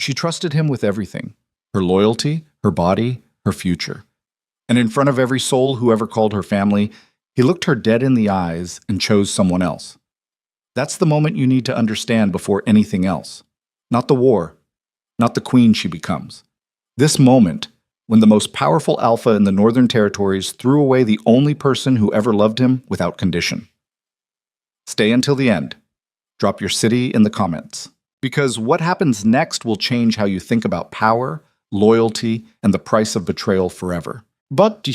She trusted him with everything: her loyalty, her body, her future. And in front of every soul who ever called her family, he looked her dead in the eyes and chose someone else. That's the moment you need to understand before anything else. Not the war, not the queen she becomes. This moment, when the most powerful alpha in the Northern Territories threw away the only person who ever loved him without condition. Stay until the end. Drop your city in the comments. Because what happens next will change how you think about power, loyalty, and the price of betrayal forever. But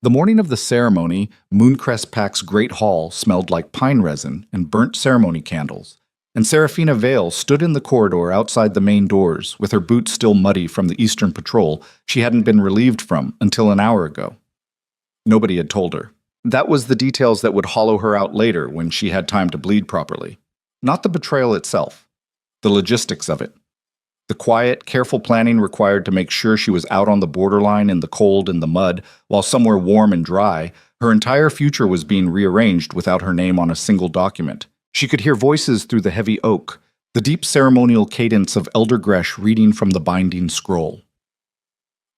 the morning of the ceremony, Mooncrest Pack's great hall smelled like pine resin and burnt ceremony candles, and Seraphina Vale stood in the corridor outside the main doors with her boots still muddy from the Eastern Patrol she hadn't been relieved from until an hour ago. Nobody had told her. That was the details that would hollow her out later when she had time to bleed properly. Not the betrayal itself, the logistics of it. The quiet, careful planning required to make sure she was out on the borderline in the cold and the mud, while somewhere warm and dry, her entire future was being rearranged without her name on a single document. She could hear voices through the heavy oak, the deep ceremonial cadence of Elder Gresh reading from the binding scroll.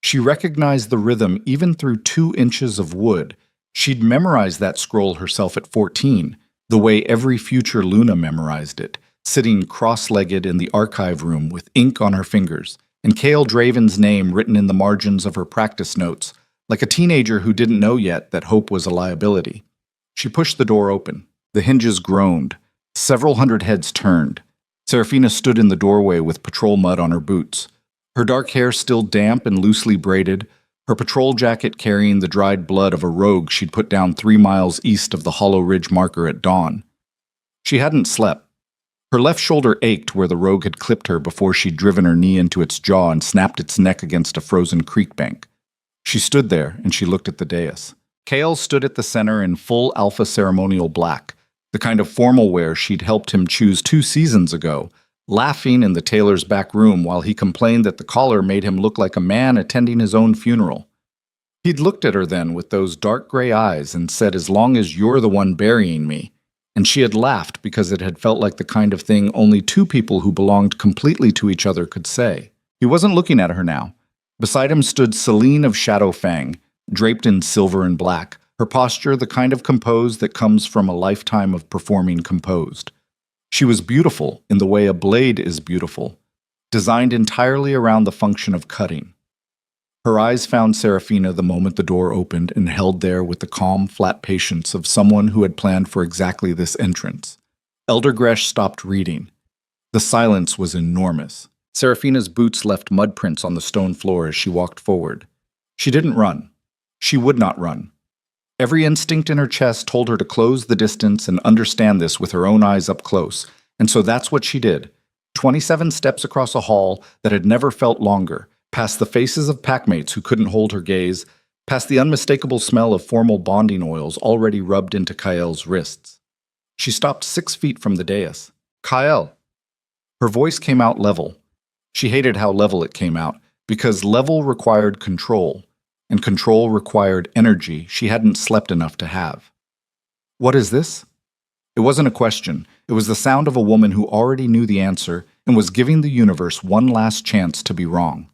She recognized the rhythm even through 2 inches of wood. She'd memorized that scroll herself at 14, the way every future Luna memorized it, sitting cross-legged in the archive room with ink on her fingers, and Cale Draven's name written in the margins of her practice notes, like a teenager who didn't know yet that hope was a liability. She pushed the door open. The hinges groaned. Several hundred heads turned. Seraphina stood in the doorway with patrol mud on her boots, her dark hair still damp and loosely braided, her patrol jacket carrying the dried blood of a rogue she'd put down 3 miles east of the Hollow Ridge marker at dawn. She hadn't slept. Her left shoulder ached where the rogue had clipped her before she'd driven her knee into its jaw and snapped its neck against a frozen creek bank. She stood there, and she looked at the dais. Cale stood at the center in full alpha ceremonial black, the kind of formal wear she'd helped him choose 2 seasons ago, laughing in the tailor's back room while he complained that the collar made him look like a man attending his own funeral. He'd looked at her then with those dark gray eyes and said, "As long as you're the one burying me," and she had laughed because it had felt like the kind of thing only 2 people who belonged completely to each other could say. He wasn't looking at her now. Beside him stood Celine of Shadowfang, draped in silver and black, her posture the kind of composed that comes from a lifetime of performing composed. She was beautiful in the way a blade is beautiful, designed entirely around the function of cutting. Her eyes found Seraphina the moment the door opened and held there with the calm, flat patience of someone who had planned for exactly this entrance. Elder Gresh stopped reading. The silence was enormous. Seraphina's boots left mud prints on the stone floor as she walked forward. She didn't run. She would not run. Every instinct in her chest told her to close the distance and understand this with her own eyes up close, and so that's what she did. 27 steps across a hall that had never felt longer, past the faces of packmates who couldn't hold her gaze, past the unmistakable smell of formal bonding oils already rubbed into Kael's wrists. She stopped 6 feet from the dais. "Kael." Her voice came out level. She hated how level it came out, because level required control, and control required energy she hadn't slept enough to have. "What is this?" It wasn't a question. It was the sound of a woman who already knew the answer and was giving the universe one last chance to be wrong.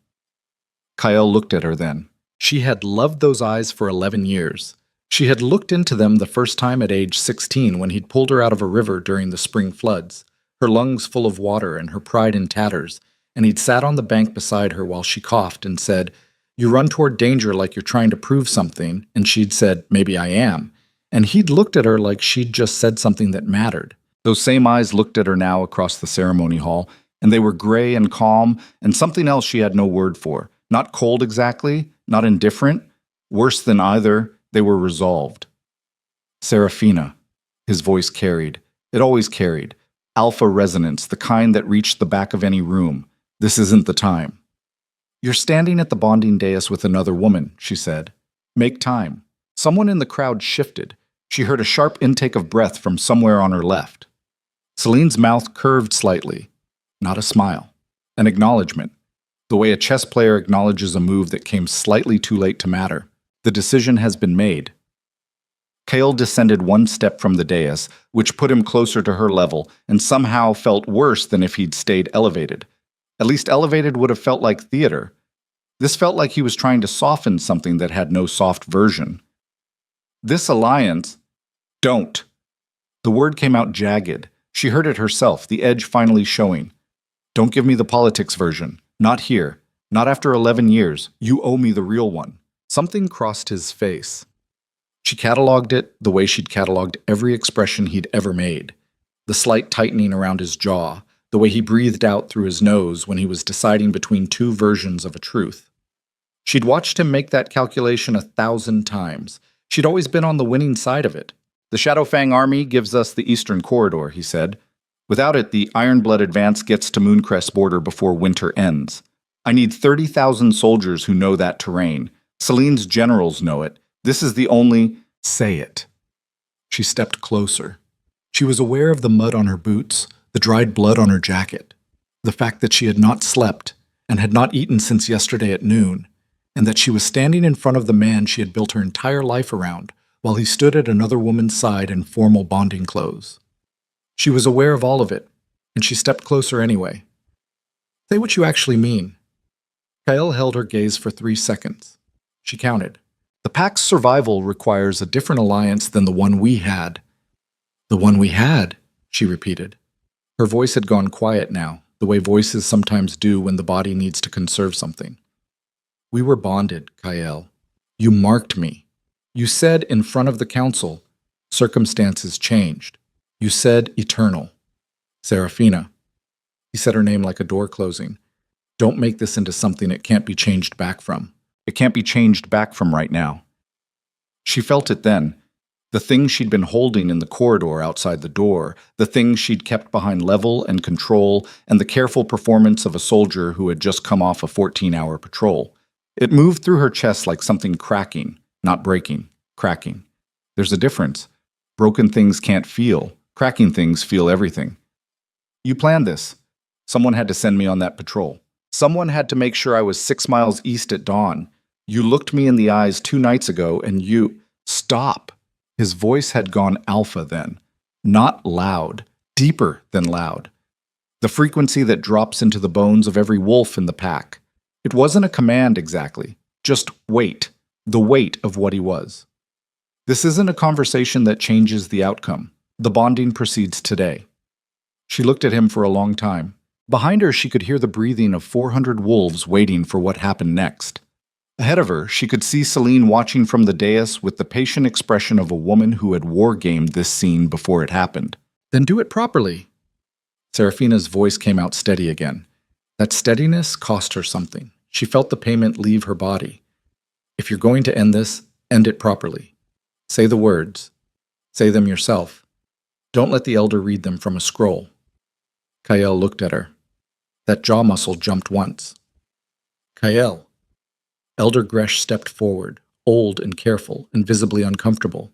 Kael looked at her then. She had loved those eyes for 11 years. She had looked into them the first time at age 16 when he'd pulled her out of a river during the spring floods, her lungs full of water and her pride in tatters, and he'd sat on the bank beside her while she coughed and said, "You run toward danger like you're trying to prove something," and she'd said, "Maybe I am." And he'd looked at her like she'd just said something that mattered. Those same eyes looked at her now across the ceremony hall, and they were gray and calm, and something else she had no word for. Not cold exactly, not indifferent. Worse than either, they were resolved. "Seraphina," his voice carried. It always carried. Alpha resonance, the kind that reached the back of any room. "This isn't the time." "You're standing at the bonding dais with another woman," she said. "Make time." Someone in the crowd shifted. She heard a sharp intake of breath from somewhere on her left. Celine's mouth curved slightly. Not a smile. An acknowledgement. The way a chess player acknowledges a move that came slightly too late to matter. The decision has been made. Kael descended one step from the dais, which put him closer to her level, and somehow felt worse than if he'd stayed elevated. At least elevated would have felt like theater. This felt like he was trying to soften something that had no soft version. This alliance... Don't. The word came out jagged. She heard it herself, the edge finally showing. Don't give me the politics version. Not here. Not after 11 years. You owe me the real one. Something crossed his face. She cataloged it the way she'd cataloged every expression he'd ever made. The slight tightening around his jaw, the way he breathed out through his nose when he was deciding between two versions of a truth. She'd watched him make that calculation 1,000 times. She'd always been on the winning side of it. The Shadowfang army gives us the Eastern Corridor, he said. Without it, the Ironblood advance gets to Mooncrest's border before winter ends. I need 30,000 soldiers who know that terrain. Selene's generals know it. This is the only... Say it. She stepped closer. She was aware of the mud on her boots, the dried blood on her jacket, the fact that she had not slept and had not eaten since yesterday at noon, and that she was standing in front of the man she had built her entire life around while he stood at another woman's side in formal bonding clothes. She was aware of all of it, and she stepped closer anyway. Say what you actually mean. Kael held her gaze for 3 seconds. She counted. The Pack's survival requires a different alliance than the one we had. The one we had, she repeated. Her voice had gone quiet now, the way voices sometimes do when the body needs to conserve something. We were bonded, Kael. You marked me. You said in front of the council, circumstances changed. You said eternal. Seraphina. He said her name like a door closing. Don't make this into something it can't be changed back from. It can't be changed back from right now. She felt it then. The thing she'd been holding in the corridor outside the door, the thing she'd kept behind level and control, and the careful performance of a soldier who had just come off a 14-hour patrol. It moved through her chest like something cracking, not breaking, cracking. There's a difference. Broken things can't feel. Cracking things feel everything. You planned this. Someone had to send me on that patrol. Someone had to make sure I was 6 miles east at dawn. You looked me in the eyes 2 nights ago and you... Stop. His voice had gone alpha then. Not loud. Deeper than loud. The frequency that drops into the bones of every wolf in the pack. It wasn't a command exactly. Just wait. The weight of what he was. This isn't a conversation that changes the outcome. The bonding proceeds today. She looked at him for a long time. Behind her, she could hear the breathing of 400 wolves waiting for what happened next. Ahead of her, she could see Selene watching from the dais with the patient expression of a woman who had wargamed this scene before it happened. Then do it properly. Seraphina's voice came out steady again. That steadiness cost her something. She felt the payment leave her body. If you're going to end this, end it properly. Say the words. Say them yourself. Don't let the elder read them from a scroll. Kael looked at her. That jaw muscle jumped once. Kael. Elder Gresh stepped forward, old and careful and visibly uncomfortable.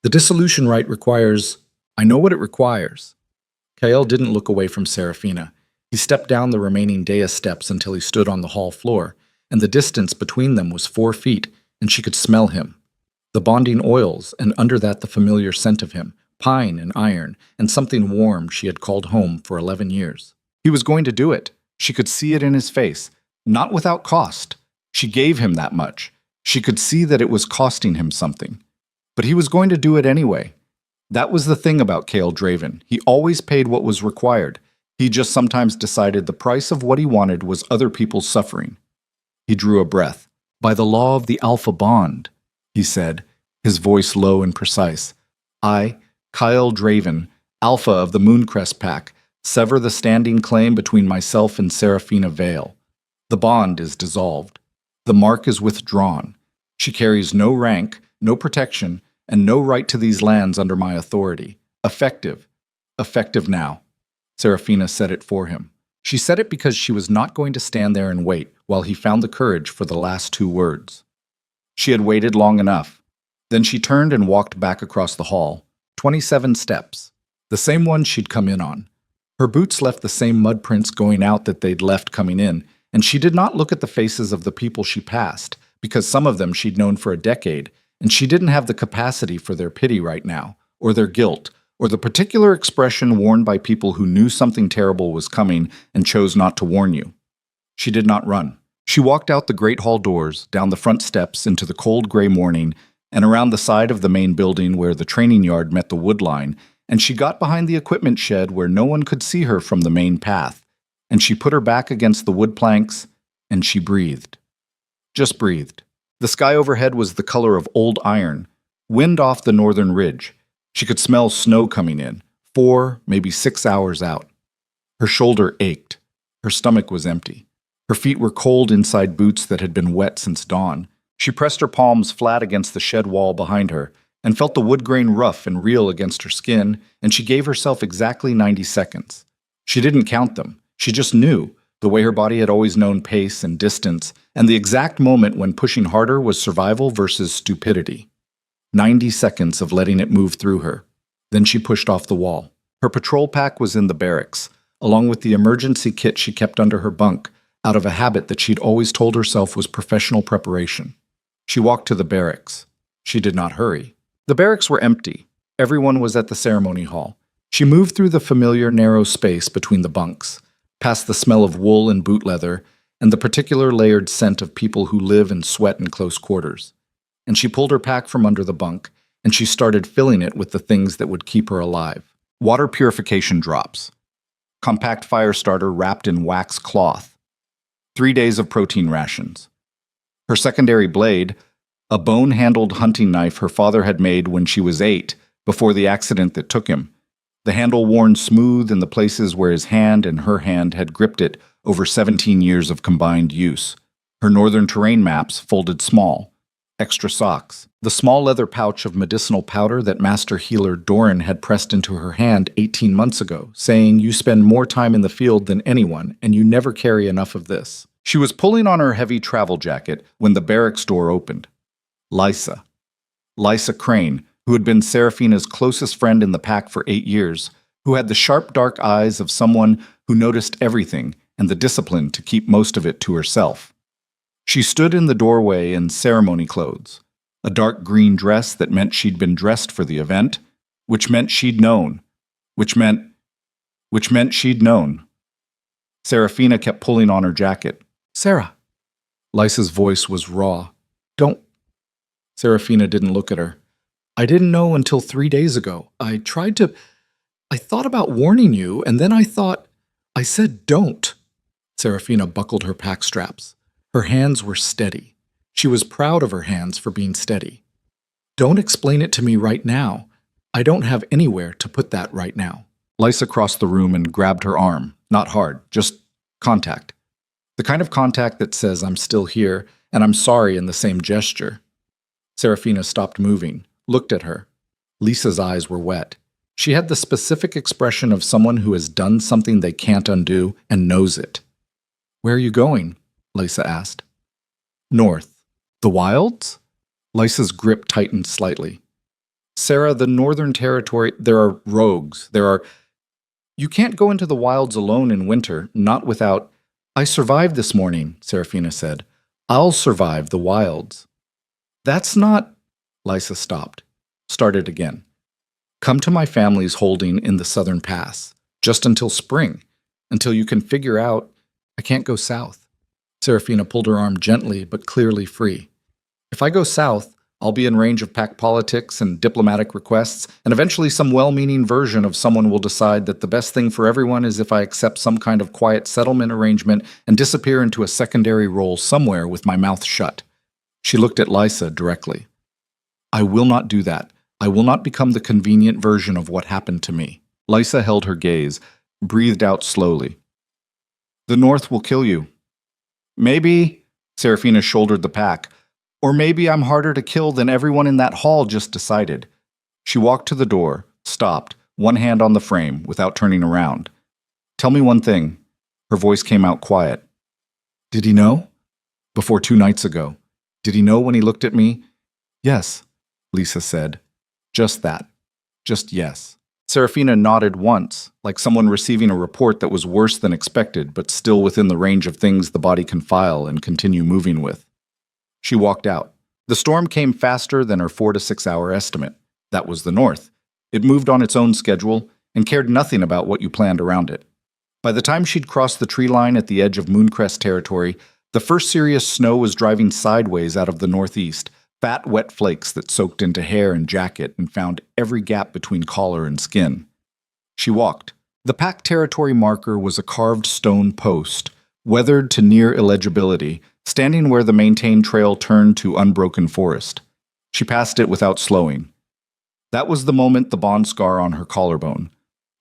The dissolution rite requires... I know what it requires. Kael didn't look away from Seraphina. He stepped down the remaining dais steps until he stood on the hall floor, and the distance between them was 4 feet, and she could smell him. The bonding oils, and under that the familiar scent of him, pine and iron, and something warm she had called home for 11 years. He was going to do it. She could see it in his face, not without cost. She gave him that much. She could see that it was costing him something. But he was going to do it anyway. That was the thing about Kael Draven. He always paid what was required. He just sometimes decided the price of what he wanted was other people's suffering. He drew a breath. By the law of the Alpha Bond, he said, his voice low and precise. I, Kael Draven, Alpha of the Mooncrest Pack, sever the standing claim between myself and Seraphina Vale. The bond is dissolved. The mark is withdrawn. She carries no rank, no protection, and no right to these lands under my authority. Effective. Effective now. Seraphina said it for him. She said it because she was not going to stand there and wait while he found the courage for the last 2 words. She had waited long enough. Then she turned and walked back across the hall. 27 steps. The same one she'd come in on. Her boots left the same mud prints going out that they'd left coming in, and she did not look at the faces of the people she passed, because some of them she'd known for a decade, and she didn't have the capacity for their pity right now, or their guilt, or the particular expression worn by people who knew something terrible was coming and chose not to warn you. She did not run. She walked out the great hall doors, down the front steps into the cold gray morning, and around the side of the main building where the training yard met the wood line, and she got behind the equipment shed where no one could see her from the main path, and she put her back against the wood planks, and she breathed. Just breathed. The sky overhead was the color of old iron, wind off the northern ridge. She could smell snow coming in, 4, maybe 6 hours out. Her shoulder ached. Her stomach was empty. Her feet were cold inside boots that had been wet since dawn. She pressed her palms flat against the shed wall behind her and felt the wood grain rough and real against her skin, and she gave herself exactly 90 seconds. She didn't count them. She just knew, the way her body had always known pace and distance, and the exact moment when pushing harder was survival versus stupidity. 90 seconds of letting it move through her. Then she pushed off the wall. Her patrol pack was in the barracks, along with the emergency kit she kept under her bunk, out of a habit that she'd always told herself was professional preparation. She walked to the barracks. She did not hurry. The barracks were empty. Everyone was at the ceremony hall. She moved through the familiar narrow space between the bunks, past the smell of wool and boot leather, and the particular layered scent of people who live and sweat in close quarters. And she pulled her pack from under the bunk, and she started filling it with the things that would keep her alive. Water purification drops. Compact fire starter wrapped in wax cloth. 3 days of protein rations. Her secondary blade, a bone-handled hunting knife her father had made when she was 8, before the accident that took him. The handle worn smooth in the places where his hand and her hand had gripped it over 17 years of combined use. Her northern terrain maps folded small. Extra socks. The small leather pouch of medicinal powder that master healer Doran had pressed into her hand 18 months ago, saying, "You spend more time in the field than anyone, and you never carry enough of this." She was pulling on her heavy travel jacket when the barracks door opened. Lysa. Lysa Crane, who had been Seraphina's closest friend in the pack for 8 years, who had the sharp dark eyes of someone who noticed everything and the discipline to keep most of it to herself. She stood in the doorway in ceremony clothes, a dark green dress that meant she'd been dressed for the event, which meant she'd known, which meant she'd known. Seraphina kept pulling on her jacket. "Sarah." Lysa's voice was raw. "Don't." Seraphina didn't look at her. "I didn't know until 3 days ago. I thought about warning you, and then I said don't." Seraphina buckled her pack straps. Her hands were steady. She was proud of her hands for being steady. "Don't explain it to me right now. I don't have anywhere to put that right now." Lysa crossed the room and grabbed her arm. Not hard, just contact. The kind of contact that says, "I'm still here, and I'm sorry" in the same gesture. Seraphina stopped moving, looked at her. Lisa's eyes were wet. She had the specific expression of someone who has done something they can't undo and knows it. "Where are you going?" Lysa asked. "North. The wilds?" Lysa's grip tightened slightly. "Sarah, the Northern Territory, there are rogues. You can't go into the wilds alone in winter, not without—" "I survived this morning," Seraphina said. "I'll survive the wilds." "That's not—" Lysa stopped. Started again. "Come to my family's holding in the Southern Pass, just until spring, until you can figure out I can't go south." Seraphina pulled her arm gently but clearly free. "If I go south, I'll be in range of pack politics and diplomatic requests, and eventually some well-meaning version of someone will decide that the best thing for everyone is if I accept some kind of quiet settlement arrangement and disappear into a secondary role somewhere with my mouth shut." She looked at Lysa directly. "I will not do that. I will not become the convenient version of what happened to me." Lysa held her gaze, breathed out slowly. "The North will kill you." "Maybe," Seraphina shouldered the pack, "or maybe I'm harder to kill than everyone in that hall just decided." She walked to the door, stopped, one hand on the frame, without turning around. "Tell me one thing." Her voice came out quiet. "Did he know?" "Before 2 nights ago. Did he know when he looked at me?" "Yes," Lysa said. Just that. Just yes. Seraphina nodded once, like someone receiving a report that was worse than expected, but still within the range of things the body can file and continue moving with. She walked out. The storm came faster than her 4 to 6 hour estimate. That was the north. It moved on its own schedule and cared nothing about what you planned around it. By the time she'd crossed the tree line at the edge of Mooncrest territory, the first serious snow was driving sideways out of the northeast, fat, wet flakes that soaked into hair and jacket and found every gap between collar and skin. She walked. The pack territory marker was a carved stone post, weathered to near illegibility, standing where the maintained trail turned to unbroken forest. She passed it without slowing. That was the moment the bond scar on her collarbone,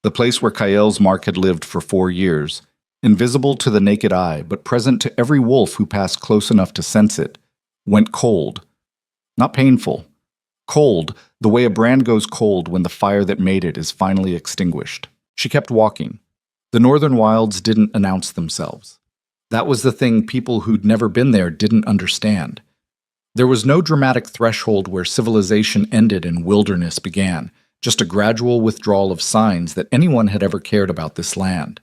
the place where Kyle mark had lived for 4 years, invisible to the naked eye but present to every wolf who passed close enough to sense it, went cold. Not painful. Cold, the way a brand goes cold when the fire that made it is finally extinguished. She kept walking. The northern wilds didn't announce themselves. That was the thing people who'd never been there didn't understand. There was no dramatic threshold where civilization ended and wilderness began, just a gradual withdrawal of signs that anyone had ever cared about this land.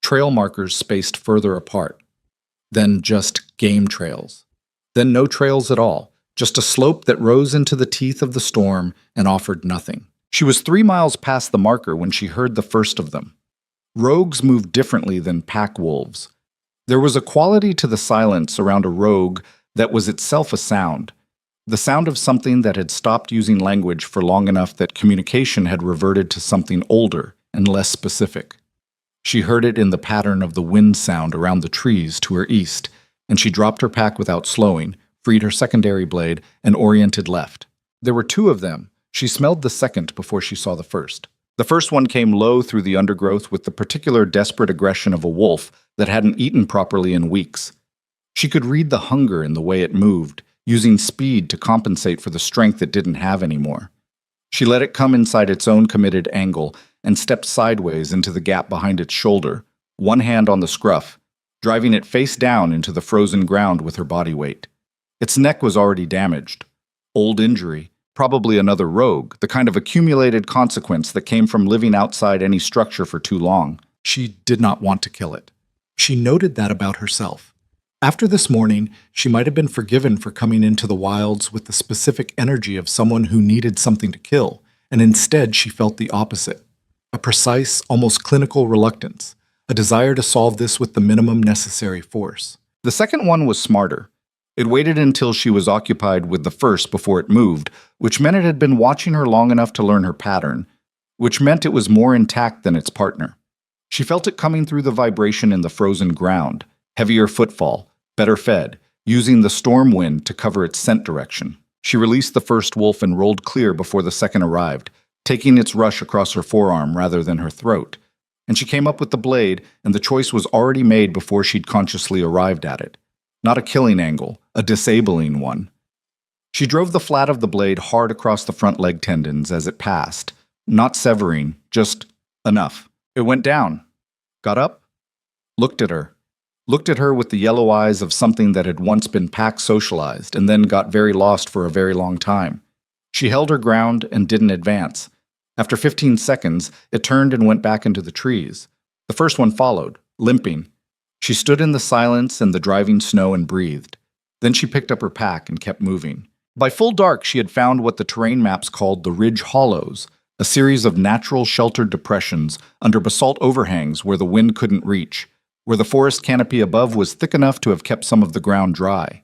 Trail markers spaced further apart. Then just game trails. Then no trails at all, just a slope that rose into the teeth of the storm and offered nothing. She was 3 miles past the marker when she heard the first of them. Rogues moved differently than pack wolves. There was a quality to the silence around a rogue that was itself a sound, the sound of something that had stopped using language for long enough that communication had reverted to something older and less specific. She heard it in the pattern of the wind sound around the trees to her east, and she dropped her pack without slowing, freed her secondary blade, and oriented left. There were 2 of them. She smelled the second before she saw the first. The first one came low through the undergrowth with the particular desperate aggression of a wolf that hadn't eaten properly in weeks. She could read the hunger in the way it moved, using speed to compensate for the strength it didn't have anymore. She let it come inside its own committed angle and stepped sideways into the gap behind its shoulder, one hand on the scruff, driving it face down into the frozen ground with her body weight. Its neck was already damaged. Old injury, probably another rogue, the kind of accumulated consequence that came from living outside any structure for too long. She did not want to kill it. She noted that about herself. After this morning, she might have been forgiven for coming into the wilds with the specific energy of someone who needed something to kill, and instead she felt the opposite. A precise, almost clinical reluctance, a desire to solve this with the minimum necessary force. The second one was smarter. It waited until she was occupied with the first before it moved, which meant it had been watching her long enough to learn her pattern, which meant it was more intact than its partner. She felt it coming through the vibration in the frozen ground, heavier footfall, better fed, using the storm wind to cover its scent direction. She released the first wolf and rolled clear before the second arrived, taking its rush across her forearm rather than her throat. And she came up with the blade, and the choice was already made before she'd consciously arrived at it. Not a killing angle, a disabling one. She drove the flat of the blade hard across the front leg tendons as it passed, not severing, just enough. It went down, got up, looked at her with the yellow eyes of something that had once been pack socialized and then got very lost for a very long time. She held her ground and didn't advance. After 15 seconds, it turned and went back into the trees. The first one followed, limping. She stood in the silence and the driving snow and breathed. Then she picked up her pack and kept moving. By full dark, she had found what the terrain maps called the Ridge Hollows, a series of natural sheltered depressions under basalt overhangs where the wind couldn't reach, where the forest canopy above was thick enough to have kept some of the ground dry.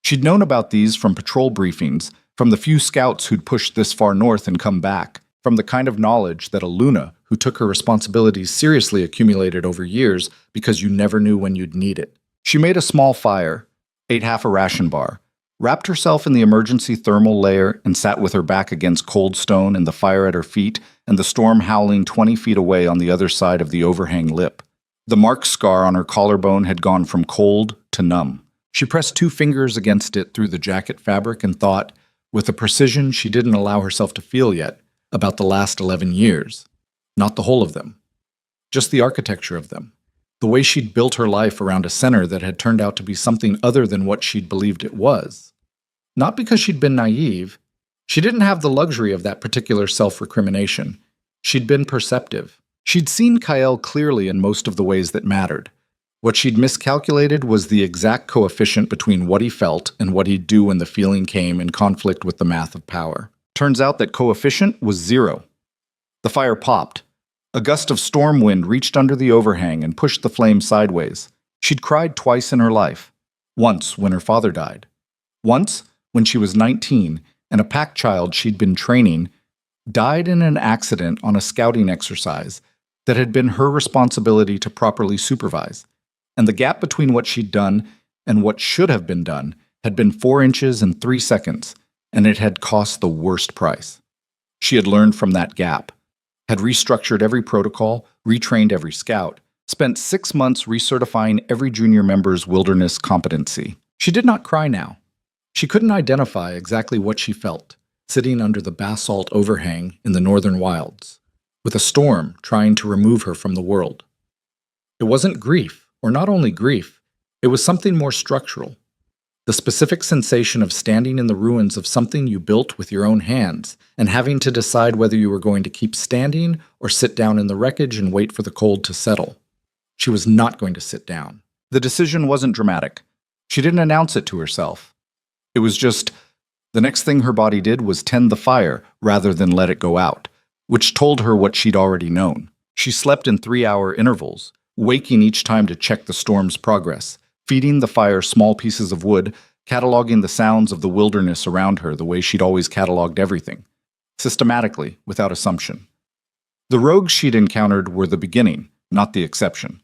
She'd known about these from patrol briefings, from the few scouts who'd pushed this far north and come back, from the kind of knowledge that a Luna who took her responsibilities seriously accumulated over years because you never knew when you'd need it. She made a small fire, ate half a ration bar, wrapped herself in the emergency thermal layer and sat with her back against cold stone and the fire at her feet and the storm howling 20 feet away on the other side of the overhang lip. The mark scar on her collarbone had gone from cold to numb. She pressed 2 fingers against it through the jacket fabric and thought, with a precision she didn't allow herself to feel yet, about the last 11 years. Not the whole of them. Just the architecture of them. The way she'd built her life around a center that had turned out to be something other than what she'd believed it was. Not because she'd been naive. She didn't have the luxury of that particular self-recrimination. She'd been perceptive. She'd seen Kyle clearly in most of the ways that mattered. What she'd miscalculated was the exact coefficient between what he felt and what he'd do when the feeling came in conflict with the math of power. Turns out that coefficient was 0. The fire popped. A gust of storm wind reached under the overhang and pushed the flame sideways. She'd cried twice in her life. Once when her father died. Once when she was 19 and a pack child she'd been training died in an accident on a scouting exercise that had been her responsibility to properly supervise. And the gap between what she'd done and what should have been done had been 4 inches and 3 seconds, and it had cost the worst price. She had learned from that gap, had restructured every protocol, retrained every scout, spent 6 months recertifying every junior member's wilderness competency. She did not cry now. She couldn't identify exactly what she felt, sitting under the basalt overhang in the northern wilds, with a storm trying to remove her from the world. It wasn't grief, or not only grief, it was something more structural. The specific sensation of standing in the ruins of something you built with your own hands and having to decide whether you were going to keep standing or sit down in the wreckage and wait for the cold to settle. She was not going to sit down. The decision wasn't dramatic. She didn't announce it to herself. It was just, the next thing her body did was tend the fire rather than let it go out, which told her what she'd already known. She slept in 3-hour intervals, waking each time to check the storm's progress, feeding the fire small pieces of wood, cataloging the sounds of the wilderness around her the way she'd always cataloged everything, systematically, without assumption. The rogues she'd encountered were the beginning, not the exception.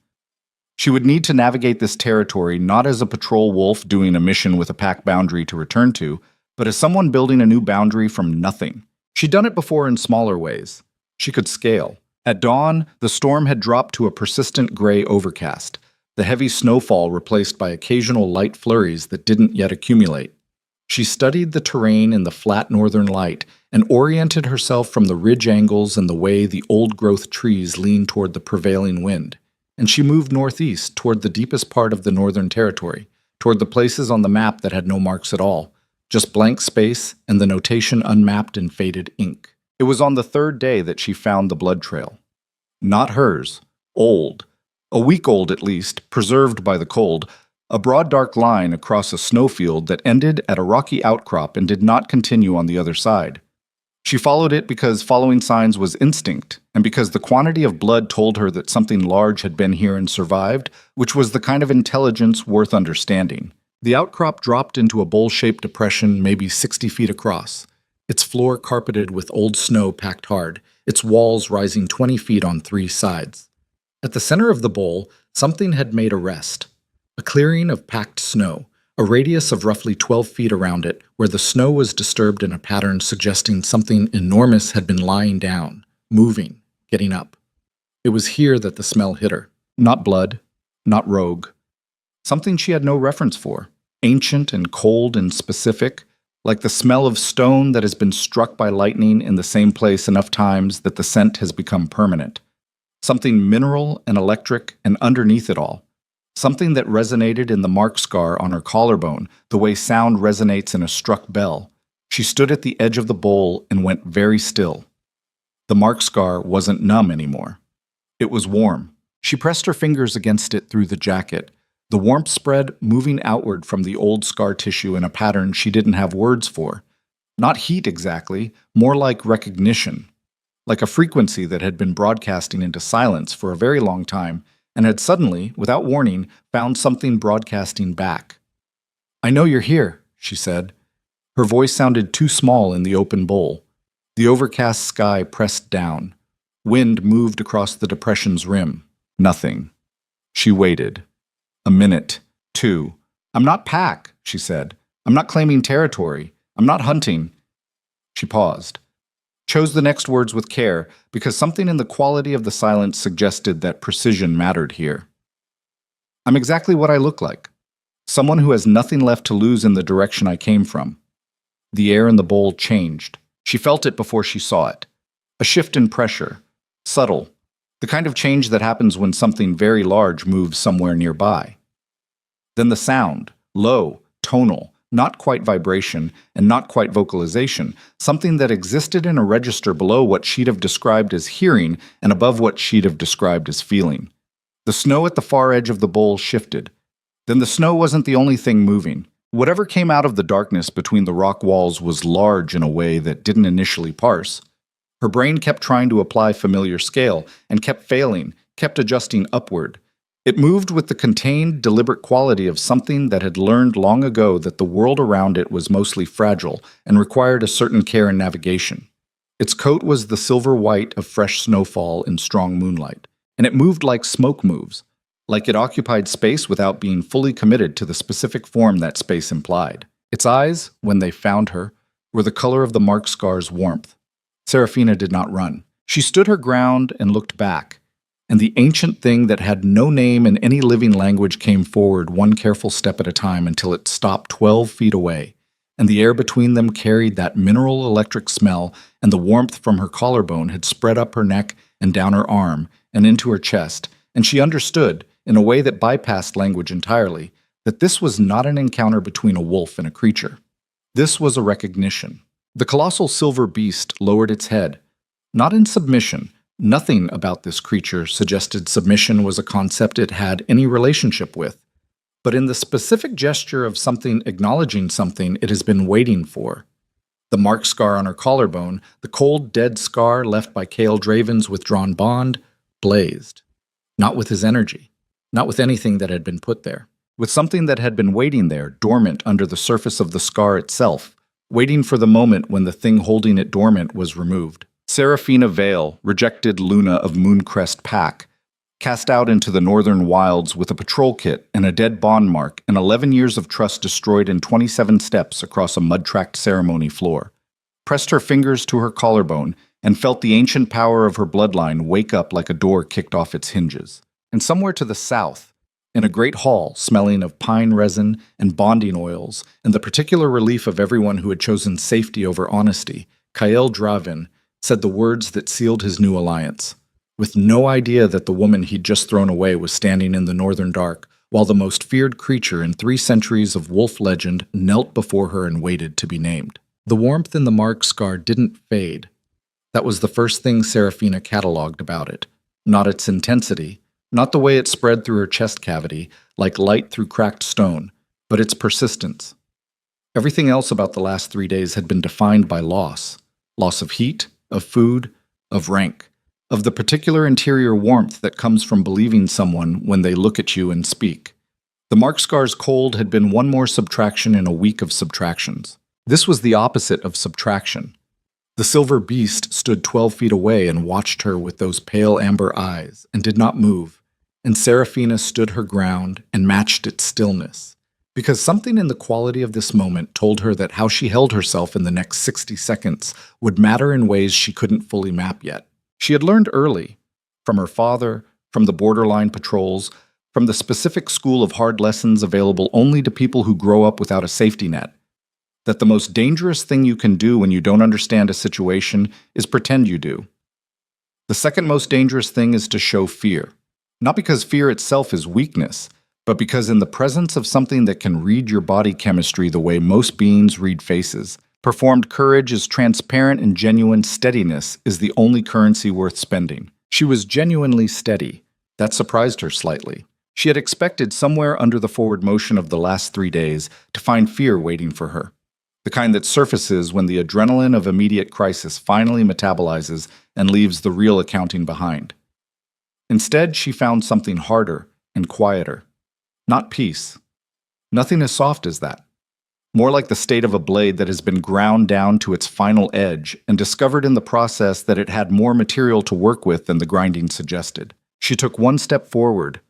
She would need to navigate this territory not as a patrol wolf doing a mission with a pack boundary to return to, but as someone building a new boundary from nothing. She'd done it before in smaller ways. She could scale. At dawn, the storm had dropped to a persistent gray overcast, the heavy snowfall replaced by occasional light flurries that didn't yet accumulate. She studied the terrain in the flat northern light and oriented herself from the ridge angles and the way the old-growth trees leaned toward the prevailing wind. And she moved northeast toward the deepest part of the Northern Territory, toward the places on the map that had no marks at all, just blank space and the notation unmapped in faded ink. It was on the 3rd day that she found the blood trail. Not hers. Old. A week old at least, preserved by the cold, a broad dark line across a snowfield that ended at a rocky outcrop and did not continue on the other side. She followed it because following signs was instinct, and because the quantity of blood told her that something large had been here and survived, which was the kind of intelligence worth understanding. The outcrop dropped into a bowl-shaped depression maybe 60 feet across, its floor carpeted with old snow packed hard, its walls rising 20 feet on 3 sides. At the center of the bowl, something had made a rest, a clearing of packed snow, a radius of roughly 12 feet around it, where the snow was disturbed in a pattern suggesting something enormous had been lying down, moving, getting up. It was here that the smell hit her. Not blood, not rogue. Something she had no reference for, ancient and cold and specific, like the smell of stone that has been struck by lightning in the same place enough times that the scent has become permanent. Something mineral and electric, and underneath it all, something that resonated in the mark scar on her collarbone, the way sound resonates in a struck bell. She stood at the edge of the bowl and went very still. The mark scar wasn't numb anymore. It was warm. She pressed her fingers against it through the jacket, the warmth spread moving outward from the old scar tissue in a pattern she didn't have words for. Not heat exactly, more like recognition. Like a frequency that had been broadcasting into silence for a very long time, and had suddenly, without warning, found something broadcasting back. "I know you're here," she said. Her voice sounded too small in the open bowl. The overcast sky pressed down. Wind moved across the depression's rim. Nothing. She waited. A minute. 2. "I'm not pack," she said. "I'm not claiming territory. I'm not hunting." She paused. Chose the next words with care, because something in the quality of the silence suggested that precision mattered here. "I'm exactly what I look like. Someone who has nothing left to lose in the direction I came from." The air in the bowl changed. She felt it before she saw it. A shift in pressure. Subtle. The kind of change that happens when something very large moves somewhere nearby. Then the sound. Low, tonal. Not quite vibration, and not quite vocalization, something that existed in a register below what she'd have described as hearing and above what she'd have described as feeling. The The snow at the far edge of the bowl shifted. Then the snow wasn't the only thing moving. Whatever came out of the darkness between the rock walls was large in a way that didn't initially parse. Her brain kept trying to apply familiar scale and kept failing, kept adjusting upward. It moved with the contained, deliberate quality of something that had learned long ago that the world around it was mostly fragile and required a certain care and navigation. Its coat was the silver white of fresh snowfall in strong moonlight, and it moved like smoke moves, like it occupied space without being fully committed to the specific form that space implied. Its eyes, when they found her, were the color of the mark scar's warmth. Serafina did not run. She stood her ground and looked back, and the ancient thing that had no name in any living language came forward one careful step at a time until it stopped 12 feet away, and the air between them carried that mineral electric smell, and the warmth from her collarbone had spread up her neck and down her arm and into her chest, and she understood, in a way that bypassed language entirely, that this was not an encounter between a wolf and a creature. This was a recognition. The colossal silver beast lowered its head, not in submission. Nothing about this creature suggested submission was a concept it had any relationship with, but in the specific gesture of something acknowledging something it has been waiting for. The mark scar on her collarbone, the cold, dead scar left by Cale Draven's withdrawn bond, blazed. Not with his energy, not with anything that had been put there, with something that had been waiting there, dormant under the surface of the scar itself, waiting for the moment when the thing holding it dormant was removed. Serafina Vale, rejected Luna of Mooncrest Pack, cast out into the northern wilds with a patrol kit and a dead bond mark and 11 years of trust destroyed in 27 steps across a mud-tracked ceremony floor, pressed her fingers to her collarbone and felt the ancient power of her bloodline wake up like a door kicked off its hinges. And somewhere to the south, in a great hall smelling of pine resin and bonding oils and the particular relief of everyone who had chosen safety over honesty, Cale Draven said the words that sealed his new alliance, with no idea that the woman he'd just thrown away was standing in the northern dark, while the most feared creature in 3 centuries of wolf legend knelt before her and waited to be named. The warmth in the mark scar didn't fade. That was the first thing Serafina cataloged about it. Not its intensity, not the way it spread through her chest cavity, like light through cracked stone, but its persistence. Everything else about the last 3 days had been defined by loss. Loss of heat, of food, of rank, of the particular interior warmth that comes from believing someone when they look at you and speak. The mark scar's cold had been one more subtraction in a week of subtractions. This was the opposite of subtraction. The silver beast stood 12 feet away and watched her with those pale amber eyes and did not move, and Serafina stood her ground and matched its stillness, because something in the quality of this moment told her that how she held herself in the next 60 seconds would matter in ways she couldn't fully map yet. She had learned early, from her father, from the borderline patrols, from the specific school of hard lessons available only to people who grow up without a safety net, that the most dangerous thing you can do when you don't understand a situation is pretend you do. The second most dangerous thing is to show fear, not because fear itself is weakness, but because in the presence of something that can read your body chemistry the way most beings read faces, performed courage is transparent and genuine steadiness is the only currency worth spending. She was genuinely steady. That surprised her slightly. She had expected somewhere under the forward motion of the last 3 days to find fear waiting for her, the kind that surfaces when the adrenaline of immediate crisis finally metabolizes and leaves the real accounting behind. Instead, she found something harder and quieter. Not peace. Nothing as soft as that. More like the state of a blade that has been ground down to its final edge and discovered in the process that it had more material to work with than the grinding suggested. She took one step forward.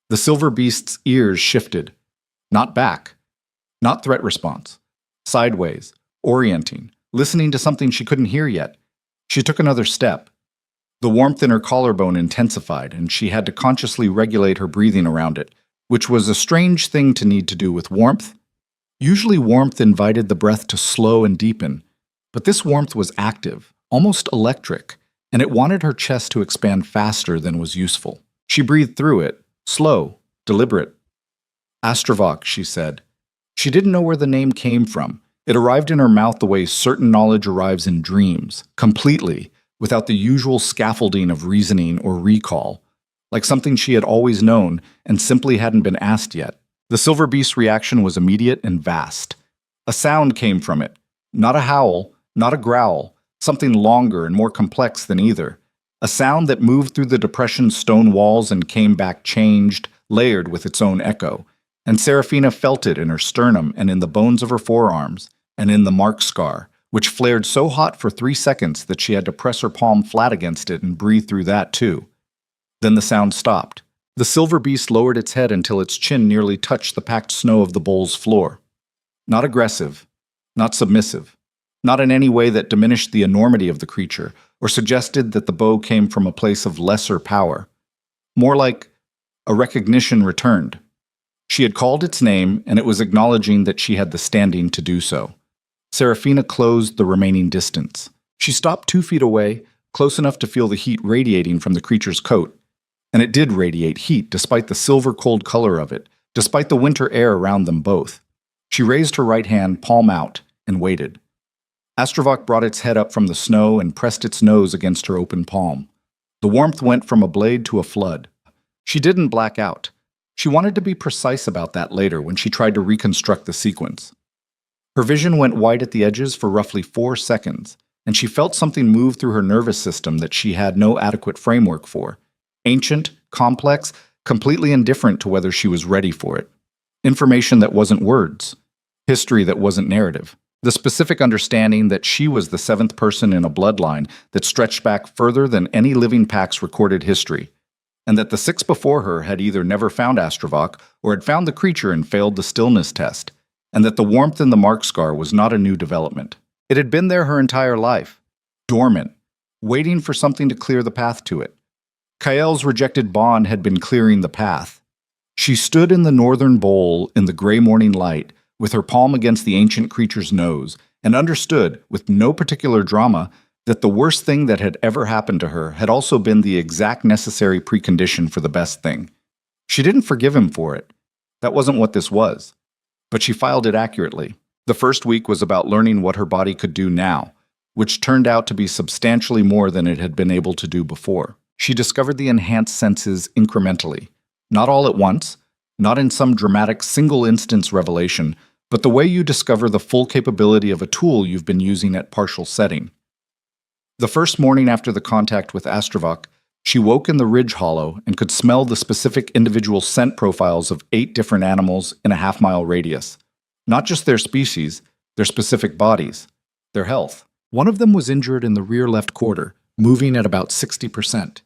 The silver beast's ears shifted. Not back. Not threat response. Sideways. Orienting. Listening to something she couldn't hear yet. She took another step. The warmth in her collarbone intensified, and she had to consciously regulate her breathing around it, which was a strange thing to need to do with warmth. Usually warmth invited the breath to slow and deepen, but this warmth was active, almost electric, and it wanted her chest to expand faster than was useful. She breathed through it, slow, deliberate. Astravok, she said. She didn't know where the name came from. It arrived in her mouth the way certain knowledge arrives in dreams, completely, without the usual scaffolding of reasoning or recall. like something she had always known and simply hadn't been asked yet. The silver beast's reaction was immediate and vast. A sound came from it. Not a howl, not a growl, something longer and more complex than either. A sound that moved through the depression's stone walls and came back changed, layered with its own echo. And Seraphina felt it in her sternum and in the bones of her forearms, and in the mark scar, which flared so hot for 3 seconds that she had to press her palm flat against it and breathe through that too. Then the sound stopped. The silver beast lowered its head until its chin nearly touched the packed snow of the bowl's floor. Not aggressive, not submissive, not in any way that diminished the enormity of the creature or suggested that the bow came from a place of lesser power. More like a recognition returned. She had called its name, and it was acknowledging that she had the standing to do so. Seraphina closed the remaining distance. She stopped 2 feet away, close enough to feel the heat radiating from the creature's coat. And it did radiate heat, despite the silver-cold color of it, despite the winter air around them both. She raised her right hand, palm out, and waited. Astrovok brought its head up from the snow and pressed its nose against her open palm. The warmth went from a blade to a flood. She didn't black out. She wanted to be precise about that later when she tried to reconstruct the sequence. Her vision went white at the edges for roughly 4 seconds, and she felt something move through her nervous system that she had no adequate framework for. Ancient, complex, completely indifferent to whether she was ready for it. Information that wasn't words. History that wasn't narrative. The specific understanding that she was the 7th person in a bloodline that stretched back further than any living pack's recorded history, and that the 6 before her had either never found Astrovok or had found the creature and failed the stillness test, and that the warmth in the mark scar was not a new development. It had been there her entire life, dormant, waiting for something to clear the path to it. Kael's rejected bond had been clearing the path. She stood in the northern bowl in the gray morning light, with her palm against the ancient creature's nose, and understood, with no particular drama, that the worst thing that had ever happened to her had also been the exact necessary precondition for the best thing. She didn't forgive him for it. That wasn't what this was. But she filed it accurately. The first week was about learning what her body could do now, which turned out to be substantially more than it had been able to do before. She discovered the enhanced senses incrementally, not all at once, not in some dramatic single-instance revelation, but the way you discover the full capability of a tool you've been using at partial setting. The first morning after the contact with Astrovok, she woke in the ridge hollow and could smell the specific individual scent profiles of 8 different animals in a half-mile radius. Not just their species, their specific bodies, their health. One of them was injured in the rear left quarter, moving at about 60%.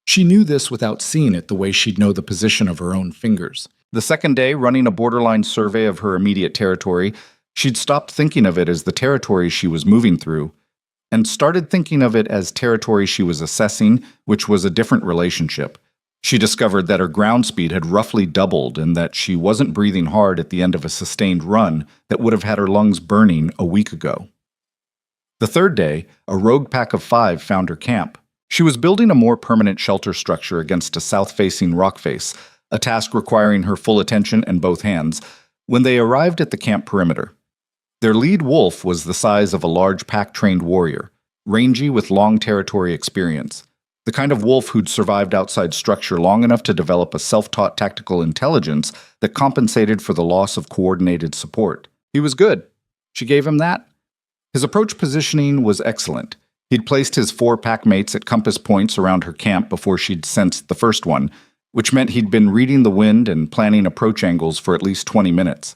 She knew this without seeing it the way she'd know the position of her own fingers. The second day, running a borderline survey of her immediate territory, she'd stopped thinking of it as the territory she was moving through, and started thinking of it as territory she was assessing, which was a different relationship. She discovered that her ground speed had roughly doubled and that she wasn't breathing hard at the end of a sustained run that would have had her lungs burning a week ago. The third day, a rogue pack of 5 found her camp. She was building a more permanent shelter structure against a south-facing rock face, a task requiring her full attention and both hands, when they arrived at the camp perimeter. Their lead wolf was the size of a large pack-trained warrior, rangy with long territory experience, the kind of wolf who'd survived outside structure long enough to develop a self-taught tactical intelligence that compensated for the loss of coordinated support. He was good. She gave him that. His approach positioning was excellent. He'd placed his 4 pack mates at compass points around her camp before she'd sensed the first one, which meant he'd been reading the wind and planning approach angles for at least 20 minutes.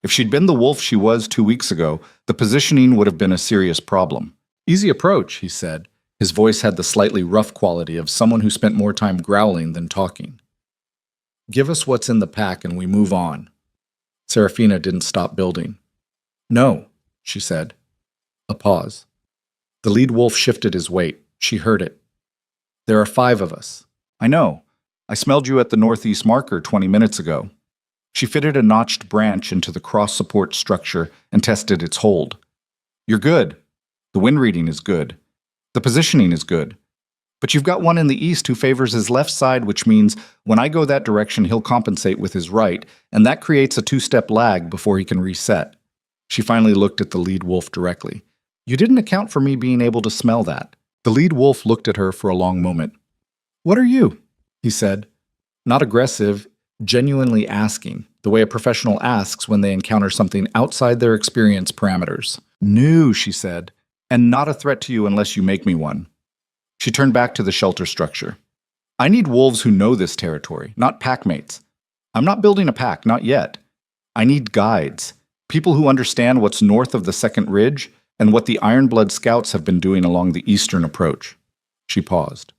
If she'd been the wolf she was 2 weeks ago, the positioning would have been a serious problem. "Easy approach," he said. His voice had the slightly rough quality of someone who spent more time growling than talking. "Give us what's in the pack and we move on." Seraphina didn't stop building. "No," she said. A pause. The lead wolf shifted his weight. She heard it. "There are 5 of us." "I know. I smelled you at the northeast marker 20 minutes ago." She fitted a notched branch into the cross-support structure and tested its hold. "You're good. The wind reading is good. The positioning is good. But you've got one in the east who favors his left side, which means when I go that direction, he'll compensate with his right, and that creates a 2-step lag before he can reset." She finally looked at the lead wolf directly. "You didn't account for me being able to smell that." The lead wolf looked at her for a long moment. "What are you?" he said. Not aggressive, genuinely asking, the way a professional asks when they encounter something outside their experience parameters. New, she said, and not a threat to you unless you make me one. She turned back to the shelter structure. I need wolves who know this territory, not packmates. I'm not building a pack, not yet. I need guides, people who understand what's north of the Second Ridge and what the Ironblood scouts have been doing along the eastern approach. She paused.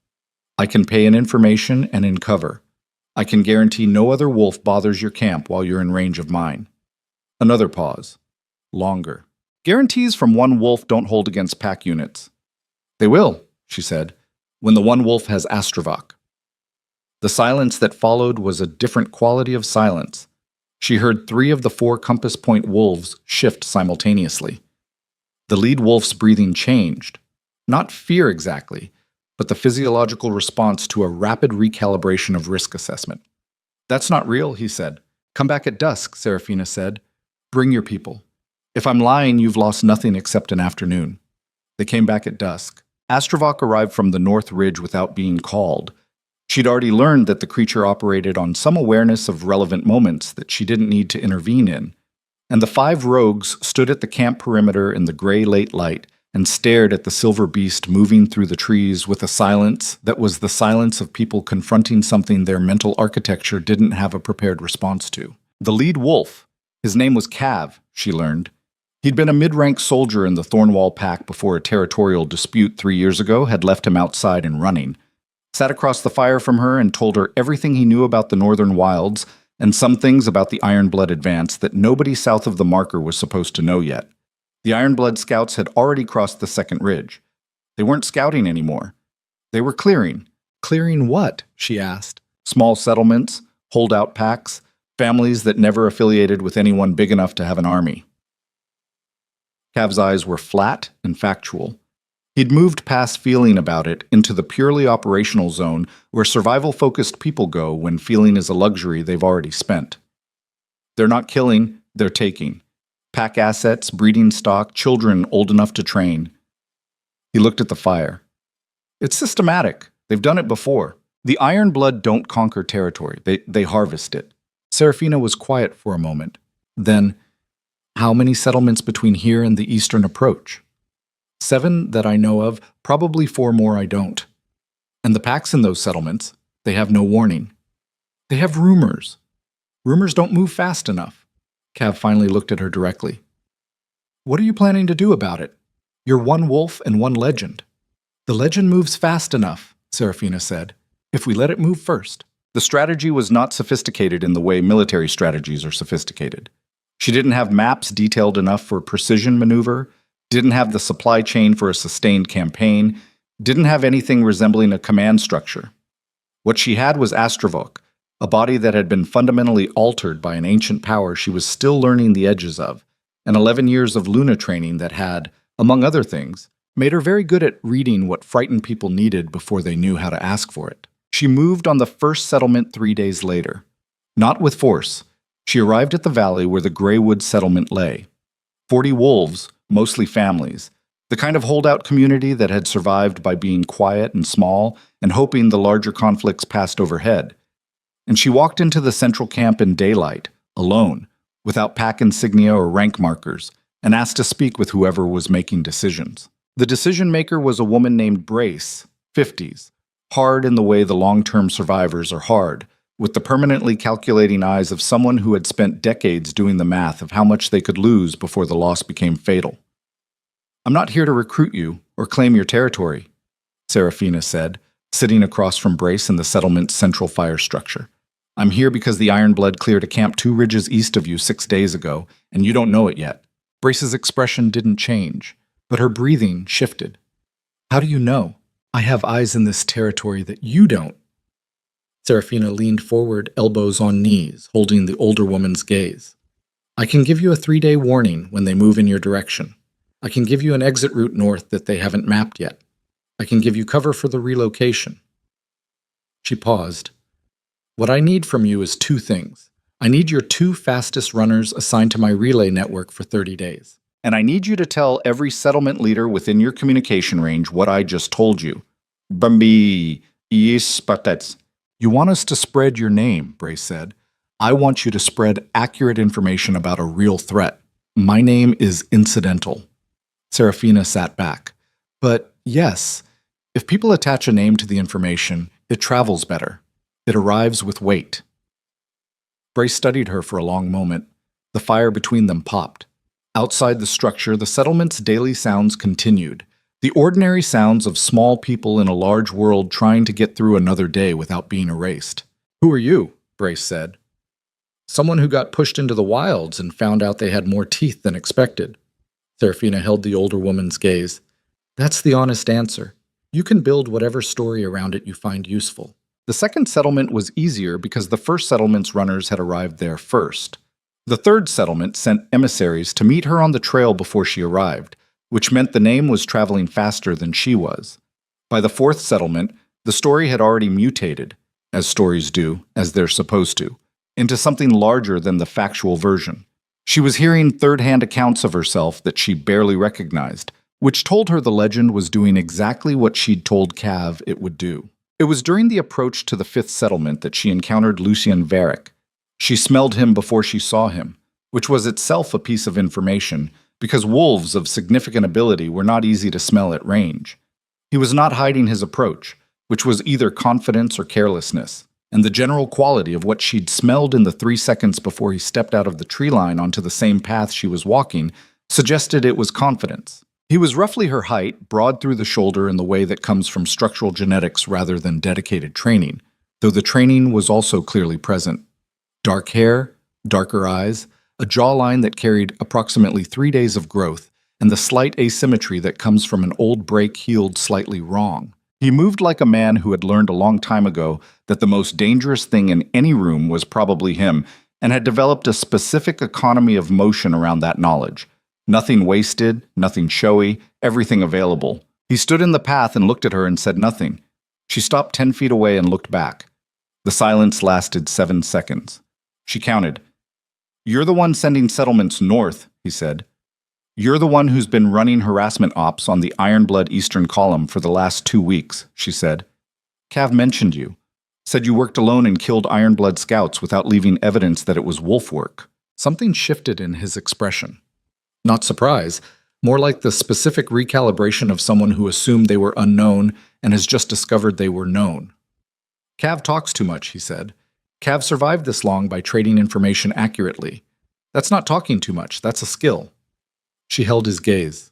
I can pay in information and in cover. I can guarantee no other wolf bothers your camp while you're in range of mine. Another pause. Longer. Guarantees from one wolf don't hold against pack units. They will, she said, when the one wolf has Astravok. The silence that followed was a different quality of silence. She heard 3 of the 4 compass point wolves shift simultaneously. The lead wolf's breathing changed. Not fear exactly, but the physiological response to a rapid recalibration of risk assessment. That's not real, he said. Come back at dusk, Serafina said. Bring your people. If I'm lying, you've lost nothing except an afternoon. They came back at dusk. Astravok arrived from the North Ridge without being called. She'd already learned that the creature operated on some awareness of relevant moments that she didn't need to intervene in. And the 5 rogues stood at the camp perimeter in the gray late light and stared at the silver beast moving through the trees with a silence that was the silence of people confronting something their mental architecture didn't have a prepared response to. The lead wolf, his name was Cav, she learned. He'd been a mid-rank soldier in the Thornwall Pack before a territorial dispute 3 years ago had left him outside and running. Sat across the fire from her and told her everything he knew about the northern wilds and some things about the Ironblood advance that nobody south of the marker was supposed to know yet. The Ironblood scouts had already crossed the Second Ridge. They weren't scouting anymore. They were clearing. Clearing what? She asked. Small settlements, holdout packs, families that never affiliated with anyone big enough to have an army. Cav's eyes were flat and factual. He'd moved past feeling about it into the purely operational zone where survival-focused people go when feeling is a luxury they've already spent. They're not killing, they're taking. Pack assets, breeding stock, children old enough to train. He looked at the fire. It's systematic. They've done it before. The Ironblood don't conquer territory. They harvest it. Serafina was quiet for a moment. Then, how many settlements between here and the eastern approach? 7 that I know of, probably 4 more I don't. And the packs in those settlements, they have no warning. They have rumors. Rumors don't move fast enough. Cav finally looked at her directly. What are you planning to do about it? You're one wolf and one legend. The legend moves fast enough, Serafina said, if we let it move first. The strategy was not sophisticated in the way military strategies are sophisticated. She didn't have maps detailed enough for precision maneuver, didn't have the supply chain for a sustained campaign, didn't have anything resembling a command structure. What she had was Astravok, a body that had been fundamentally altered by an ancient power she was still learning the edges of, and 11 years of Luna training that had, among other things, made her very good at reading what frightened people needed before they knew how to ask for it. She moved on the first settlement 3 days later. Not with force. She arrived at the valley where the Greywood settlement lay. 40 wolves, mostly families, the kind of holdout community that had survived by being quiet and small and hoping the larger conflicts passed overhead. And she walked into the central camp in daylight, alone, without pack insignia or rank markers, and asked to speak with whoever was making decisions. The decision-maker was a woman named Brace, 50s, hard in the way the long-term survivors are hard, with the permanently calculating eyes of someone who had spent decades doing the math of how much they could lose before the loss became fatal. I'm not here to recruit you or claim your territory, Serafina said, sitting across from Brace in the settlement's central fire structure. I'm here because the Ironblood cleared a camp 2 ridges east of you 6 days ago, and you don't know it yet. Brace's expression didn't change, but her breathing shifted. How do you know? I have eyes in this territory that you don't. Serafina leaned forward, elbows on knees, holding the older woman's gaze. I can give you a 3-day warning when they move in your direction. I can give you an exit route north that they haven't mapped yet. I can give you cover for the relocation. She paused. What I need from you is 2 things. I need your 2 fastest runners assigned to my relay network for 30 days. And I need you to tell every settlement leader within your communication range what I just told you. Bambi, is patets. You want us to spread your name, Brace said. I want you to spread accurate information about a real threat. My name is incidental. Serafina sat back. But yes, if people attach a name to the information, it travels better. It arrives with weight. Brace studied her for a long moment. The fire between them popped. Outside the structure, the settlement's daily sounds continued. The ordinary sounds of small people in a large world trying to get through another day without being erased. Who are you? Brace said. Someone who got pushed into the wilds and found out they had more teeth than expected. Serafina held the older woman's gaze. That's the honest answer. You can build whatever story around it you find useful. The second settlement was easier because the first settlement's runners had arrived there first. The third settlement sent emissaries to meet her on the trail before she arrived, which meant the name was traveling faster than she was. By the fourth settlement, the story had already mutated, as stories do, as they're supposed to, into something larger than the factual version. She was hearing third-hand accounts of herself that she barely recognized, which told her the legend was doing exactly what she'd told Cav it would do. It was during the approach to the fifth settlement that she encountered Lucien Varick. She smelled him before she saw him, which was itself a piece of information, because wolves of significant ability were not easy to smell at range. He was not hiding his approach, which was either confidence or carelessness, and the general quality of what she'd smelled in the 3 seconds before he stepped out of the tree line onto the same path she was walking suggested it was confidence. He was roughly her height, broad through the shoulder in the way that comes from structural genetics rather than dedicated training, though the training was also clearly present. Dark hair, darker eyes, a jawline that carried approximately 3 days of growth, and the slight asymmetry that comes from an old break healed slightly wrong. He moved like a man who had learned a long time ago that the most dangerous thing in any room was probably him, and had developed a specific economy of motion around that knowledge. Nothing wasted, nothing showy, everything available. He stood in the path and looked at her and said nothing. She stopped 10 feet away and looked back. The silence lasted 7 seconds. She counted. You're the one sending settlements north, he said. You're the one who's been running harassment ops on the Ironblood Eastern Column for the last 2 weeks, she said. Cav mentioned you. Said you worked alone and killed Ironblood scouts without leaving evidence that it was wolf work. Something shifted in his expression. Not surprise, more like the specific recalibration of someone who assumed they were unknown and has just discovered they were known. Cav talks too much, he said. Cav survived this long by trading information accurately. That's not talking too much, that's a skill. She held his gaze.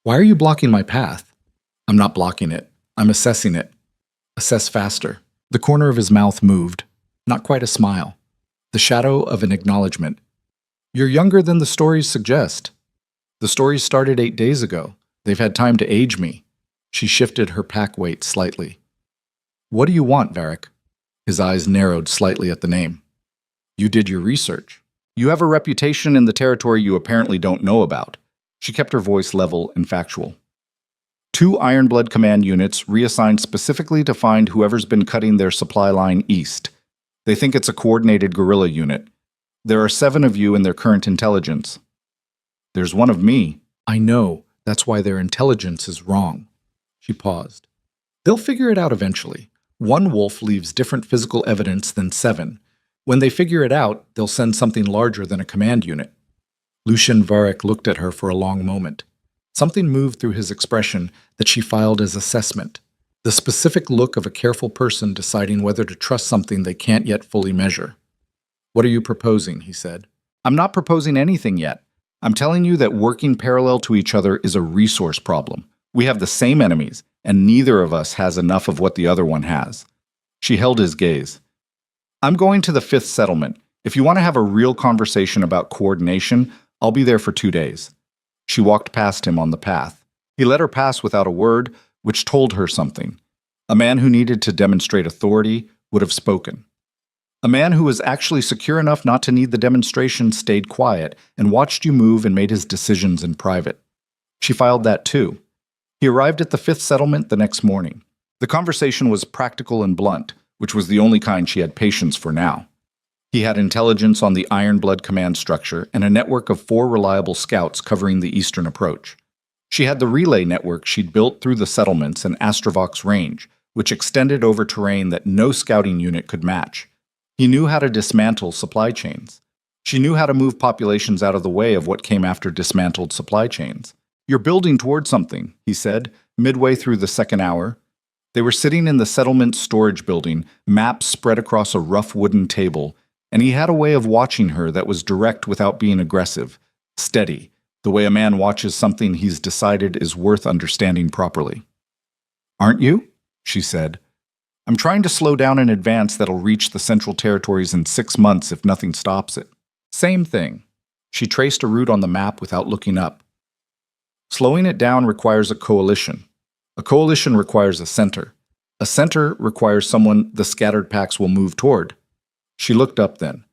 Why are you blocking my path? I'm not blocking it. I'm assessing it. Assess faster. The corner of his mouth moved. Not quite a smile. The shadow of an acknowledgement. You're younger than the stories suggest. The stories started 8 days ago. They've had time to age me. She shifted her pack weight slightly. What do you want, Varick? His eyes narrowed slightly at the name. You did your research. You have a reputation in the territory you apparently don't know about. She kept her voice level and factual. 2 Ironblood command units reassigned specifically to find whoever's been cutting their supply line east. They think it's a coordinated guerrilla unit. There are 7 of you in their current intelligence. There's 1 of me. I know. That's why their intelligence is wrong. She paused. They'll figure it out eventually. 1 wolf leaves different physical evidence than 7. When they figure it out, they'll send something larger than a command unit. Lucien Varick looked at her for a long moment. Something moved through his expression that she filed as assessment. The specific look of a careful person deciding whether to trust something they can't yet fully measure. What are you proposing? He said. I'm not proposing anything yet. I'm telling you that working parallel to each other is a resource problem. We have the same enemies, and neither of us has enough of what the other one has. She held his gaze. I'm going to the 5th settlement. If you want to have a real conversation about coordination, I'll be there for 2 days. She walked past him on the path. He let her pass without a word, which told her something. A man who needed to demonstrate authority would have spoken. A man who was actually secure enough not to need the demonstration stayed quiet and watched you move and made his decisions in private. She filed that too. He arrived at the 5th settlement the next morning. The conversation was practical and blunt, which was the only kind she had patience for now. He had intelligence on the Ironblood command structure and a network of 4 reliable scouts covering the eastern approach. She had the relay network she'd built through the settlements and Astrovox range, which extended over terrain that no scouting unit could match. He knew how to dismantle supply chains. She knew how to move populations out of the way of what came after dismantled supply chains. "You're building toward something," he said, midway through the second hour. They were sitting in the settlement storage building, maps spread across a rough wooden table, and he had a way of watching her that was direct without being aggressive, steady, the way a man watches something he's decided is worth understanding properly. "Aren't you?" she said. "I'm trying to slow down an advance that'll reach the Central Territories in 6 months if nothing stops it." "Same thing." She traced a route on the map without looking up. "Slowing it down requires a coalition. A coalition requires a center. A center requires someone the scattered packs will move toward." She looked up then.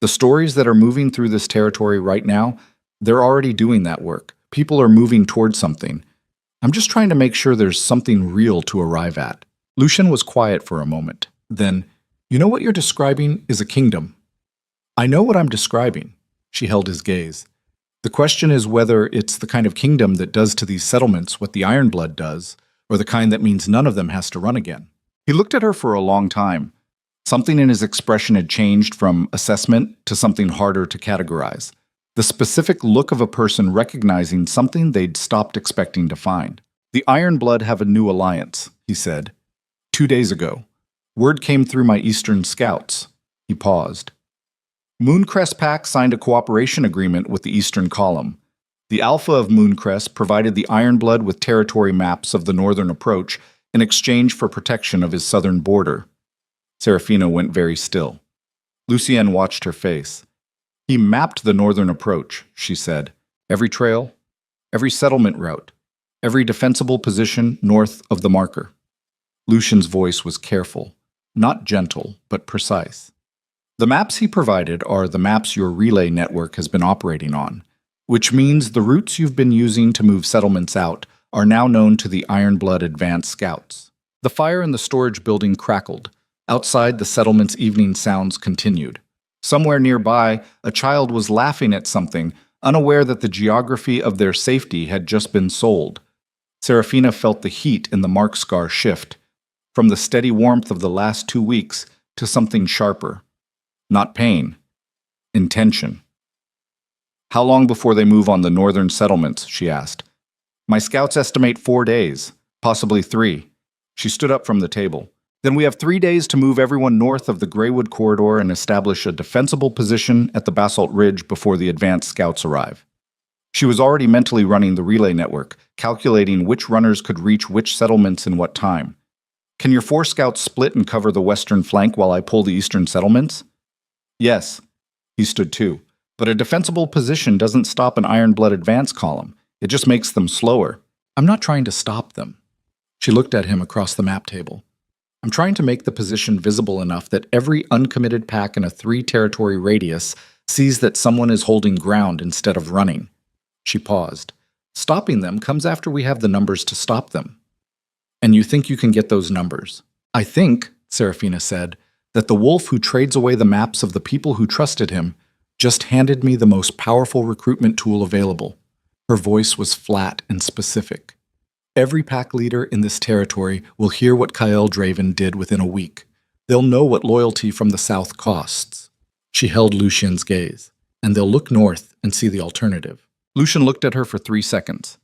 "The stories that are moving through this territory right now, they're already doing that work. People are moving toward something. I'm just trying to make sure there's something real to arrive at." Lucian was quiet for a moment. Then, "You know what you're describing is a kingdom." "I know what I'm describing." She held his gaze. "The question is whether it's the kind of kingdom that does to these settlements what the Ironblood does, or the kind that means none of them has to run again." He looked at her for a long time. Something in his expression had changed from assessment to something harder to categorize. The specific look of a person recognizing something they'd stopped expecting to find. "The Ironblood have a new alliance," he said. "2 days ago. Word came through my Eastern scouts." He paused. Mooncrest Pack signed a cooperation agreement with the Eastern Column. The Alpha of Mooncrest provided the Ironblood with territory maps of the northern approach in exchange for protection of his southern border. Serafina went very still. Lucienne watched her face. "He mapped the northern approach," she said. "Every trail, every settlement route, every defensible position north of the marker." Lucian's voice was careful, not gentle, but precise. "The maps he provided are the maps your relay network has been operating on, which means the routes you've been using to move settlements out are now known to the Ironblood advance scouts." The fire in the storage building crackled. Outside, the settlement's evening sounds continued. Somewhere nearby, a child was laughing at something, unaware that the geography of their safety had just been sold. Serafina felt the heat in the mark scar shift, from the steady warmth of the last 2 weeks to something sharper. Not pain, intention. "How long before they move on the northern settlements?" she asked. "My scouts estimate 4 days, possibly 3. She stood up from the table. "Then we have 3 days to move everyone north of the Greywood Corridor and establish a defensible position at the Basalt Ridge before the advanced scouts arrive." She was already mentally running the relay network, calculating which runners could reach which settlements in what time. "Can your 4 scouts split and cover the western flank while I pull the eastern settlements?" "Yes." He stood too. "But a defensible position doesn't stop an Ironblood advance column. It just makes them slower." "I'm not trying to stop them." She looked at him across the map table. "I'm trying to make the position visible enough that every uncommitted pack in a 3-territory radius sees that someone is holding ground instead of running." She paused. "Stopping them comes after we have the numbers to stop them." "And you think you can get those numbers?" "I think," Serafina said, "that the wolf who trades away the maps of the people who trusted him just handed me the most powerful recruitment tool available." Her voice was flat and specific. "Every pack leader in this territory will hear what Kyle Draven did within a week. They'll know what loyalty from the south costs." She held Lucian's gaze. "And they'll look north and see the alternative." Lucian looked at her for 3 seconds.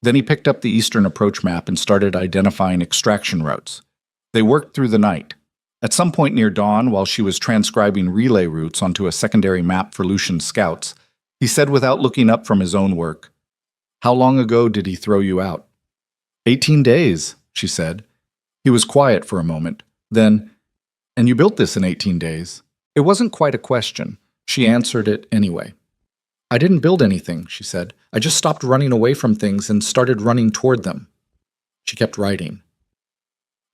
Then he picked up the eastern approach map and started identifying extraction routes. They worked through the night. At some point near dawn, while she was transcribing relay routes onto a secondary map for Lucian's scouts, he said without looking up from his own work, "How long ago did he throw you out?" 18 days, she said. He was quiet for a moment. Then, "And you built this in 18 days?" It wasn't quite a question. She answered it anyway. "I didn't build anything," she said. "I just stopped running away from things and started running toward them." She kept writing.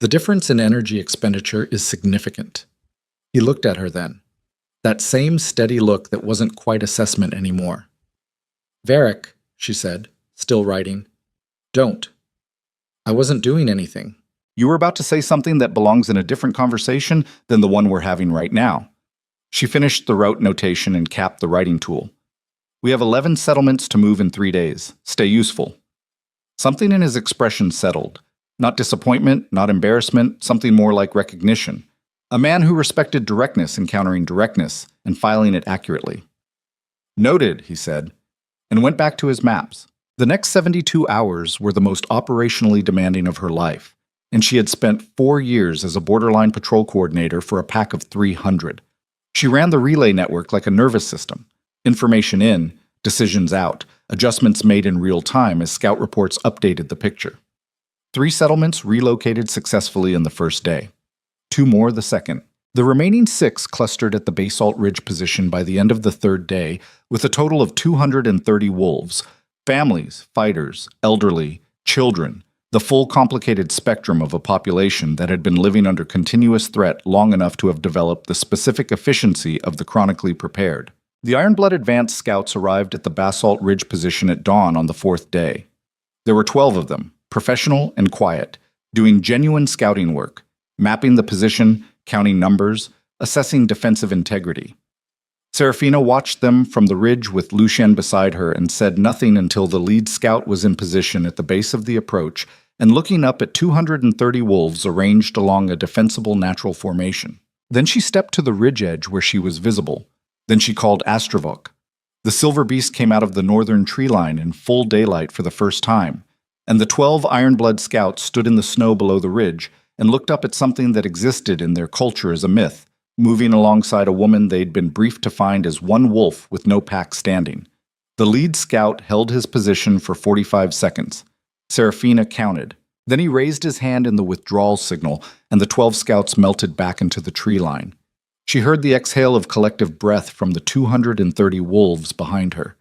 "The difference in energy expenditure is significant." He looked at her then. That same steady look that wasn't quite assessment anymore. "Varric," she said, still writing, "don't. I wasn't doing anything." "You were about to say something that belongs in a different conversation than the one we're having right now." She finished the route notation and capped the writing tool. "We have 11 settlements to move in 3 days. Stay useful." Something in his expression settled. Not disappointment, not embarrassment, something more like recognition. A man who respected directness encountering directness and filing it accurately. Noted, he said, and went back to his maps. The next 72 hours were the most operationally demanding of her life, and she had spent 4 years as a borderline patrol coordinator for a pack of 300. She ran the relay network like a nervous system. Information in, decisions out, adjustments made in real time as scout reports updated the picture. 3 settlements relocated successfully in the first day. 2 more the second. The remaining 6 clustered at the Basalt Ridge position by the end of the third day, with a total of 230 wolves, families, fighters, elderly, children, the full complicated spectrum of a population that had been living under continuous threat long enough to have developed the specific efficiency of the chronically prepared. The Ironblood advance scouts arrived at the Basalt Ridge position at dawn on the 4th day. There were 12 of them, professional and quiet, doing genuine scouting work, mapping the position, counting numbers, assessing defensive integrity. Serafina watched them from the ridge with Lucien beside her and said nothing until the lead scout was in position at the base of the approach and looking up at 230 wolves arranged along a defensible natural formation. Then she stepped to the ridge edge where she was visible. Then she called Astravok. The silver beast came out of the northern tree line in full daylight for the first time, and the 12 Ironblood scouts stood in the snow below the ridge and looked up at something that existed in their culture as a myth, moving alongside a woman they'd been briefed to find as one wolf with no pack standing. The lead scout held his position for 45 seconds. Serafina counted. Then he raised his hand in the withdrawal signal, and the 12 scouts melted back into the tree line. She heard the exhale of collective breath from the 230 wolves behind her,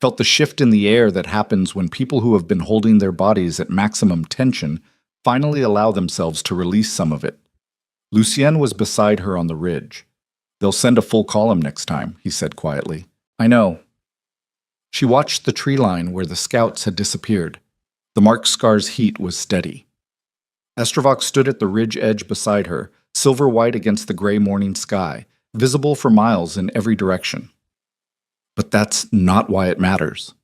felt the shift in the air that happens when people who have been holding their bodies at maximum tension finally allow themselves to release some of it. Lucien was beside her on the ridge. "They'll send a full column next time," he said quietly. "I know." She watched the tree line where the scouts had disappeared. The marked scar's heat was steady. Astravok stood at the ridge edge beside her, silver-white against the gray morning sky, visible for miles in every direction. But that's not why it matters.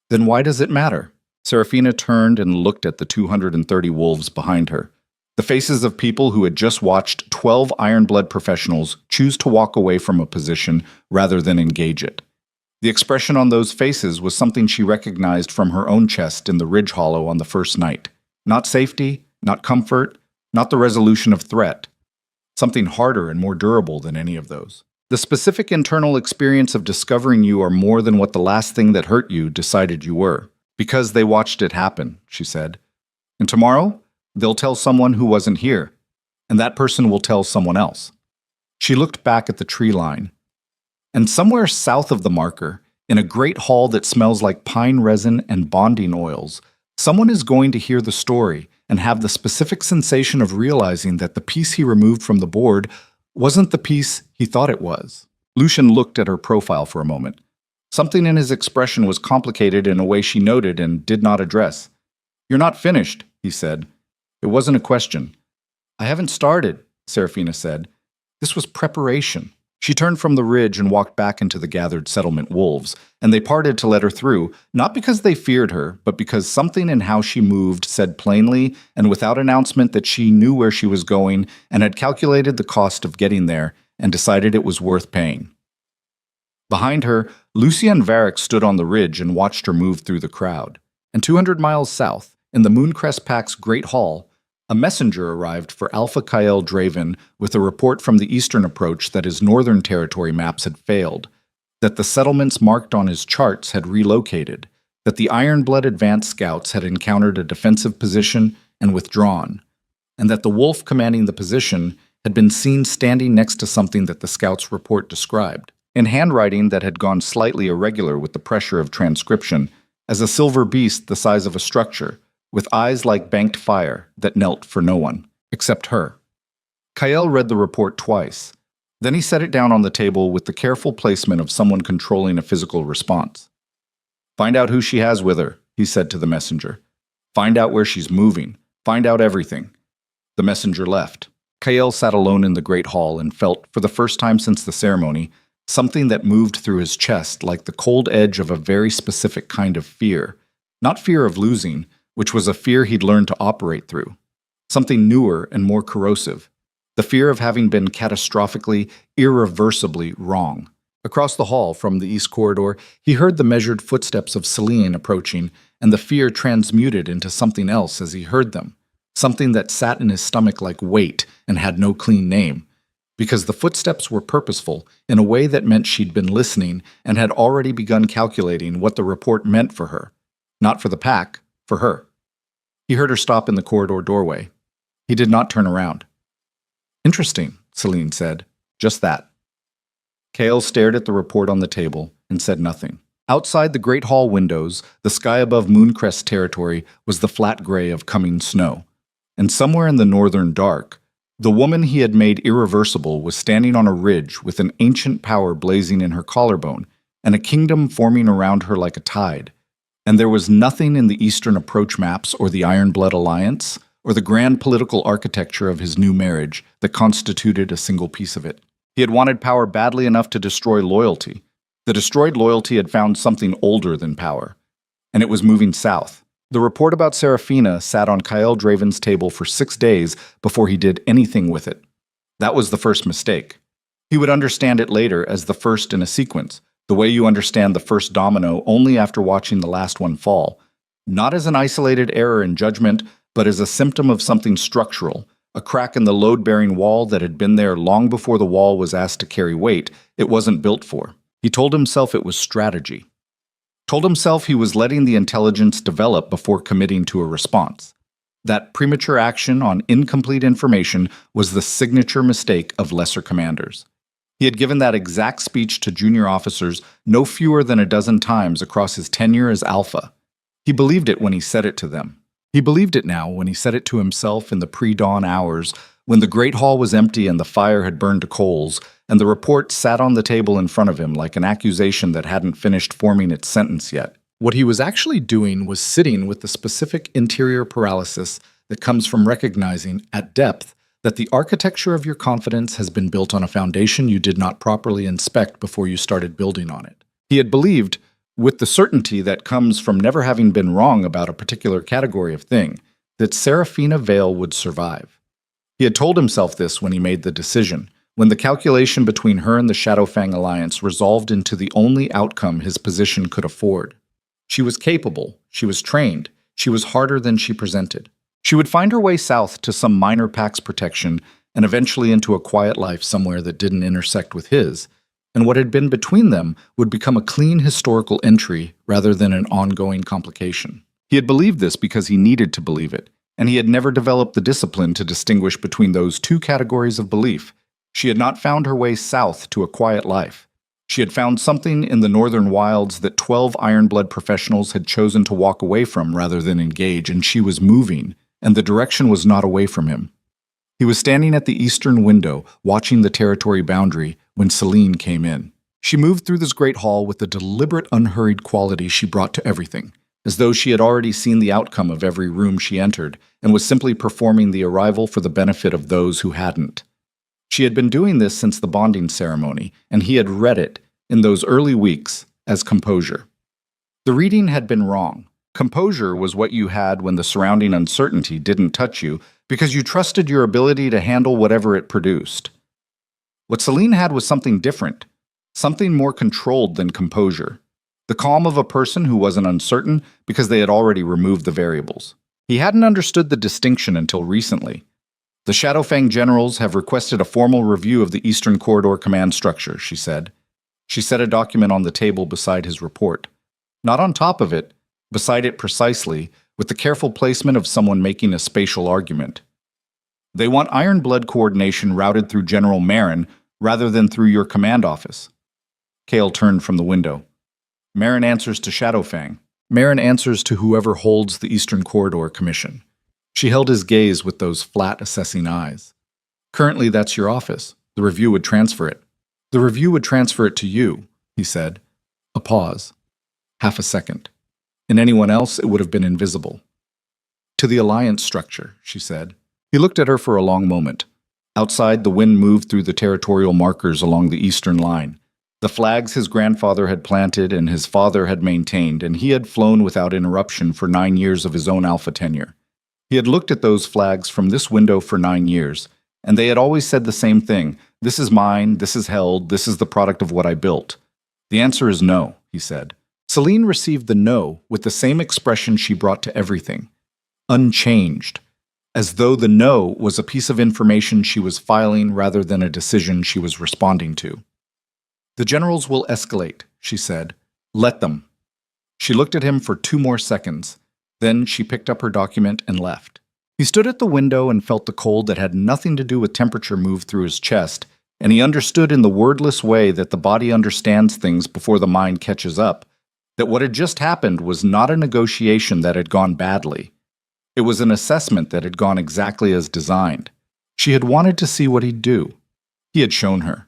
Then why does it matter? Serafina turned and looked at the 230 wolves behind her. The faces of people who had just watched 12 Ironblood professionals choose to walk away from a position rather than engage it. The expression on those faces was something she recognized from her own chest in the ridge hollow on the first night. Not safety, not comfort, not the resolution of threat. Something harder and more durable than any of those. The specific internal experience of discovering you are more than what the last thing that hurt you decided you were. Because they watched it happen, she said. And tomorrow, they'll tell someone who wasn't here, and that person will tell someone else. She looked back at the tree line. And somewhere south of the marker, in a great hall that smells like pine resin and bonding oils, someone is going to hear the story and have the specific sensation of realizing that the piece he removed from the board wasn't the piece he thought it was. Lucien looked at her profile for a moment. Something in his expression was complicated in a way she noted and did not address. "You're not finished," he said. It wasn't a question. "I haven't started," Serafina said. This was preparation. She turned from the ridge and walked back into the gathered settlement wolves, and they parted to let her through, not because they feared her, but because something in how she moved said plainly and without announcement that she knew where she was going and had calculated the cost of getting there and decided it was worth paying. Behind her, Lucien Varick stood on the ridge and watched her move through the crowd. And 200 miles south, in the Mooncrest Pack's Great Hall, a messenger arrived for Alpha Kael Draven with a report from the eastern approach that his northern territory maps had failed, that the settlements marked on his charts had relocated, that the Ironblood advance scouts had encountered a defensive position and withdrawn, and that the wolf commanding the position had been seen standing next to something that the scouts' report described, in handwriting that had gone slightly irregular with the pressure of transcription, as a silver beast the size of a structure, with eyes like banked fire that knelt for no one, except her. Kael read the report twice. Then he set it down on the table with the careful placement of someone controlling a physical response. "Find out who she has with her," he said to the messenger. "Find out where she's moving. Find out everything." The messenger left. Kael sat alone in the great hall and felt, for the first time since the ceremony, something that moved through his chest like the cold edge of a very specific kind of fear. Not fear of losing, which was a fear he'd learned to operate through. Something newer and more corrosive. The fear of having been catastrophically, irreversibly wrong. Across the hall from the east corridor, he heard the measured footsteps of Celine approaching, and the fear transmuted into something else as he heard them. Something that sat in his stomach like weight and had no clean name. Because the footsteps were purposeful in a way that meant she'd been listening and had already begun calculating what the report meant for her. Not for the pack, for her. He heard her stop in the corridor doorway. He did not turn around. "Interesting," Celine said. Just that. Cale stared at the report on the table and said nothing. Outside the great hall windows, the sky above Mooncrest territory was the flat gray of coming snow. And somewhere in the northern dark, the woman he had made irreversible was standing on a ridge with an ancient power blazing in her collarbone and a kingdom forming around her like a tide. And there was nothing in the Eastern approach maps or the Ironblood Alliance or the grand political architecture of his new marriage that constituted a single piece of it. He had wanted power badly enough to destroy loyalty. The destroyed loyalty had found something older than power, and it was moving south. The report about Serafina sat on Kyle Draven's table for 6 days before he did anything with it. That was the first mistake. He would understand it later as the first in a sequence, the way you understand the first domino only after watching the last one fall. Not as an isolated error in judgment, but as a symptom of something structural, a crack in the load-bearing wall that had been there long before the wall was asked to carry weight it wasn't built for. He told himself it was strategy. Told himself he was letting the intelligence develop before committing to a response. That premature action on incomplete information was the signature mistake of lesser commanders. He had given that exact speech to junior officers no fewer than a dozen times across his tenure as Alpha. He believed it when he said it to them. He believed it now when he said it to himself in the pre-dawn hours, when the great hall was empty and the fire had burned to coals, and the report sat on the table in front of him like an accusation that hadn't finished forming its sentence yet. What he was actually doing was sitting with the specific interior paralysis that comes from recognizing, at depth, that the architecture of your confidence has been built on a foundation you did not properly inspect before you started building on it. He had believed, with the certainty that comes from never having been wrong about a particular category of thing, that Serafina Vale would survive. He had told himself this when he made the decision, when the calculation between her and the Shadowfang Alliance resolved into the only outcome his position could afford. She was capable, she was trained, she was harder than she presented. She would find her way south to some minor pack's protection and eventually into a quiet life somewhere that didn't intersect with his, and what had been between them would become a clean historical entry rather than an ongoing complication. He had believed this because he needed to believe it, and he had never developed the discipline to distinguish between those two categories of belief. She had not found her way south to a quiet life. She had found something in the northern wilds that 12 Ironblood professionals had chosen to walk away from rather than engage, and she was moving, and the direction was not away from him. He was standing at the eastern window, watching the territory boundary, when Celine came in. She moved through this great hall with the deliberate, unhurried quality she brought to everything, as though she had already seen the outcome of every room she entered, and was simply performing the arrival for the benefit of those who hadn't. She had been doing this since the bonding ceremony, and he had read it, in those early weeks, as composure. The reading had been wrong. Composure was what you had when the surrounding uncertainty didn't touch you, because you trusted your ability to handle whatever it produced. What Celine had was something different, something more controlled than composure. The calm of a person who wasn't uncertain because they had already removed the variables. He hadn't understood the distinction until recently. The Shadowfang generals have requested a formal review of the Eastern Corridor command structure, she said. She set a document on the table beside his report. Not on top of it, beside it precisely, with the careful placement of someone making a spatial argument. They want Ironblood coordination routed through General Marin rather than through your command office. Cale turned from the window. Marin answers to Shadowfang. Marin answers to whoever holds the Eastern Corridor Commission. She held his gaze with those flat, assessing eyes. Currently, that's your office. The review would transfer it. The review would transfer it to you, he said. A pause. Half a second. In anyone else, it would have been invisible. To the alliance structure, she said. He looked at her for a long moment. Outside, the wind moved through the territorial markers along the eastern line. The flags his grandfather had planted and his father had maintained, and he had flown without interruption for 9 years of his own Alpha tenure. He had looked at those flags from this window for 9 years, and they had always said the same thing: "This is mine, this is held, this is the product of what I built." "The answer is no," he said. Celine received the no with the same expression she brought to everything: unchanged, as though the no was a piece of information she was filing rather than a decision she was responding to. "The generals will escalate," she said. "Let them." She looked at him for 2 more seconds. Then she picked up her document and left. He stood at the window and felt the cold that had nothing to do with temperature move through his chest, and he understood in the wordless way that the body understands things before the mind catches up, that what had just happened was not a negotiation that had gone badly. It was an assessment that had gone exactly as designed. She had wanted to see what he'd do. He had shown her.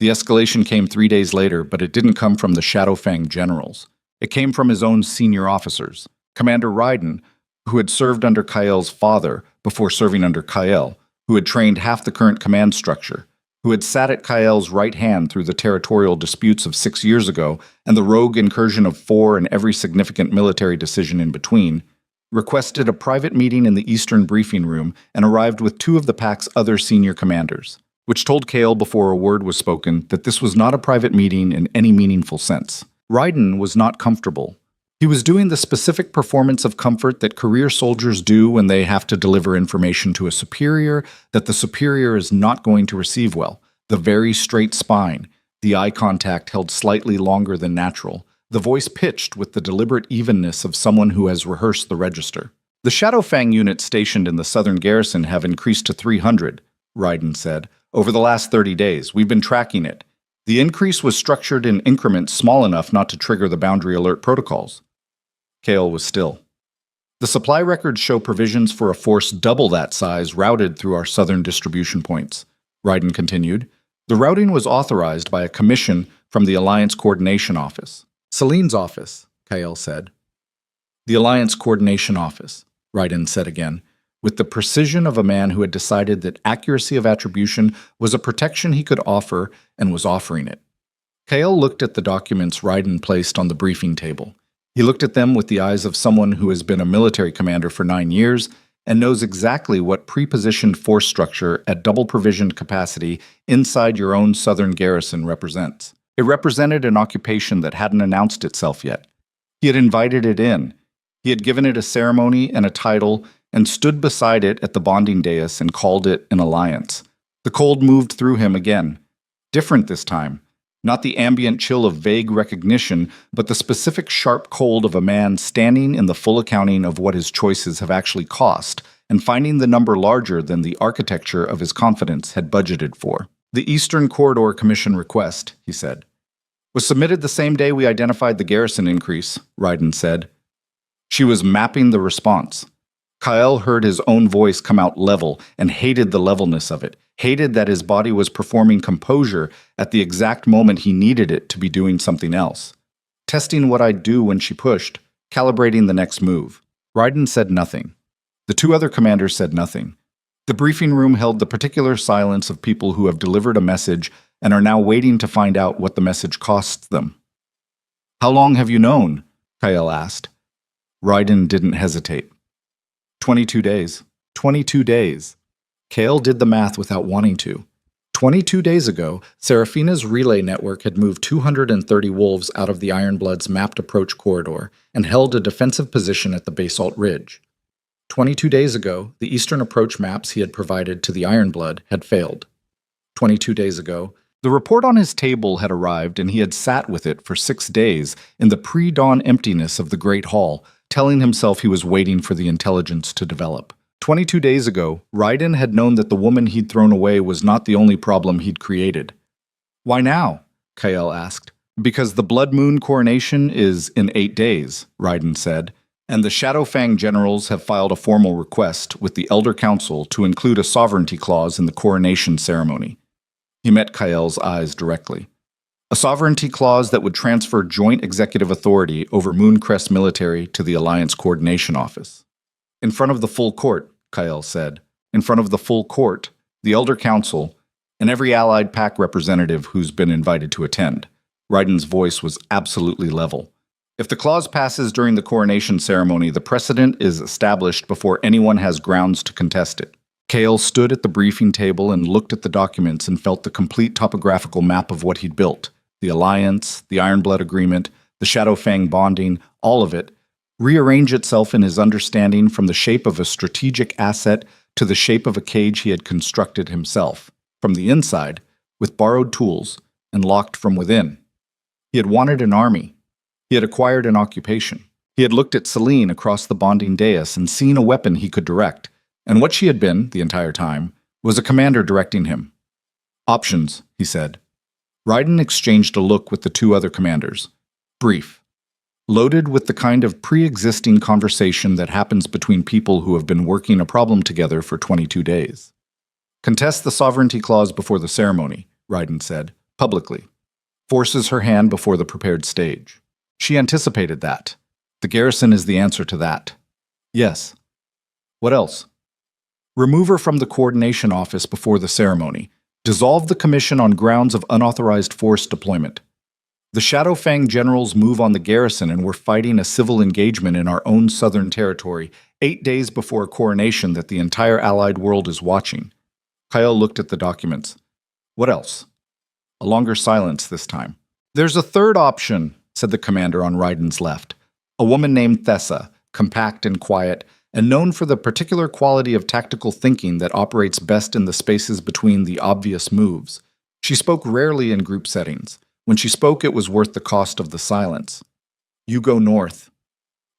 The escalation came 3 days later, but it didn't come from the Shadowfang generals. It came from his own senior officers. Commander Ryden, who had served under Kael's father before serving under Kael, who had trained half the current command structure, who had sat at Kael's right hand through the territorial disputes of 6 years ago and the rogue incursion of 4 and every significant military decision in between, requested a private meeting in the Eastern briefing room and arrived with 2 of the pack's other senior commanders, which told Kael before a word was spoken that this was not a private meeting in any meaningful sense. Ryden was not comfortable. He was doing the specific performance of comfort that career soldiers do when they have to deliver information to a superior that the superior is not going to receive well: the very straight spine, the eye contact held slightly longer than natural, the voice pitched with the deliberate evenness of someone who has rehearsed the register. "The Shadowfang units stationed in the southern garrison have increased to 300, Ryden said. "Over the last 30 days. We've been tracking it. The increase was structured in increments small enough not to trigger the boundary alert protocols." Kael was still. "The supply records show provisions for a force double that size routed through our southern distribution points," Ryden continued. "The routing was authorized by a commission from the Alliance Coordination Office." "Celine's office," Kael said. "The Alliance Coordination Office," Ryden said again, with the precision of a man who had decided that accuracy of attribution was a protection he could offer and was offering it. Kael looked at the documents Ryden placed on the briefing table. He looked at them with the eyes of someone who has been a military commander for 9 years and knows exactly what pre-positioned force structure at double provisioned capacity inside your own southern garrison represents. It represented an occupation that hadn't announced itself yet. He had invited it in. He had given it a ceremony and a title and stood beside it at the bonding dais and called it an alliance. The cold moved through him again. Different this time. Not the ambient chill of vague recognition, but the specific sharp cold of a man standing in the full accounting of what his choices have actually cost, and finding the number larger than the architecture of his confidence had budgeted for. "The Eastern Corridor Commission request," he said, "was submitted the same day we identified the garrison increase," Ryden said. She was mapping the response. Kael heard his own voice come out level and hated the levelness of it, hated that his body was performing composure at the exact moment he needed it to be doing something else. Testing what I'd do when she pushed, calibrating the next move. Ryden said nothing. The 2 other commanders said nothing. The briefing room held the particular silence of people who have delivered a message and are now waiting to find out what the message costs them. "How long have you known?" Kael asked. Ryden didn't hesitate. 22 days. 22 days. Kael did the math without wanting to. 22 days ago, Serafina's relay network had moved 230 wolves out of the Ironblood's mapped approach corridor and held a defensive position at the Basalt Ridge. 22 days ago, the eastern approach maps he had provided to the Ironblood had failed. 22 days ago, the report on his table had arrived and he had sat with it for 6 days in the pre-dawn emptiness of the Great Hall, telling himself he was waiting for the intelligence to develop. 22 days ago, Ryden had known that the woman he'd thrown away was not the only problem he'd created. "Why now?" Kael asked. "Because the Blood Moon coronation is in 8 days, Ryden said, and the Shadowfang generals have filed a formal request with the Elder Council to include a sovereignty clause in the coronation ceremony." He met Kael's eyes directly. "A sovereignty clause that would transfer joint executive authority over Mooncrest military to the Alliance Coordination Office." "In front of the full court," Kael said. "In front of the full court, the Elder Council, and every allied pack representative who's been invited to attend. Ryden's voice was absolutely level. If the clause passes during the coronation ceremony, the precedent is established before anyone has grounds to contest it. Kale stood at the briefing table and looked at the documents and felt the complete topographical map of what he'd built. The alliance, the Ironblood agreement, the Shadowfang bonding, all of it, rearrange itself in his understanding from the shape of a strategic asset to the shape of a cage he had constructed himself, from the inside, with borrowed tools, and locked from within. He had wanted an army. He had acquired an occupation. He had looked at Selene across the bonding dais and seen a weapon he could direct, and what she had been, the entire time, was a commander directing him. Options, he said. Ryden exchanged a look with the two other commanders. Brief. Loaded with the kind of pre-existing conversation that happens between people who have been working a problem together for 22 days. Contest the sovereignty clause before the ceremony, Ryden said, publicly. Forces her hand before the prepared stage. She anticipated that. The garrison is the answer to that. Yes. What else? Remove her from the coordination office before the ceremony. Dissolve the commission on grounds of unauthorized force deployment. The Shadowfang generals move on the garrison and we're fighting a civil engagement in our own southern territory 8 days before a coronation that the entire allied world is watching. Kyle looked at the documents. What else? A longer silence this time. There's a third option, said the commander on Ryden's left. A woman named Thessa, compact and quiet, and known for the particular quality of tactical thinking that operates best in the spaces between the obvious moves. She spoke rarely in group settings. When she spoke, it was worth the cost of the silence. You go north.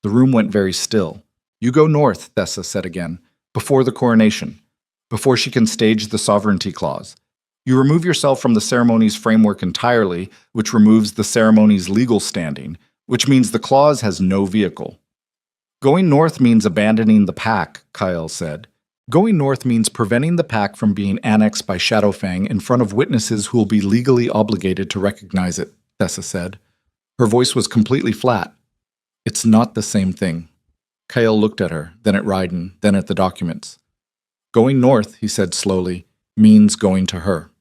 The room went very still. You go north, Thessa said again, before the coronation, before she can stage the sovereignty clause. You remove yourself from the ceremony's framework entirely, which removes the ceremony's legal standing, which means the clause has no vehicle. Going north means abandoning the pack, Kyle said. Going north means preventing the pack from being annexed by Shadowfang in front of witnesses who will be legally obligated to recognize it, Thessa said. Her voice was completely flat. It's not the same thing. Kyle looked at her, then at Ryden, then at the documents. Going north, he said slowly, means going to her.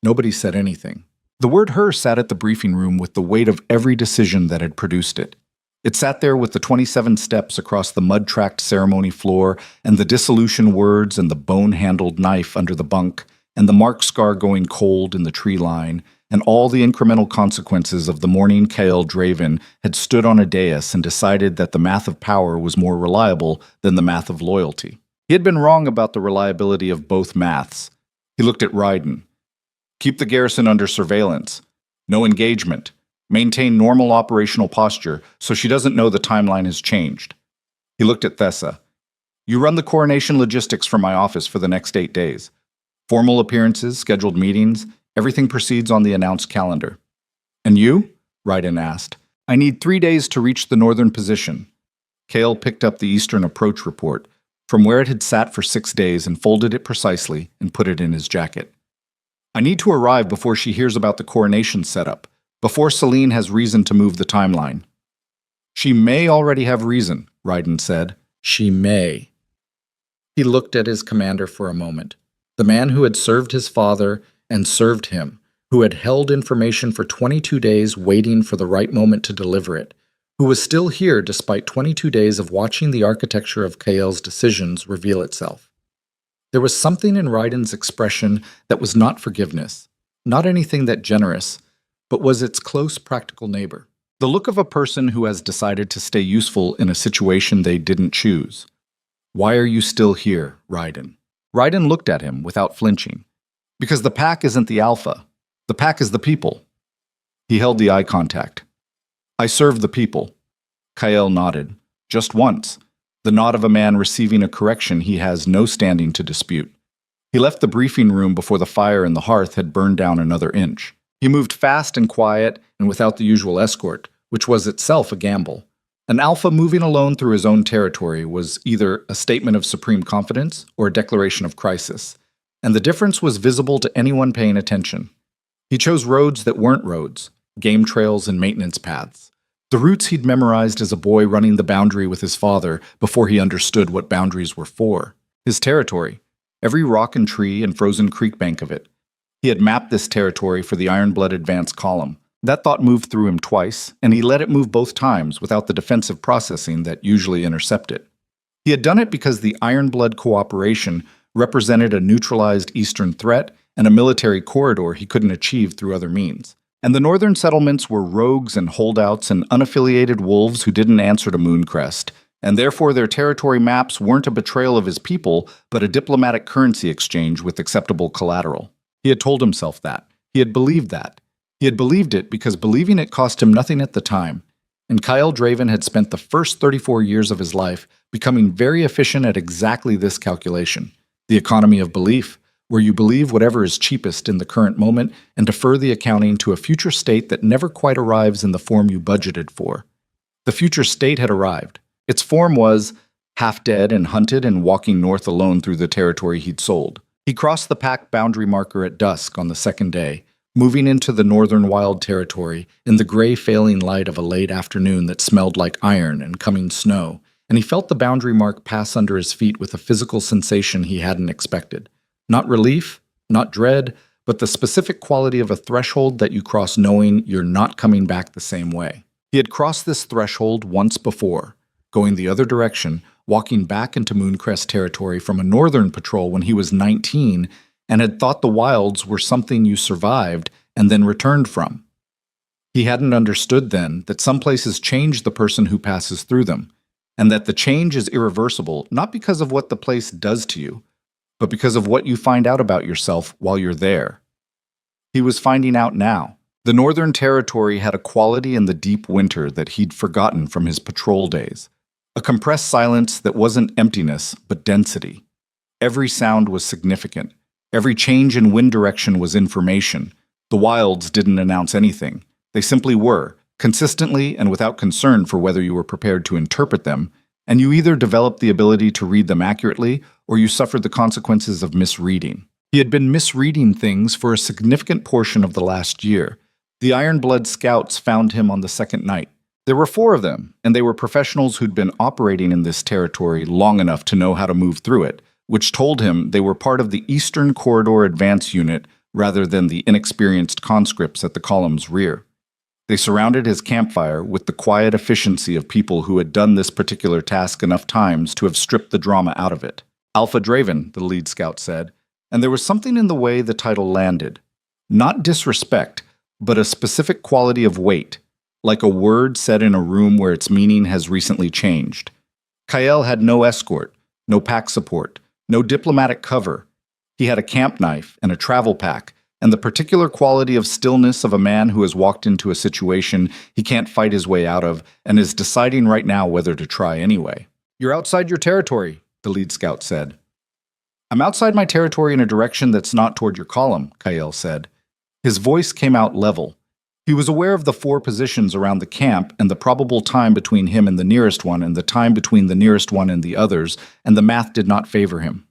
Nobody said anything. The word her sat at the briefing room with the weight of every decision that had produced it. It sat there with the 27 steps across the mud-tracked ceremony floor and the dissolution words and the bone-handled knife under the bunk and the mark scar going cold in the tree line and all the incremental consequences of the morning Kale Draven had stood on a dais and decided that the math of power was more reliable than the math of loyalty. He had been wrong about the reliability of both maths. He looked at Ryden. Keep the garrison under surveillance. No engagement. Maintain normal operational posture so she doesn't know the timeline has changed. He looked at Thessa. You run the coronation logistics from my office for the next 8 days. Formal appearances, scheduled meetings, everything proceeds on the announced calendar. And you? Ryden asked. I need 3 days to reach the northern position. Kale picked up the eastern approach report from where it had sat for 6 days and folded it precisely and put it in his jacket. I need to arrive before she hears about the coronation setup. Before Selene has reason to move the timeline. She may already have reason, Ryden said. She may. He looked at his commander for a moment. The man who had served his father and served him, who had held information for 22 days waiting for the right moment to deliver it, who was still here despite 22 days of watching the architecture of Kael's decisions reveal itself. There was something in Ryden's expression that was not forgiveness, not anything that generous, but was its close practical neighbor. The look of a person who has decided to stay useful in a situation they didn't choose. Why are you still here, Ryden? Ryden looked at him without flinching. Because the pack isn't the alpha. The pack is the people. He held the eye contact. I serve the people. Kyle nodded. Just once. The nod of a man receiving a correction he has no standing to dispute. He left the briefing room before the fire in the hearth had burned down another inch. He moved fast and quiet and without the usual escort, which was itself a gamble. An alpha moving alone through his own territory was either a statement of supreme confidence or a declaration of crisis, and the difference was visible to anyone paying attention. He chose roads that weren't roads, game trails and maintenance paths. The routes he'd memorized as a boy running the boundary with his father before he understood what boundaries were for. His territory, every rock and tree and frozen creek bank of it. He had mapped this territory for the Ironblood advance column, That thought moved through him twice, and he let it move both times without the defensive processing that usually intercept it. He had done it because the Ironblood cooperation represented a neutralized Eastern threat and a military corridor he couldn't achieve through other means. And the northern settlements were rogues and holdouts and unaffiliated wolves who didn't answer to Mooncrest, and therefore their territory maps weren't a betrayal of his people, but a diplomatic currency exchange with acceptable collateral. He had told himself that. He had believed that. He had believed it because believing it cost him nothing at the time, and Kyle Draven had spent the first 34 years of his life becoming very efficient at exactly this calculation, the economy of belief, where you believe whatever is cheapest in the current moment and defer the accounting to a future state that never quite arrives in the form you budgeted for. The future state had arrived. Its form was half dead and hunted and walking north alone through the territory he'd sold. He crossed the pack boundary marker at dusk on the second day, moving into the northern wild territory in the gray failing light of a late afternoon that smelled like iron and coming snow, and he felt the boundary mark pass under his feet with a physical sensation he hadn't expected. Not relief, not dread, but the specific quality of a threshold that you cross knowing you're not coming back the same way. He had crossed this threshold once before, going the other direction, walking back into Mooncrest territory from a northern patrol when he was 19, and had thought the wilds were something you survived and then returned from. He hadn't understood then that some places change the person who passes through them, and that the change is irreversible not because of what the place does to you, but because of what you find out about yourself while you're there. He was finding out now. The Northern Territory had a quality in the deep winter that he'd forgotten from his patrol days. A compressed silence that wasn't emptiness, but density. Every sound was significant. Every change in wind direction was information. The wilds didn't announce anything. They simply were, consistently and without concern for whether you were prepared to interpret them, and you either developed the ability to read them accurately or you suffered the consequences of misreading. He had been misreading things for a significant portion of the last year. The Ironblood scouts found him on the second night. There were 4 of them, and they were professionals who'd been operating in this territory long enough to know how to move through it, which told him they were part of the Eastern Corridor Advance Unit rather than the inexperienced conscripts at the column's rear. They surrounded his campfire with the quiet efficiency of people who had done this particular task enough times to have stripped the drama out of it. Alpha Draven, the lead scout said, and there was something in the way the title landed. Not disrespect, but a specific quality of weight, like a word said in a room where its meaning has recently changed. Kyle had no escort, no pack support, no diplomatic cover. He had a camp knife and a travel pack, and the particular quality of stillness of a man who has walked into a situation he can't fight his way out of and is deciding right now whether to try anyway. "You're outside your territory," the lead scout said. "I'm outside my territory in a direction that's not toward your column," Kyle said. His voice came out level. He was aware of the 4 positions around the camp and the probable time between him and the nearest one and the time between the nearest one and the others, and the math did not favor him.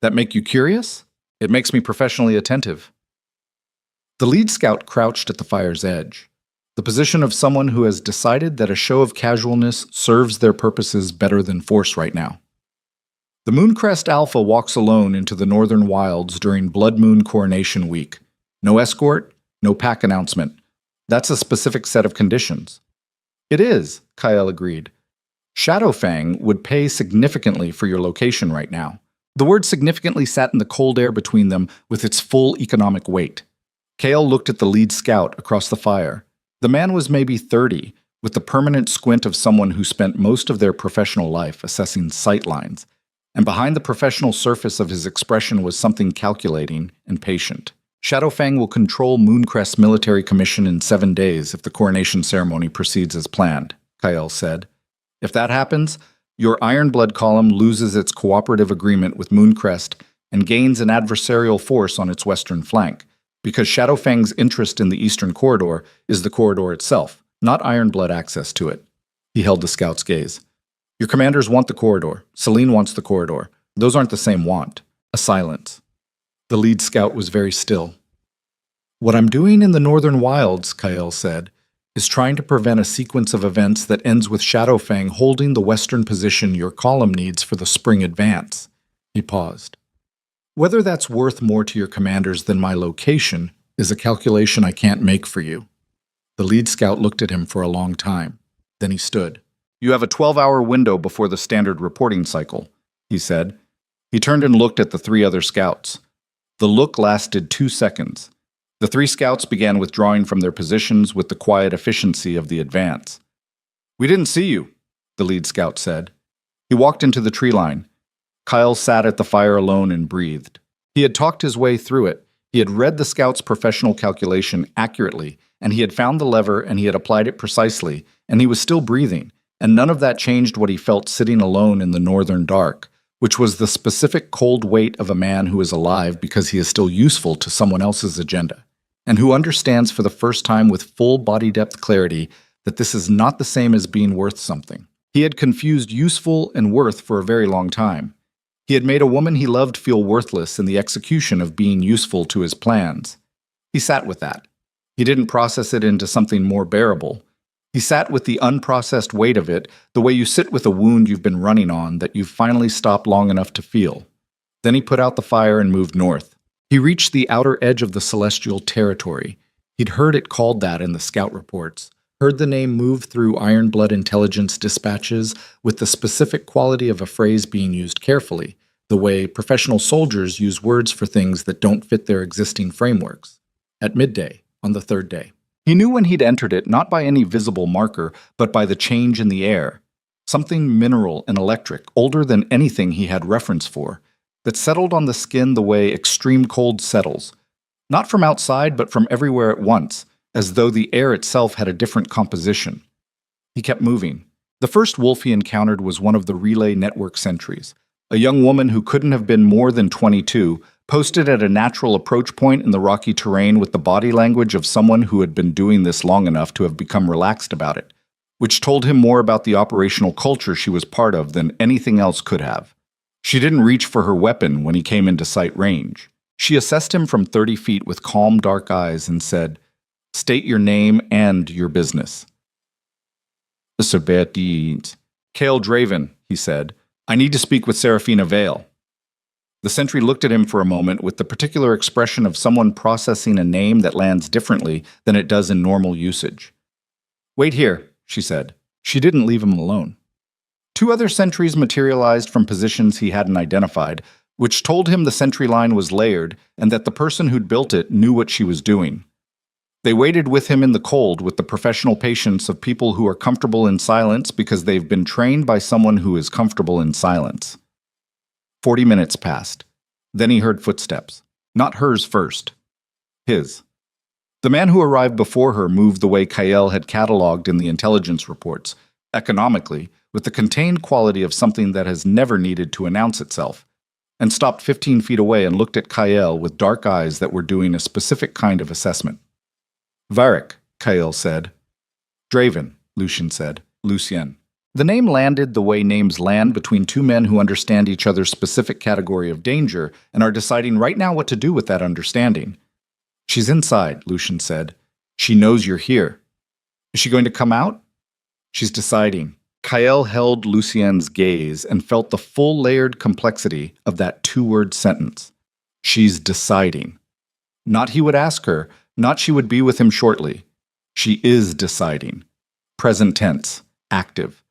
"That make you curious? It makes me professionally attentive." The lead scout crouched at the fire's edge, the position of someone who has decided that a show of casualness serves their purposes better than force right now. The Mooncrest Alpha walks alone into the northern wilds during Blood Moon Coronation Week. No escort, no pack announcement. That's a specific set of conditions. "It is," Kyle agreed. "Shadowfang would pay significantly for your location right now." The word significantly sat in the cold air between them with its full economic weight. Kale looked at the lead scout across the fire. The man was maybe 30, with the permanent squint of someone who spent most of their professional life assessing sight lines, and behind the professional surface of his expression was something calculating and patient. "Shadowfang will control Mooncrest's military commission in 7 days if the coronation ceremony proceeds as planned," Kyle said. "If that happens, your Ironblood column loses its cooperative agreement with Mooncrest and gains an adversarial force on its western flank, because Shadowfang's interest in the Eastern Corridor is the corridor itself, not Ironblood access to it." He held the scout's gaze. "Your commanders want the corridor. Celine wants the corridor. Those aren't the same want." A silence. The lead scout was very still. "What I'm doing in the northern wilds," Kyle said, "is trying to prevent a sequence of events that ends with Shadowfang holding the western position your column needs for the spring advance." He paused. "Whether that's worth more to your commanders than my location is a calculation I can't make for you." The lead scout looked at him for a long time. Then he stood. "You have a 12-hour window before the standard reporting cycle," he said. He turned and looked at the three other scouts. The look lasted 2 seconds. The three scouts began withdrawing from their positions with the quiet efficiency of the advance. "We didn't see you," the lead scout said. He walked into the tree line. Kyle sat at the fire alone and breathed. He had talked his way through it. He had read the scout's professional calculation accurately, and he had found the lever and he had applied it precisely, and he was still breathing, and none of that changed what he felt sitting alone in the northern dark, which was the specific cold weight of a man who is alive because he is still useful to someone else's agenda, and who understands for the first time with full body-depth clarity that this is not the same as being worth something. He had confused useful and worth for a very long time. He had made a woman he loved feel worthless in the execution of being useful to his plans. He sat with that. He didn't process it into something more bearable. He sat with the unprocessed weight of it, the way you sit with a wound you've been running on that you've finally stopped long enough to feel. Then he put out the fire and moved north. He reached the outer edge of the celestial territory. He'd heard it called that in the scout reports, heard the name move through Ironblood intelligence dispatches with the specific quality of a phrase being used carefully, the way professional soldiers use words for things that don't fit their existing frameworks. At midday, on the third day. He knew when he'd entered it not by any visible marker, but by the change in the air. Something mineral and electric, older than anything he had reference for, that settled on the skin the way extreme cold settles. Not from outside, but from everywhere at once, as though the air itself had a different composition. He kept moving. The first wolf he encountered was one of the relay network sentries, a young woman who couldn't have been more than 22, posted at a natural approach point in the rocky terrain with the body language of someone who had been doing this long enough to have become relaxed about it, which told him more about the operational culture she was part of than anything else could have. She didn't reach for her weapon when he came into sight range. She assessed him from 30 feet with calm, dark eyes and said, "State your name and your business." "Mr. Bertines." "Cale Draven," he said. "I need to speak with Seraphina Vale." The sentry looked at him for a moment with the particular expression of someone processing a name that lands differently than it does in normal usage. "Wait here," she said. She didn't leave him alone. 2 other sentries materialized from positions he hadn't identified, which told him the sentry line was layered and that the person who'd built it knew what she was doing. They waited with him in the cold with the professional patience of people who are comfortable in silence because they've been trained by someone who is comfortable in silence. 40 minutes passed. Then he heard footsteps. Not hers first. His. The man who arrived before her moved the way Kyle had cataloged in the intelligence reports, economically, with the contained quality of something that has never needed to announce itself, and stopped 15 feet away and looked at Kyle with dark eyes that were doing a specific kind of assessment. "Varric," Kyle said. "Draven," Lucien said. "Lucien." The name landed the way names land between 2 men who understand each other's specific category of danger and are deciding right now what to do with that understanding. "She's inside," Lucien said. "She knows you're here." "Is she going to come out?" "She's deciding." Kyle held Lucien's gaze and felt the full layered complexity of that 2-word sentence. She's deciding. Not he would ask her, not she would be with him shortly. She is deciding. Present tense, active.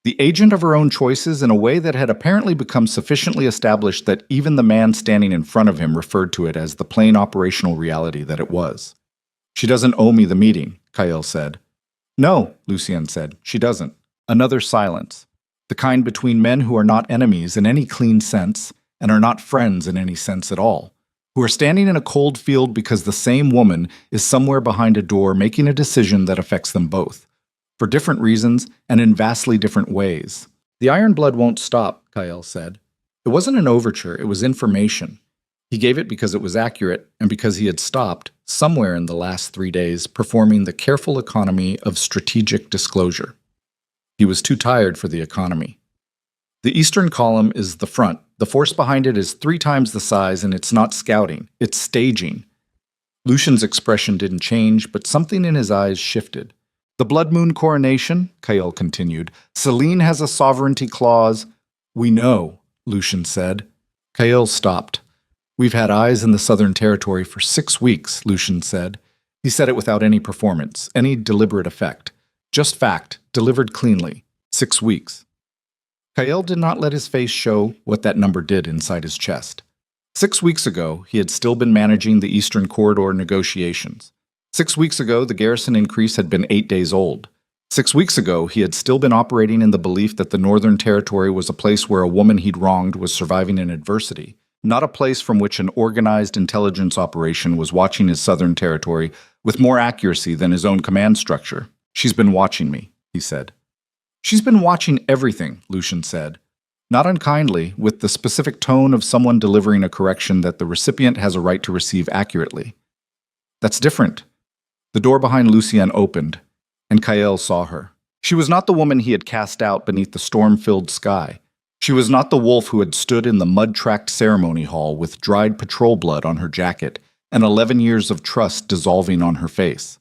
The agent of her own choices in a way that had apparently become sufficiently established that even the man standing in front of him referred to it as the plain operational reality that it was. "She doesn't owe me the meeting," Kyle said. "No," Lucien said, "she doesn't." Another silence. The kind between men who are not enemies in any clean sense and are not friends in any sense at all, who are standing in a cold field because the same woman is somewhere behind a door making a decision that affects them both. For different reasons and in vastly different ways. "The Ironblood won't stop," Kyle said. It wasn't an overture, it was information. He gave it because it was accurate and because he had stopped, somewhere in the last 3 days, performing the careful economy of strategic disclosure. He was too tired for the economy. The eastern column is the front. The force behind it is 3 times the size, and it's not scouting, it's staging. Lucien's expression didn't change, but something in his eyes shifted. "The Blood Moon coronation," Kyle continued. "Selene has a sovereignty clause." "We know," Lucien said. Kyle stopped. "We've had eyes in the Southern Territory for 6 weeks," Lucien said. He said it without any performance, any deliberate effect. Just fact, delivered cleanly. 6 weeks. Kael did not let his face show what that number did inside his chest. 6 weeks ago, he had still been managing the Eastern Corridor negotiations. 6 weeks ago, the garrison increase had been 8 days old. 6 weeks ago, he had still been operating in the belief that the Northern Territory was a place where a woman he'd wronged was surviving in adversity, not a place from which an organized intelligence operation was watching his Southern Territory with more accuracy than his own command structure. "She's been watching me," he said. "She's been watching everything," Lucian said. Not unkindly, with the specific tone of someone delivering a correction that the recipient has a right to receive accurately. "That's different." The door behind Lucienne opened, and Kael saw her. She was not the woman he had cast out beneath the storm-filled sky. She was not the wolf who had stood in the mud-tracked ceremony hall with dried patrol blood on her jacket and 11 years of trust dissolving on her face.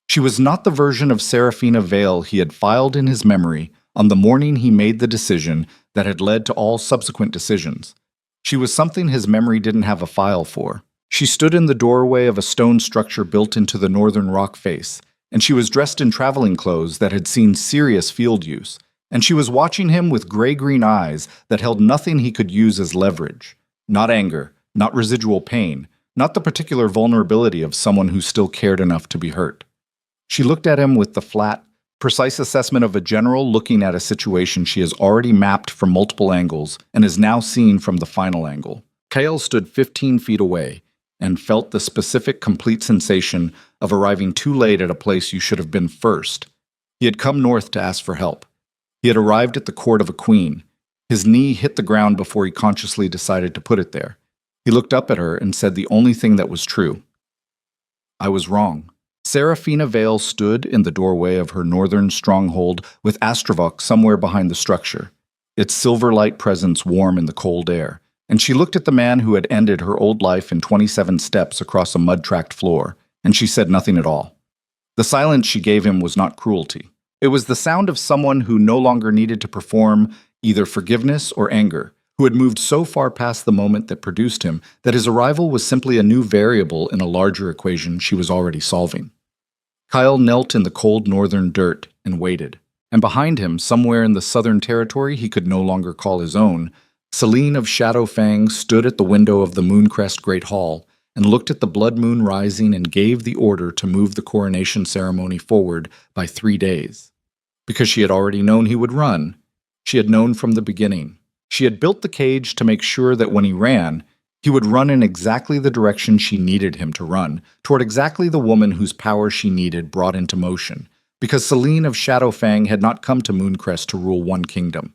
She was not the version of Seraphina Vale he had filed in his memory on the morning he made the decision that had led to all subsequent decisions. She was something his memory didn't have a file for. She stood in the doorway of a stone structure built into the northern rock face, and she was dressed in traveling clothes that had seen serious field use, and she was watching him with gray-green eyes that held nothing he could use as leverage. Not anger, not residual pain, not the particular vulnerability of someone who still cared enough to be hurt. She looked at him with the flat, precise assessment of a general looking at a situation she has already mapped from multiple angles and is now seeing from the final angle. Kael stood 15 feet away and felt the specific, complete sensation of arriving too late at a place you should have been first. He had come north to ask for help. He had arrived at the court of a queen. His knee hit the ground before he consciously decided to put it there. He looked up at her and said the only thing that was true. "I was wrong." Seraphina Vale stood in the doorway of her northern stronghold with Astravok somewhere behind the structure, its silver light presence warm in the cold air, and she looked at the man who had ended her old life in 27 steps across a mud-tracked floor, and she said nothing at all. The silence she gave him was not cruelty. It was the sound of someone who no longer needed to perform either forgiveness or anger, who had moved so far past the moment that produced him that his arrival was simply a new variable in a larger equation she was already solving. Kael knelt in the cold northern dirt and waited, and behind him, somewhere in the southern territory he could no longer call his own, Selene of Shadowfang stood at the window of the Mooncrest Great Hall and looked at the blood moon rising and gave the order to move the coronation ceremony forward by 3 days. Because she had already known he would run, she had known from the beginning. She had built the cage to make sure that when he ran, he would run in exactly the direction she needed him to run, toward exactly the woman whose power she needed brought into motion, because Selene of Shadowfang had not come to Mooncrest to rule one kingdom.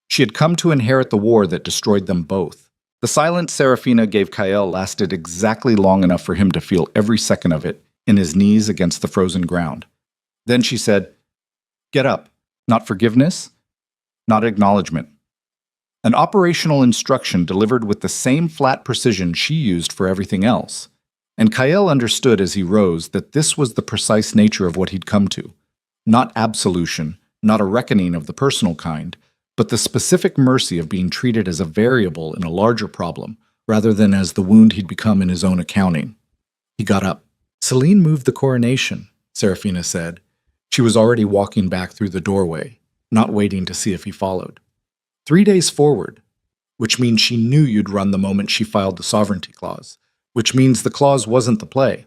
She had come to inherit the war that destroyed them both. The silence Seraphina gave Kael lasted exactly long enough for him to feel every second of it in his knees against the frozen ground. Then she said, "Get up. Not forgiveness, not acknowledgement." An operational instruction delivered with the same flat precision she used for everything else. And Kael understood as he rose that this was the precise nature of what he'd come to. Not absolution, not a reckoning of the personal kind, but the specific mercy of being treated as a variable in a larger problem, rather than as the wound he'd become in his own accounting. He got up. "Selene moved the coronation," Seraphina said. She was already walking back through the doorway, not waiting to see if he followed. 3 days forward, which means she knew you'd run the moment she filed the sovereignty clause, which means the clause wasn't the play.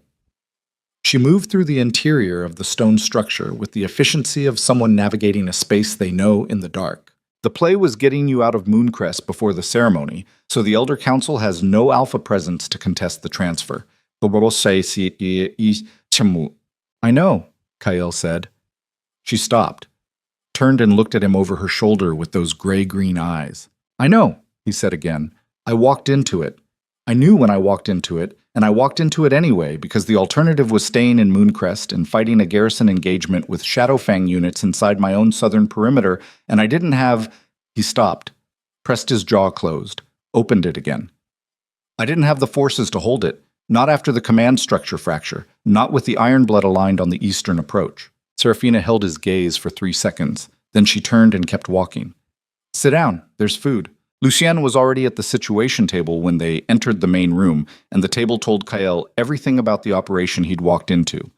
She moved through the interior of the stone structure with the efficiency of someone navigating a space they know in the dark. The play was getting you out of Mooncrest before the ceremony, so the Elder Council has no alpha presence to contest the transfer. "I know," Kael said. She stopped, turned and looked at him over her shoulder with those gray-green eyes. "I know," he said again. "I walked into it. I knew when I walked into it, and I walked into it anyway because the alternative was staying in Mooncrest and fighting a garrison engagement with Shadowfang units inside my own southern perimeter, and I didn't have—" He stopped, pressed his jaw closed, opened it again. "I didn't have the forces to hold it, not after the command structure fracture, not with the Ironblood aligned on the eastern approach." Seraphina held his gaze for 3 seconds, then she turned and kept walking. "Sit down, there's food." Lucienne was already at the situation table when they entered the main room, and the table told Kael everything about the operation he'd walked into.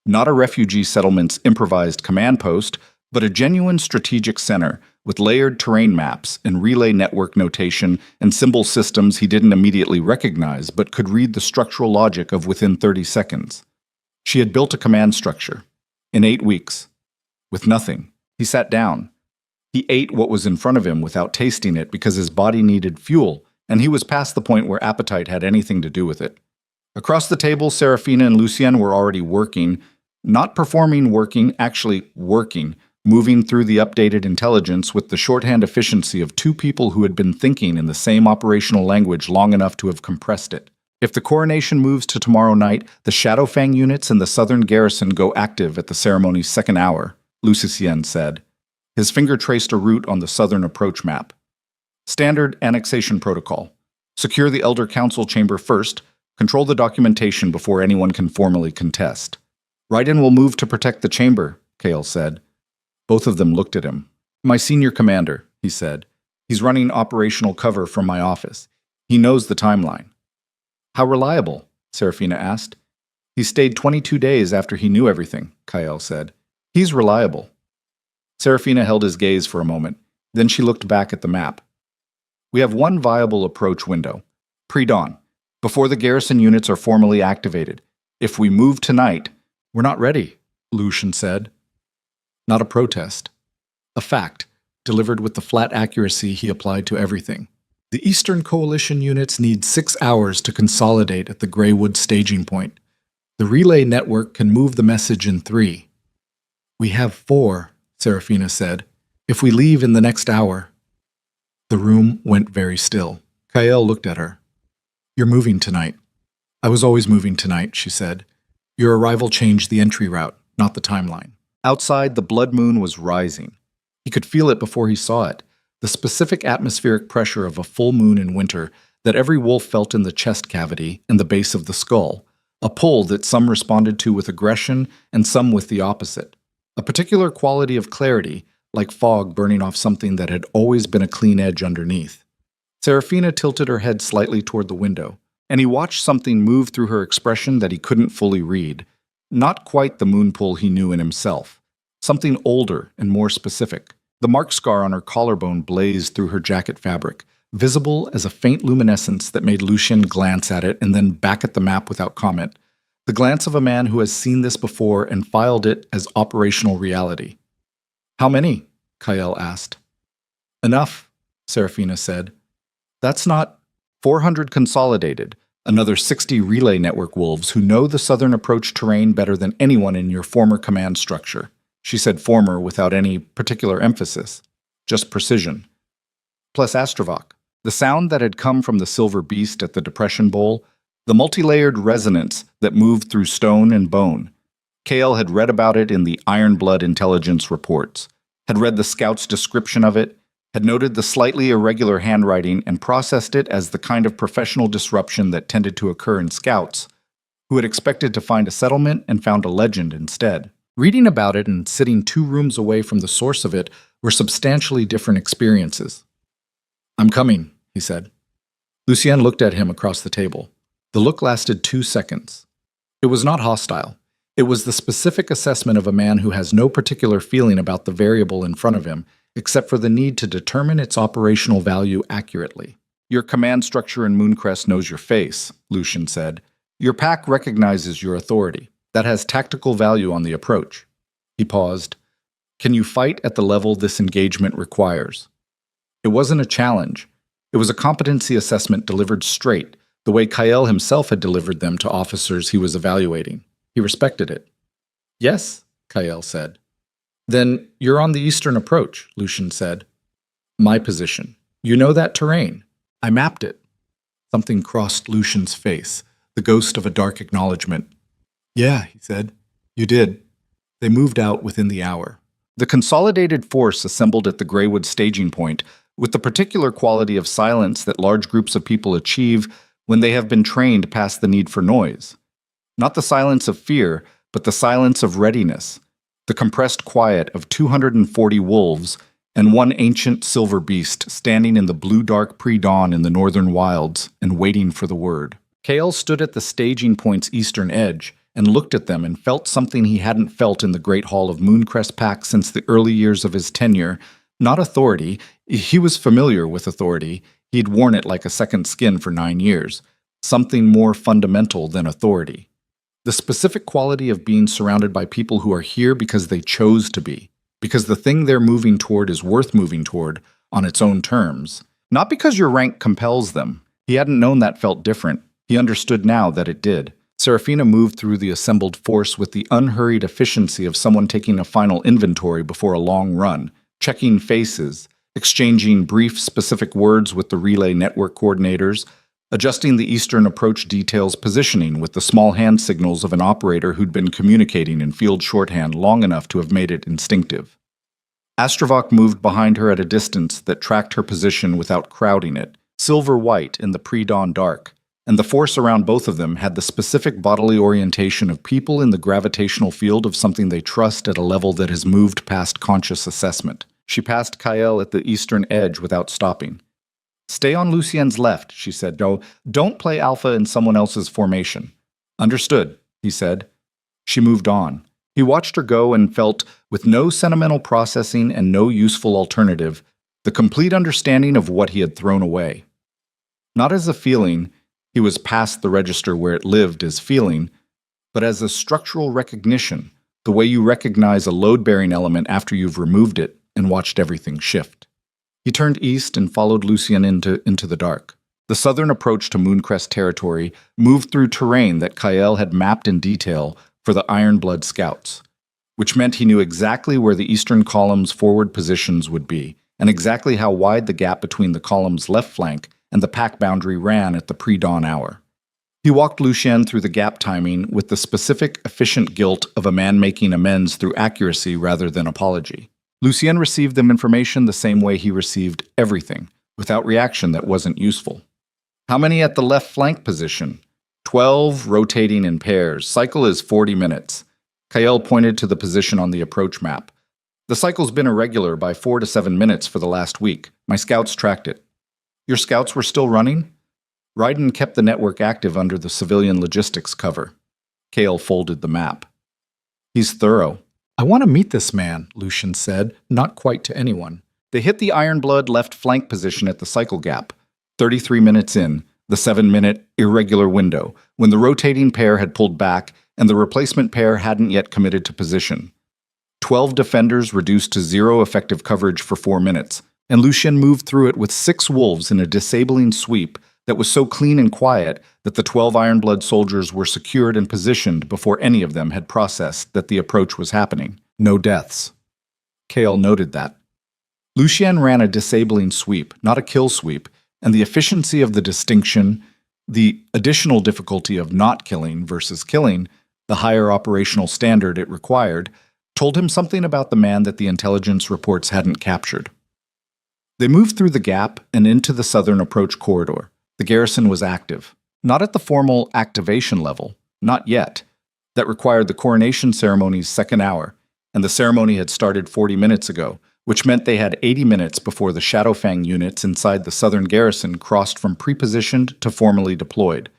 Not a refugee settlement's improvised command post, but a genuine strategic center with layered terrain maps and relay network notation and symbol systems he didn't immediately recognize but could read the structural logic of within 30 seconds. She had built a command structure. In 8 weeks. With nothing. He sat down. He ate what was in front of him without tasting it because his body needed fuel, and he was past the point where appetite had anything to do with it. Across the table, Serafina and Lucien were already working, not performing working, actually working, moving through the updated intelligence with the shorthand efficiency of two people who had been thinking in the same operational language long enough to have compressed it. If the coronation moves to tomorrow night, the Shadowfang units in the southern garrison go active at the ceremony's second hour, Lucien said. His finger traced a route on the southern approach map. Standard annexation protocol. Secure the Elder Council chamber first, control the documentation before anyone can formally contest. Raiden will move to protect the chamber, Kale said. Both of them looked at him. My senior commander, he said. He's running operational cover from my office. He knows the timeline. How reliable? Serafina asked. He stayed 22 days after he knew everything, Kyle said. He's reliable. Serafina held his gaze for a moment. Then she looked back at the map. We have one viable approach window. Pre-dawn. Before the garrison units are formally activated. If we move tonight, we're not ready, Lucien said. Not a protest. A fact, delivered with the flat accuracy he applied to everything. The Eastern Coalition units need 6 hours to consolidate at the Greywood staging point. The relay network can move the message in 3. We have 4, Serafina said. If we leave in the next hour. The room went very still. Kael looked at her. You're moving tonight. I was always moving tonight, she said. Your arrival changed the entry route, not the timeline. Outside, the blood moon was rising. He could feel it before he saw it, the specific atmospheric pressure of a full moon in winter that every wolf felt in the chest cavity and the base of the skull, a pull that some responded to with aggression and some with the opposite. A particular quality of clarity, like fog burning off something that had always been a clean edge underneath. Serafina tilted her head slightly toward the window, and he watched something move through her expression that he couldn't fully read. Not quite the moon pull he knew in himself. Something older and more specific. The mark scar on her collarbone blazed through her jacket fabric, visible as a faint luminescence that made Lucien glance at it and then back at the map without comment. The glance of a man who has seen this before and filed it as operational reality. How many? Kael asked. Enough, Serafina said. That's not 400 consolidated. Another 60 relay network wolves who know the southern approach terrain better than anyone in your former command structure. She said former without any particular emphasis, just precision. Plus Astrovok, the sound that had come from the silver beast at the Depression Bowl, the multi-layered resonance that moved through stone and bone. Kale had read about it in the Iron Blood intelligence reports, had read the scout's description of it, had noted the slightly irregular handwriting and processed it as the kind of professional disruption that tended to occur in scouts, who had expected to find a settlement and found a legend instead. Reading about it and sitting 2 rooms away from the source of it were substantially different experiences. I'm coming, he said. Lucien looked at him across the table. The look lasted 2 seconds. It was not hostile. It was the specific assessment of a man who has no particular feeling about the variable in front of him, except for the need to determine its operational value accurately. Your command structure in Mooncrest knows your face, Lucien said. Your pack recognizes your authority. That has tactical value on the approach. He paused. Can you fight at the level this engagement requires? It wasn't a challenge. It was a competency assessment delivered straight, the way Kael himself had delivered them to officers he was evaluating. He respected it. Yes, Kael said. Then you're on the eastern approach, Lucien said. My position. You know that terrain. I mapped it. Something crossed Lucien's face, the ghost of a dark acknowledgement. Yeah, he said. You did. They moved out within the hour. The consolidated force assembled at the Greywood staging point with the particular quality of silence that large groups of people achieve when they have been trained past the need for noise. Not the silence of fear, but the silence of readiness. The compressed quiet of 240 wolves and one ancient silver beast standing in the blue-dark pre-dawn in the northern wilds and waiting for the word. Kale stood at the staging point's eastern edge, and looked at them and felt something he hadn't felt in the Great Hall of Mooncrest Pact since the early years of his tenure. Not authority. He was familiar with authority. He'd worn it like a second skin for 9 years. Something more fundamental than authority. The specific quality of being surrounded by people who are here because they chose to be. Because the thing they're moving toward is worth moving toward on its own terms. Not because your rank compels them. He hadn't known that felt different. He understood now that it did. Serafina moved through the assembled force with the unhurried efficiency of someone taking a final inventory before a long run, checking faces, exchanging brief, specific words with the relay network coordinators, adjusting the Eastern approach details positioning with the small hand signals of an operator who'd been communicating in field shorthand long enough to have made it instinctive. Astrovok moved behind her at a distance that tracked her position without crowding it, silver-white in the pre-dawn dark, and the force around both of them had the specific bodily orientation of people in the gravitational field of something they trust at a level that has moved past conscious assessment. She passed Kael at the eastern edge without stopping. "Stay on Lucien's left," she said. Don't play alpha in someone else's formation." "Understood," he said. She moved on. He watched her go and felt, with no sentimental processing and no useful alternative, the complete understanding of what he had thrown away. Not as a feeling, he was past the register where it lived as feeling, but as a structural recognition, the way you recognize a load-bearing element after you've removed it and watched everything shift. He turned east and followed Lucien into the dark. The southern approach to Mooncrest territory moved through terrain that Kael had mapped in detail for the Ironblood scouts, which meant he knew exactly where the eastern column's forward positions would be, and exactly how wide the gap between the column's left flank and the pack boundary ran at the pre-dawn hour. He walked Lucien through the gap timing with the specific, efficient guilt of a man making amends through accuracy rather than apology. Lucien received them information the same way he received everything, without reaction that wasn't useful. "How many at the left flank position?" 12, rotating in pairs. Cycle is 40 minutes. Kael pointed to the position on the approach map. "The cycle's been irregular by 4 to 7 minutes for the last week. My scouts tracked it." "Your scouts were still running?" Ryden kept the network active under the civilian logistics cover. Kael folded the map. "He's thorough." "I want to meet this man," Lucien said, not quite to anyone. They hit the Ironblood left flank position at the cycle gap, 33 minutes in, the 7-minute irregular window, when the rotating pair had pulled back and the replacement pair hadn't yet committed to position. 12 defenders reduced to 0 effective coverage for 4 minutes, and Lucien moved through it with 6 wolves in a disabling sweep that was so clean and quiet that the 12 Ironblood soldiers were secured and positioned before any of them had processed that the approach was happening. No deaths. Kael noted that. Lucien ran a disabling sweep, not a kill sweep, and the efficiency of the distinction, the additional difficulty of not killing versus killing, the higher operational standard it required, told him something about the man that the intelligence reports hadn't captured. They moved through the gap and into the southern approach corridor. The garrison was active. Not at the formal activation level, not yet. That required the coronation ceremony's second hour, and the ceremony had started 40 minutes ago, which meant they had 80 minutes before the Shadowfang units inside the southern garrison crossed from pre-positioned to formally deployed,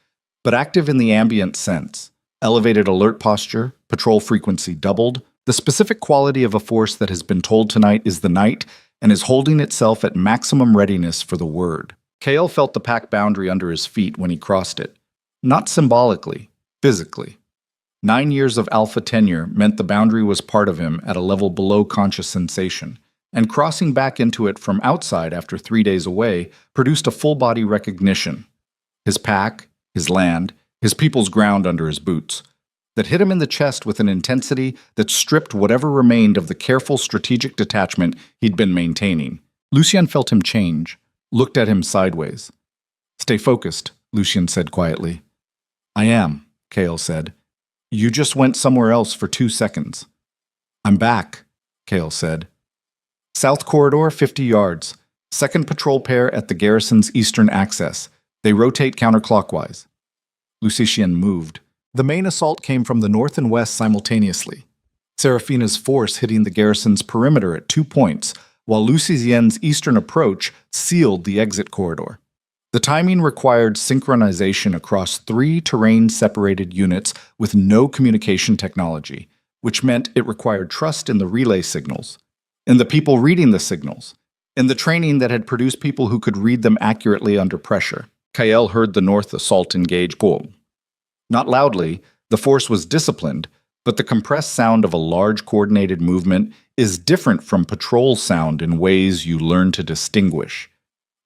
but active in the ambient sense. Elevated alert posture, patrol frequency doubled, the specific quality of a force that has been told tonight is the night and is holding itself at maximum readiness for the word. Kael felt the pack boundary under his feet when he crossed it. Not symbolically, physically. 9 years of alpha tenure meant the boundary was part of him at a level below conscious sensation, and crossing back into it from outside after 3 days away produced a full-body recognition. His pack, his land, his people's ground under his boots, that hit him in the chest with an intensity that stripped whatever remained of the careful strategic detachment he'd been maintaining. Lucien felt him change, looked at him sideways. "Stay focused," Lucien said quietly. "I am," Kael said. "You just went somewhere else for 2 seconds." "I'm back," Kael said. South corridor, 50 yards. Second patrol pair at the garrison's eastern access. They rotate counterclockwise. Lucien moved. The main assault came from the north and west simultaneously. Serafina's force hitting the garrison's perimeter at 2 points, while Lucien's eastern approach sealed the exit corridor. The timing required synchronization across 3 terrain-separated units with no communication technology, which meant it required trust in the relay signals, in the people reading the signals, in the training that had produced people who could read them accurately under pressure. Kael heard the North assault engage boom. Not loudly, the force was disciplined, but the compressed sound of a large coordinated movement is different from patrol sound in ways you learn to distinguish.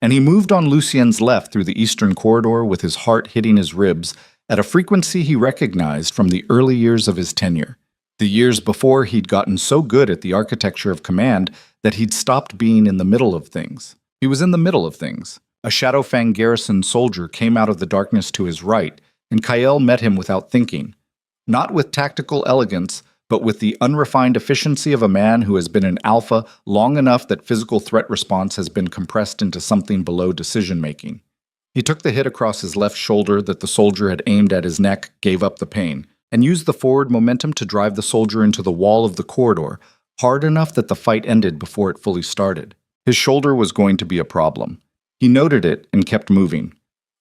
And he moved on Lucien's left through the eastern corridor with his heart hitting his ribs at a frequency he recognized from the early years of his tenure. The years before, he'd gotten so good at the architecture of command that he'd stopped being in the middle of things. He was in the middle of things. A Shadowfang garrison soldier came out of the darkness to his right, and Kael met him without thinking. Not with tactical elegance, but with the unrefined efficiency of a man who has been an alpha long enough that physical threat response has been compressed into something below decision-making. He took the hit across his left shoulder that the soldier had aimed at his neck, gave up the pain, and used the forward momentum to drive the soldier into the wall of the corridor, hard enough that the fight ended before it fully started. His shoulder was going to be a problem. He noted it and kept moving.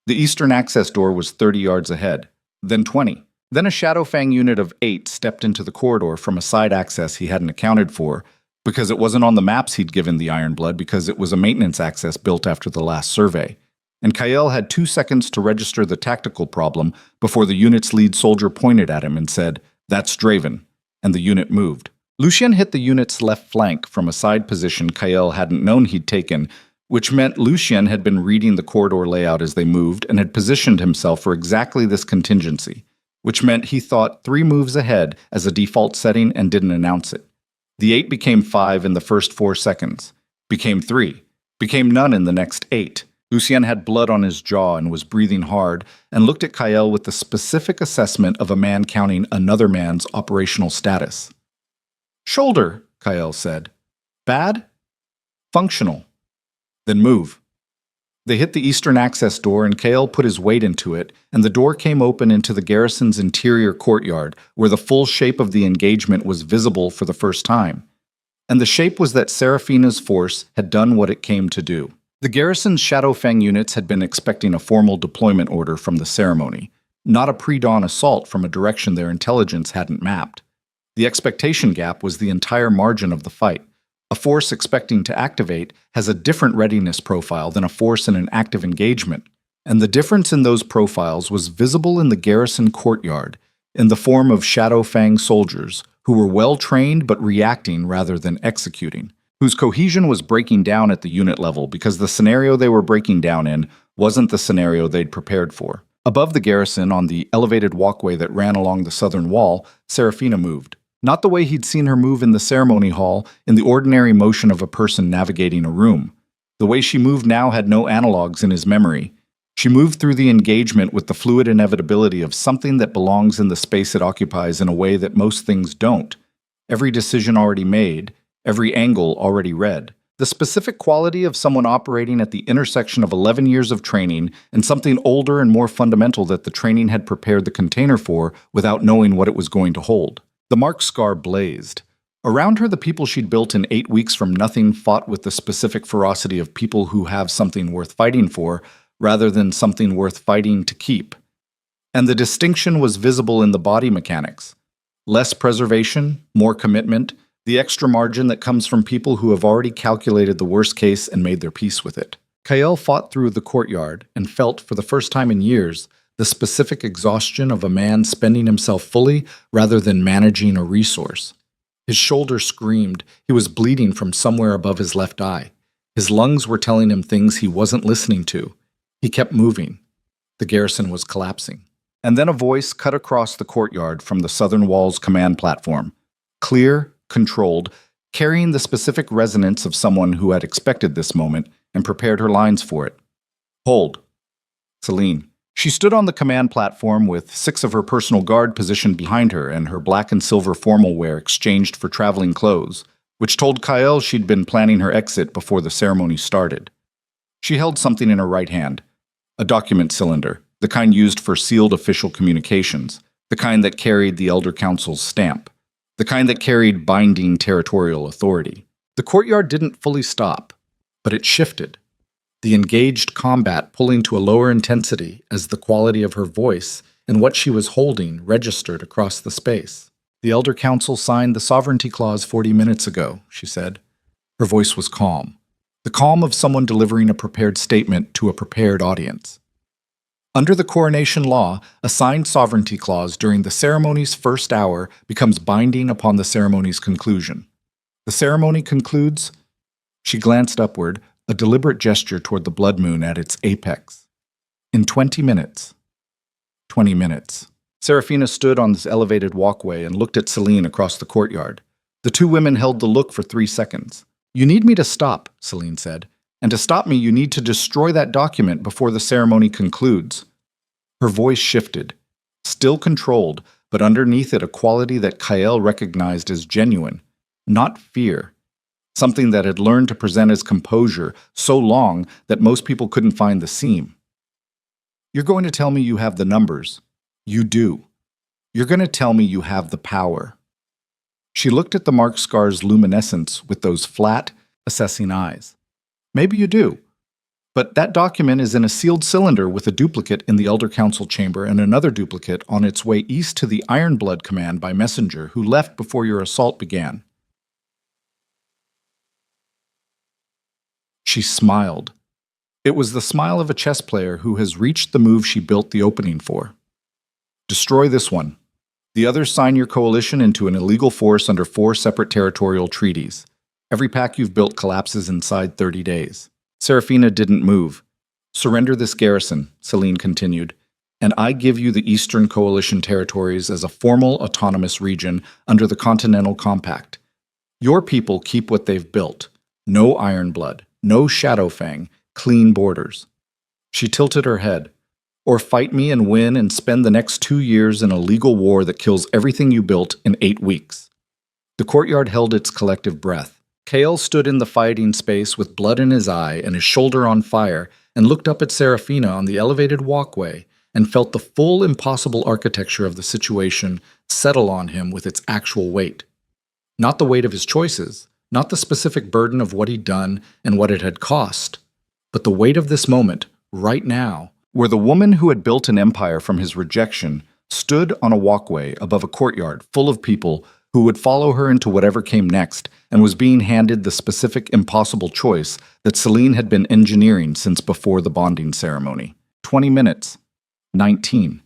The eastern access door was 30 yards ahead, then 20. Then a Shadowfang unit of 8 stepped into the corridor from a side access he hadn't accounted for, because it wasn't on the maps he'd given the Ironblood because it was a maintenance access built after the last survey. And Kael had 2 seconds to register the tactical problem before the unit's lead soldier pointed at him and said, "That's Draven," and the unit moved. Lucien hit the unit's left flank from a side position Kael hadn't known he'd taken, which meant Lucien had been reading the corridor layout as they moved and had positioned himself for exactly this contingency, which meant he thought 3 moves ahead as a default setting and didn't announce it. The 8 became 5 in the first 4 seconds, became 3, became none in the next 8. Lucien had blood on his jaw and was breathing hard and looked at Kael with the specific assessment of a man counting another man's operational status. "Shoulder," Kael said. "Bad?" "Functional." "Then move." They hit the eastern access door and Kael put his weight into it, and the door came open into the garrison's interior courtyard, where the full shape of the engagement was visible for the first time. And the shape was that Seraphina's force had done what it came to do. The garrison's Shadowfang units had been expecting a formal deployment order from the ceremony, not a pre-dawn assault from a direction their intelligence hadn't mapped. The expectation gap was the entire margin of the fight. A force expecting to activate has a different readiness profile than a force in an active engagement, and the difference in those profiles was visible in the garrison courtyard, in the form of Shadowfang soldiers who were well-trained but reacting rather than executing, whose cohesion was breaking down at the unit level because the scenario they were breaking down in wasn't the scenario they'd prepared for. Above the garrison, on the elevated walkway that ran along the southern wall, Seraphina moved. Not the way he'd seen her move in the ceremony hall, in the ordinary motion of a person navigating a room. The way she moved now had no analogs in his memory. She moved through the engagement with the fluid inevitability of something that belongs in the space it occupies in a way that most things don't. Every decision already made, every angle already read. The specific quality of someone operating at the intersection of 11 years of training and something older and more fundamental that the training had prepared the container for without knowing what it was going to hold. The mark scar blazed. Around her, the people she'd built in 8 weeks from nothing fought with the specific ferocity of people who have something worth fighting for, rather than something worth fighting to keep. And the distinction was visible in the body mechanics. Less preservation, more commitment, the extra margin that comes from people who have already calculated the worst case and made their peace with it. Kael fought through the courtyard and felt, for the first time in years, the specific exhaustion of a man spending himself fully rather than managing a resource. His shoulder screamed. He was bleeding from somewhere above his left eye. His lungs were telling him things he wasn't listening to. He kept moving. The garrison was collapsing. And then a voice cut across the courtyard from the southern wall's command platform. Clear, controlled, carrying the specific resonance of someone who had expected this moment and prepared her lines for it. "Hold." Celine. She stood on the command platform with 6 of her personal guard positioned behind her and her black and silver formal wear exchanged for traveling clothes, which told Kael she'd been planning her exit before the ceremony started. She held something in her right hand, a document cylinder, the kind used for sealed official communications, the kind that carried the Elder Council's stamp, the kind that carried binding territorial authority. The courtyard didn't fully stop, but it shifted. the engaged combat pulling to a lower intensity as the quality of her voice and what she was holding registered across the space. "The Elder Council signed the Sovereignty Clause 40 minutes ago," she said. Her voice was calm, the calm of someone delivering a prepared statement to a prepared audience. Under the coronation law, a signed sovereignty clause during the ceremony's first hour becomes binding upon the ceremony's conclusion. The ceremony concludes. She glanced upward, a deliberate gesture toward the blood moon at its apex. In 20 minutes. 20 minutes. Serafina stood on this elevated walkway and looked at Celine across the courtyard. The two women held the look for 3 seconds. "You need me to stop," Celine said. "And to stop me, you need to destroy that document before the ceremony concludes." Her voice shifted, still controlled, but underneath it a quality that Kael recognized as genuine, not fear. Something that had learned to present as composure so long that most people couldn't find the seam. "You're going to tell me you have the numbers. You do. You're going to tell me you have the power." She looked at the mark scar's luminescence with those flat, assessing eyes. "Maybe you do. But that document is in a sealed cylinder with a duplicate in the Elder Council chamber and another duplicate on its way east to the Ironblood Command by messenger who left before your assault began." She smiled. It was the smile of a chess player who has reached the move she built the opening for. "Destroy this one. The others sign your coalition into an illegal force under 4 separate territorial treaties. Every pack you've built collapses inside 30 days. Serafina didn't move. "Surrender this garrison," Celine continued, "and I give you the Eastern Coalition territories as a formal autonomous region under the Continental Compact. Your people keep what they've built. No Ironblood, no Shadowfang, clean borders." She tilted her head. "Or fight me and win and spend the next 2 years in a legal war that kills everything you built in 8 weeks. The courtyard held its collective breath. Kael stood in the fighting space with blood in his eye and his shoulder on fire and looked up at Serafina on the elevated walkway and felt the full impossible architecture of the situation settle on him with its actual weight. Not the weight of his choices, not the specific burden of what he'd done and what it had cost, but the weight of this moment, right now, where the woman who had built an empire from his rejection stood on a walkway above a courtyard full of people who would follow her into whatever came next and was being handed the specific impossible choice that Celine had been engineering since before the bonding ceremony. 20 minutes. 19.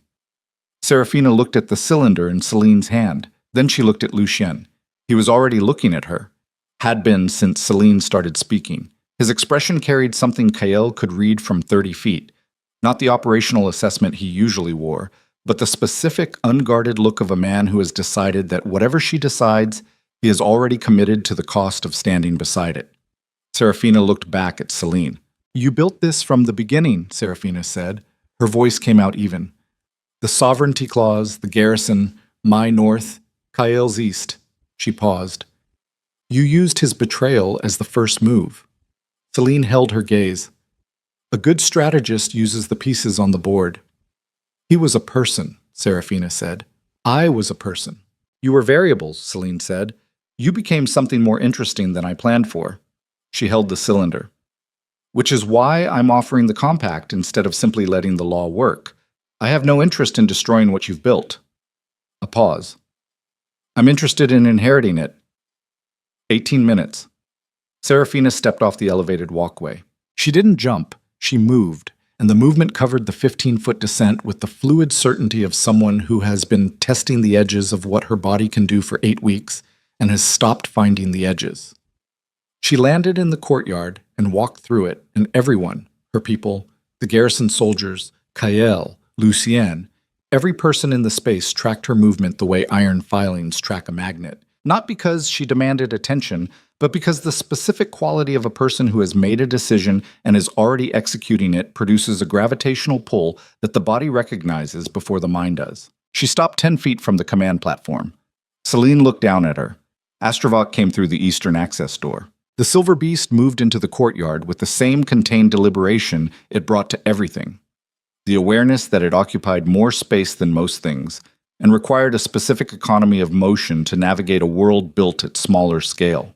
Serafina looked at the cylinder in Celine's hand. Then she looked at Lucien. He was already looking at her. Had been since Celine started speaking. His expression carried something Kael could read from 30 feet. Not the operational assessment he usually wore, but the specific, unguarded look of a man who has decided that whatever she decides, he is already committed to the cost of standing beside it. Serafina looked back at Celine. "You built this from the beginning," Serafina said. Her voice came out even. "The Sovereignty Clause, the garrison, my north, Kael's east." She paused. "You used his betrayal as the first move." Celine held her gaze. "A good strategist uses the pieces on the board." "He was a person," Serafina said. "I was a person." "You were variables," Celine said. "You became something more interesting than I planned for." She held the cylinder. "Which is why I'm offering the compact instead of simply letting the law work. I have no interest in destroying what you've built." A pause. "I'm interested in inheriting it." 18 minutes. Serafina stepped off the elevated walkway. She didn't jump, she moved, and the movement covered the 15-foot descent with the fluid certainty of someone who has been testing the edges of what her body can do for 8 weeks and has stopped finding the edges. She landed in the courtyard and walked through it, and everyone, her people, the garrison soldiers, Kael, Lucien, every person in the space tracked her movement the way iron filings track a magnet. Not because she demanded attention, but because the specific quality of a person who has made a decision and is already executing it produces a gravitational pull that the body recognizes before the mind does. She stopped 10 feet from the command platform. Celine looked down at her. Astravok came through the eastern access door. The silver beast moved into the courtyard with the same contained deliberation it brought to everything. The awareness that it occupied more space than most things, and required a specific economy of motion to navigate a world built at smaller scale.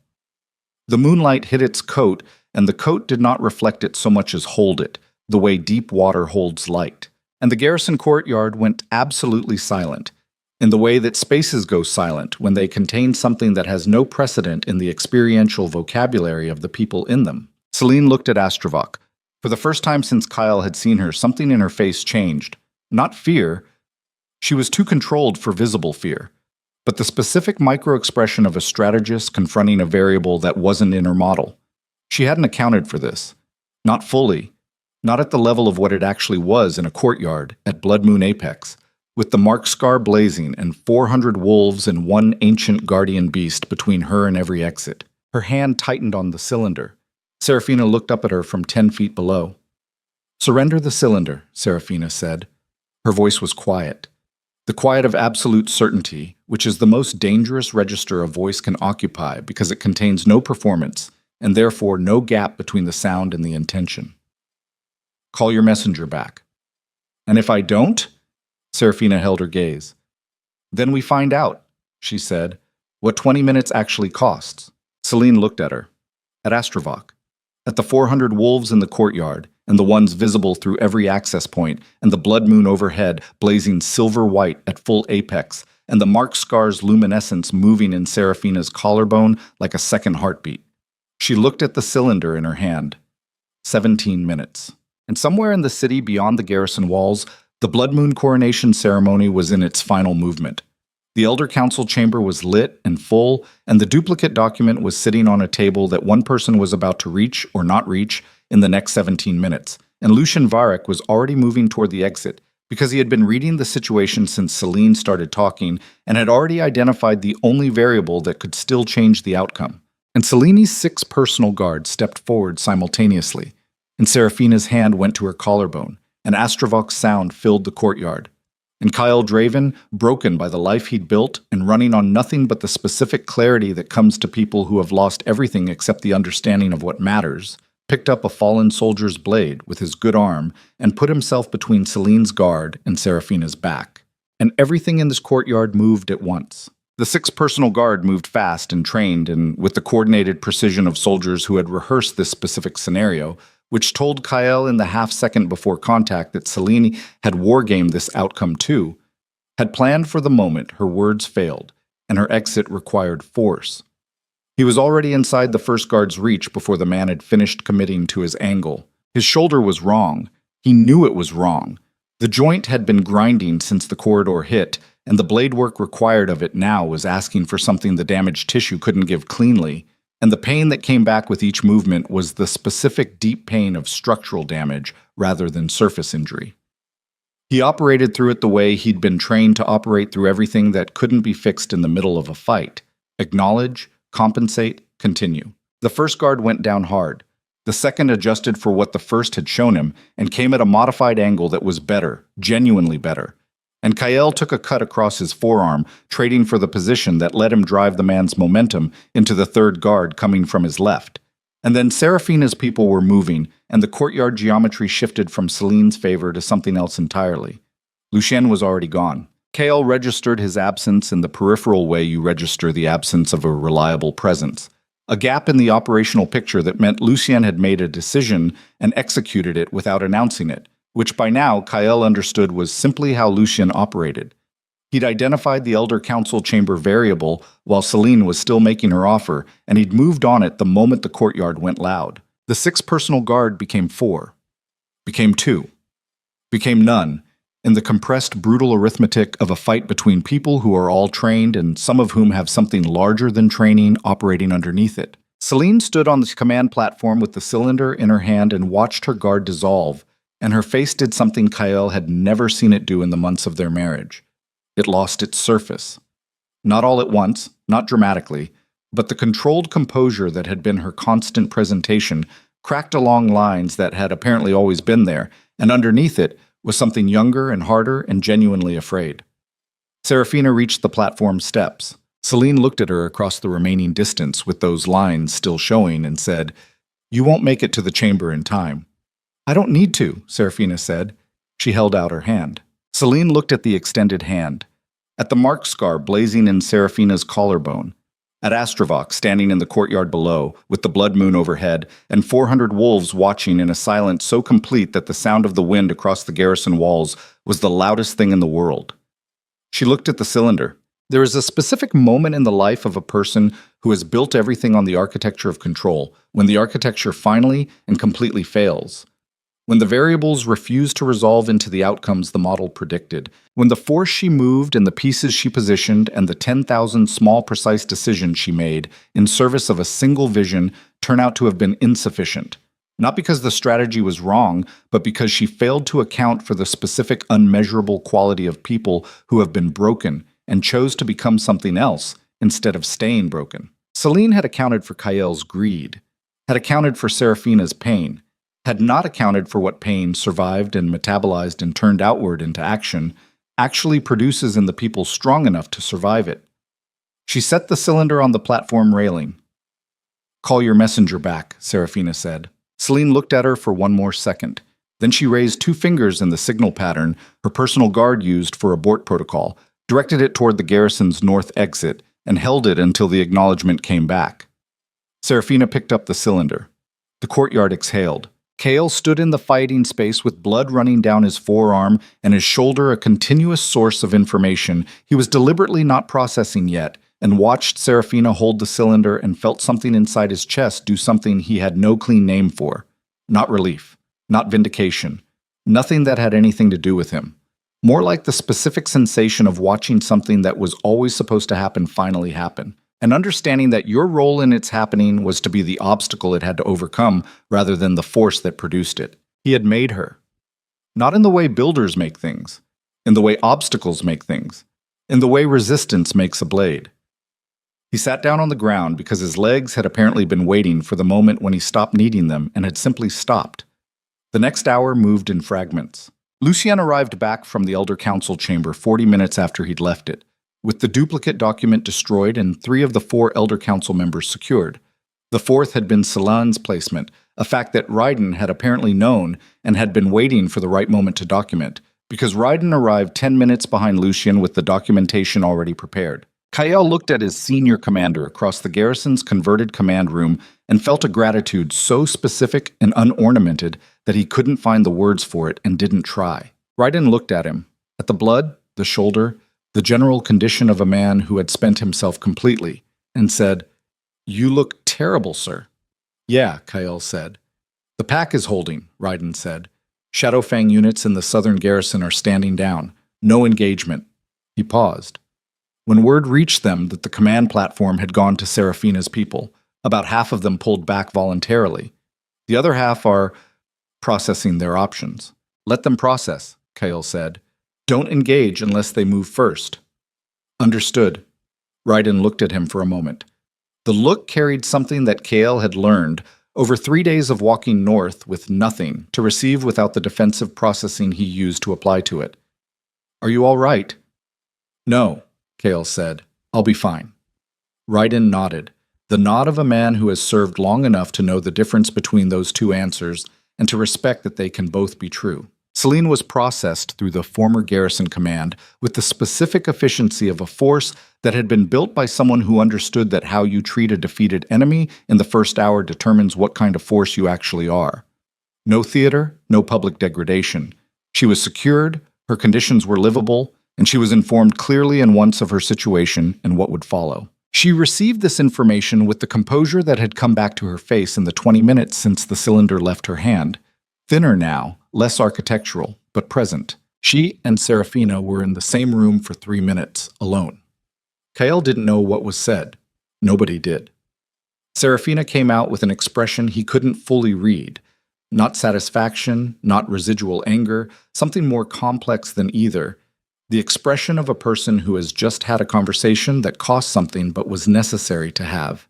The moonlight hit its coat and the coat did not reflect it so much as hold it, the way deep water holds light. And the garrison courtyard went absolutely silent, in the way that spaces go silent when they contain something that has no precedent in the experiential vocabulary of the people in them. Celine looked at Astrovok. For the first time since Kyle had seen her, something in her face changed. Not fear. She was too controlled for visible fear. But the specific micro-expression of a strategist confronting a variable that wasn't in her model. She hadn't accounted for this. Not fully. Not at the level of what it actually was in a courtyard at Blood Moon Apex, with the mark scar blazing and 400 wolves and one ancient guardian beast between her and every exit. Her hand tightened on the cylinder. Seraphina looked up at her from 10 feet below. "Surrender the cylinder," Seraphina said. Her voice was quiet. The quiet of absolute certainty, which is the most dangerous register a voice can occupy because it contains no performance, and therefore no gap between the sound and the intention. "Call your messenger back." "And if I don't?" Seraphina held her gaze. "Then we find out," she said, "what 20 minutes actually costs." Celine looked at her. At Astrovok. At the 400 wolves in the courtyard, and the ones visible through every access point, and the blood moon overhead blazing silver-white at full apex, and the mark scar's luminescence moving in Seraphina's collarbone like a second heartbeat. She looked at the cylinder in her hand. 17 minutes. And somewhere in the city beyond the garrison walls, the Blood Moon coronation ceremony was in its final movement. The Elder Council chamber was lit and full, and the duplicate document was sitting on a table that one person was about to reach or not reach in the next 17 minutes, and Lucian Varek was already moving toward the exit because he had been reading the situation since Celine started talking and had already identified the only variable that could still change the outcome. And Celine's 6 personal guards stepped forward simultaneously, and Seraphina's hand went to her collarbone, and Astrovok's sound filled the courtyard. And Kyle Draven, broken by the life he'd built and running on nothing but the specific clarity that comes to people who have lost everything except the understanding of what matters, picked up a fallen soldier's blade with his good arm and put himself between Celine's guard and Seraphina's back. And everything in this courtyard moved at once. The 6 personal guard moved fast and trained and with the coordinated precision of soldiers who had rehearsed this specific scenario, which told Kyle in the half-second before contact that Celine had wargamed this outcome too, had planned for the moment her words failed, and her exit required force. He was already inside the first guard's reach before the man had finished committing to his angle. His shoulder was wrong. He knew it was wrong. The joint had been grinding since the corridor hit, and the blade work required of it now was asking for something the damaged tissue couldn't give cleanly. And the pain that came back with each movement was the specific deep pain of structural damage rather than surface injury. He operated through it the way he'd been trained to operate through everything that couldn't be fixed in the middle of a fight. Acknowledge, compensate, continue. The first guard went down hard. The second adjusted for what the first had shown him and came at a modified angle that was better, genuinely better. And Kyle took a cut across his forearm, trading for the position that let him drive the man's momentum into the third guard coming from his left. And then Seraphina's people were moving, and the courtyard geometry shifted from Celine's favor to something else entirely. Lucien was already gone. Kale registered his absence in the peripheral way you register the absence of a reliable presence. A gap in the operational picture that meant Lucien had made a decision and executed it without announcing it, which by now Kyle understood was simply how Lucien operated. He'd identified the Elder Council chamber variable while Celine was still making her offer, and he'd moved on it the moment the courtyard went loud. The 6 personal guard became 4, became 2, became none, in the compressed, brutal arithmetic of a fight between people who are all trained and some of whom have something larger than training operating underneath it. Celine stood on the command platform with the cylinder in her hand and watched her guard dissolve, and her face did something Kyle had never seen it do in the months of their marriage. It lost its surface. Not all at once, not dramatically, but the controlled composure that had been her constant presentation cracked along lines that had apparently always been there, and underneath it was something younger and harder and genuinely afraid. Seraphina reached the platform steps. Celine looked at her across the remaining distance with those lines still showing and said, "You won't make it to the chamber in time." "I don't need to," Seraphina said. She held out her hand. Celine looked at the extended hand, at the mark scar blazing in Seraphina's collarbone, At Astrovok, standing in the courtyard below, with the blood moon overhead, and 400 wolves watching in a silence so complete that the sound of the wind across the garrison walls was the loudest thing in the world. She looked at the cylinder. There is a specific moment in the life of a person who has built everything on the architecture of control, when the architecture finally and completely fails. When the variables refuse to resolve into the outcomes the model predicted, when the force she moved and the pieces she positioned and the 10,000 small precise decisions she made in service of a single vision turn out to have been insufficient. Not because the strategy was wrong, but because she failed to account for the specific unmeasurable quality of people who have been broken and chose to become something else instead of staying broken. Celine had accounted for Kael's greed, had accounted for Serafina's pain, had not accounted for what pain survived and metabolized and turned outward into action actually produces in the people strong enough to survive it. She set the cylinder on the platform railing. "Call your messenger back," Serafina said. Celine looked at her for one more second. Then she raised 2 fingers in the signal pattern her personal guard used for abort protocol, directed it toward the garrison's north exit, and held it until the acknowledgement came back. Serafina picked up the cylinder. The courtyard exhaled. Kael stood in the fighting space with blood running down his forearm and his shoulder a continuous source of information he was deliberately not processing yet, and watched Serafina hold the cylinder and felt something inside his chest do something he had no clean name for. Not relief, not vindication, nothing that had anything to do with him. More like the specific sensation of watching something that was always supposed to happen finally happen, and understanding that your role in its happening was to be the obstacle it had to overcome rather than the force that produced it. He had made her. Not in the way builders make things, in the way obstacles make things, in the way resistance makes a blade. He sat down on the ground because his legs had apparently been waiting for the moment when he stopped needing them and had simply stopped. The next hour moved in fragments. Lucien arrived back from the Elder Council chamber 40 minutes after he'd left it, with the duplicate document destroyed and 3 of the 4 Elder Council members secured. The 4th had been Solange's placement, a fact that Raiden had apparently known and had been waiting for the right moment to document, because Raiden arrived 10 minutes behind Lucien with the documentation already prepared. Kael looked at his senior commander across the garrison's converted command room and felt a gratitude so specific and unornamented that he couldn't find the words for it and didn't try. Raiden looked at him, at the blood, the shoulder, the general condition of a man who had spent himself completely, and said, "You look terrible, sir." "Yeah," Kael said. "The pack is holding," Raiden said. "Shadowfang units in the southern garrison are standing down. No engagement." He paused. When word reached them that the command platform had gone to Serafina's people, about half of them pulled back voluntarily. The other half are processing their options. "Let them process," Kael said. "Don't engage unless they move first." "Understood." Raiden looked at him for a moment. The look carried something that Kael had learned over 3 days of walking north with nothing to receive without the defensive processing he used to apply to it. "Are you all right?" "No," Kael said. "I'll be fine." Raiden nodded, the nod of a man who has served long enough to know the difference between those 2 answers and to respect that they can both be true. Celine was processed through the former garrison command with the specific efficiency of a force that had been built by someone who understood that how you treat a defeated enemy in the first hour determines what kind of force you actually are. No theater, no public degradation. She was secured, her conditions were livable, and she was informed clearly and once of her situation and what would follow. She received this information with the composure that had come back to her face in the 20 minutes since the cylinder left her hand. Thinner now, less architectural, but present. She and Serafina were in the same room for 3 minutes, alone. Kael didn't know what was said. Nobody did. Serafina came out with an expression he couldn't fully read. Not satisfaction, not residual anger, something more complex than either. The expression of a person who has just had a conversation that cost something but was necessary to have.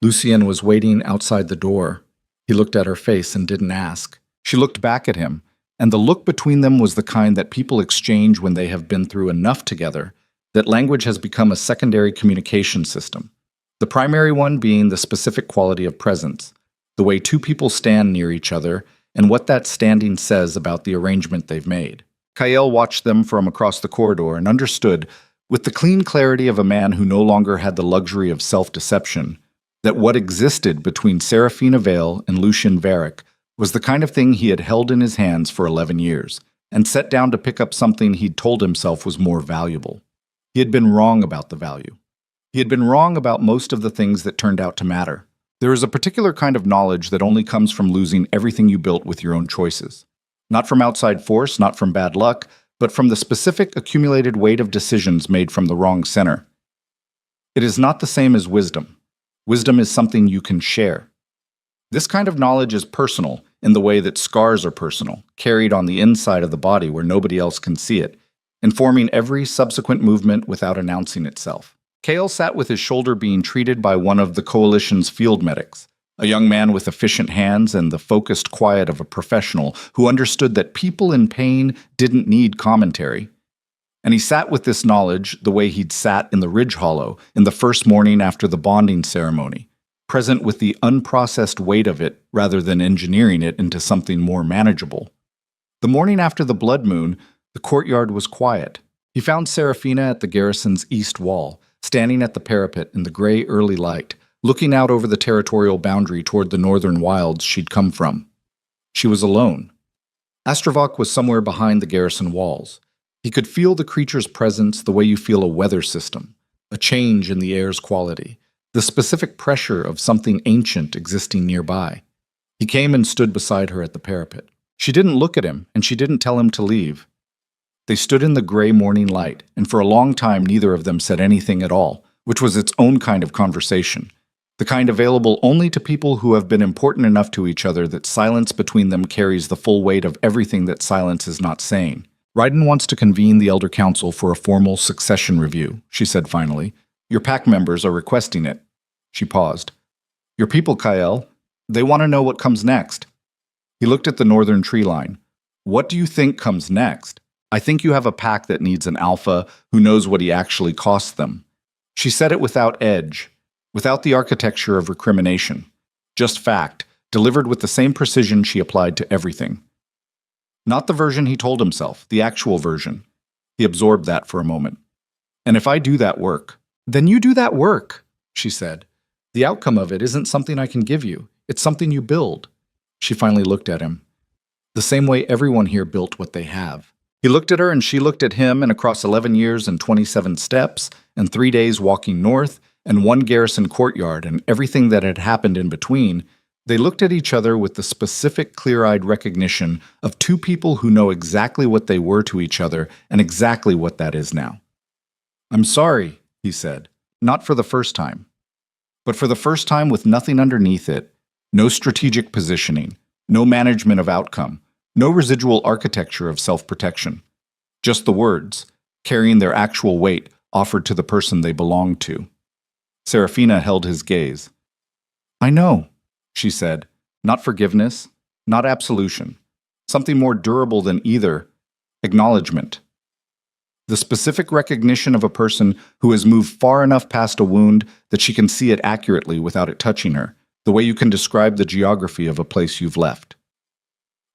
Lucien was waiting outside the door. He looked at her face and didn't ask. She looked back at him, and the look between them was the kind that people exchange when they have been through enough together that language has become a secondary communication system. The primary one being the specific quality of presence, the way 2 people stand near each other, and what that standing says about the arrangement they've made. Kael watched them from across the corridor and understood, with the clean clarity of a man who no longer had the luxury of self-deception, that what existed between Serafina Vale and Lucien Varick was the kind of thing he had held in his hands for 11 years, and set down to pick up something he'd told himself was more valuable. He had been wrong about the value. He had been wrong about most of the things that turned out to matter. There is a particular kind of knowledge that only comes from losing everything you built with your own choices. Not from outside force, not from bad luck, but from the specific accumulated weight of decisions made from the wrong center. It is not the same as wisdom. Wisdom is something you can share. This kind of knowledge is personal in the way that scars are personal, carried on the inside of the body where nobody else can see it, informing every subsequent movement without announcing itself. Cale sat with his shoulder being treated by one of the coalition's field medics, a young man with efficient hands and the focused quiet of a professional who understood that people in pain didn't need commentary. And he sat with this knowledge the way he'd sat in the Ridge Hollow in the first morning after the bonding ceremony, present with the unprocessed weight of it rather than engineering it into something more manageable. The morning after the blood moon, the courtyard was quiet. He found Serafina at the garrison's east wall, standing at the parapet in the gray early light, looking out over the territorial boundary toward the northern wilds she'd come from. She was alone. Astravok was somewhere behind the garrison walls. He could feel the creature's presence the way you feel a weather system, a change in the air's quality, the specific pressure of something ancient existing nearby. He came and stood beside her at the parapet. She didn't look at him, and she didn't tell him to leave. They stood in the gray morning light, and for a long time neither of them said anything at all, which was its own kind of conversation, the kind available only to people who have been important enough to each other that silence between them carries the full weight of everything that silence is not saying. Raiden wants to convene the Elder Council for a formal succession review, she said finally. Your pack members are requesting it. She paused. Your people, Kael, they want to know what comes next. He looked at the northern tree line. What do you think comes next? I think you have a pack that needs an alpha who knows what he actually costs them. She said it without edge, without the architecture of recrimination. Just fact, delivered with the same precision she applied to everything. Not the version he told himself, the actual version. He absorbed that for a moment. And if I do that work, then you do that work, she said. The outcome of it isn't something I can give you. It's something you build. She finally looked at him. The same way everyone here built what they have. He looked at her and she looked at him, and across 11 years and 27 steps, and 3 days walking north, and one garrison courtyard, and everything that had happened in between, they looked at each other with the specific clear-eyed recognition of two people who know exactly what they were to each other and exactly what that is now. I'm sorry, he said, not for the first time. But for the first time with nothing underneath it, no strategic positioning, no management of outcome, no residual architecture of self-protection. Just the words, carrying their actual weight, offered to the person they belonged to. Serafina held his gaze. I know, she said, not forgiveness, not absolution, something more durable than either, acknowledgement. The specific recognition of a person who has moved far enough past a wound that she can see it accurately without it touching her, the way you can describe the geography of a place you've left.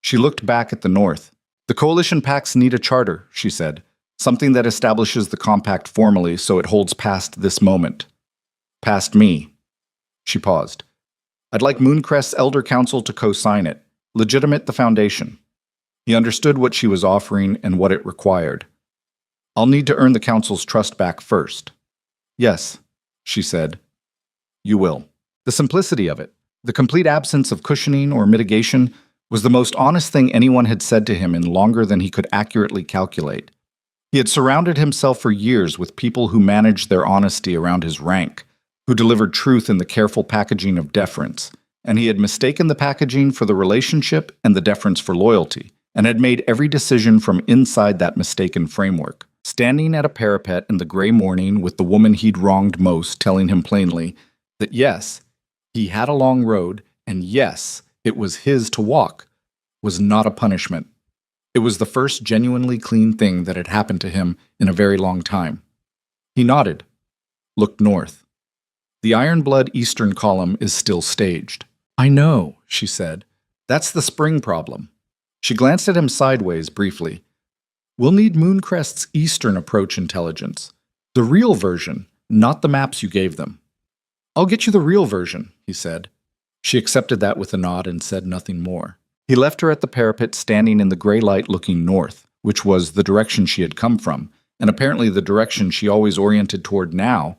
She looked back at the north. The coalition packs need a charter, she said, something that establishes the compact formally so it holds past this moment. Past me. She paused. I'd like Mooncrest's Elder Council to co-sign it, legitimate the foundation. He understood what she was offering and what it required. I'll need to earn the Council's trust back first. Yes, she said. You will. The simplicity of it, the complete absence of cushioning or mitigation, was the most honest thing anyone had said to him in longer than he could accurately calculate. He had surrounded himself for years with people who managed their honesty around his rank, who delivered truth in the careful packaging of deference, and he had mistaken the packaging for the relationship and the deference for loyalty, and had made every decision from inside that mistaken framework. Standing at a parapet in the gray morning with the woman he'd wronged most telling him plainly that yes, he had a long road, and yes, it was his to walk, was not a punishment. It was the first genuinely clean thing that had happened to him in a very long time. He nodded, looked north. The Ironblood eastern column is still staged. I know, she said. That's the spring problem. She glanced at him sideways briefly. We'll need Mooncrest's eastern approach intelligence, The real version, not the maps you gave them. I'll get you the real version, he said. She accepted that with a nod and said nothing more. He left her at the parapet standing in the gray light looking north, which was the direction she had come from, and apparently the direction she always oriented toward now,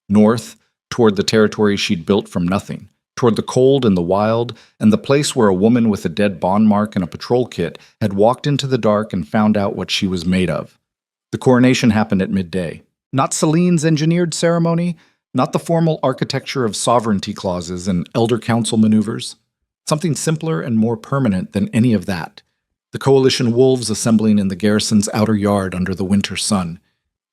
north, toward the territory she'd built from nothing, toward the cold and the wild, and the place where a woman with a dead bond mark and a patrol kit had walked into the dark and found out what she was made of. The coronation happened at midday. Not Celine's engineered ceremony, not the formal architecture of sovereignty clauses and elder council maneuvers. Something simpler and more permanent than any of that. The coalition wolves assembling in the garrison's outer yard under the winter sun,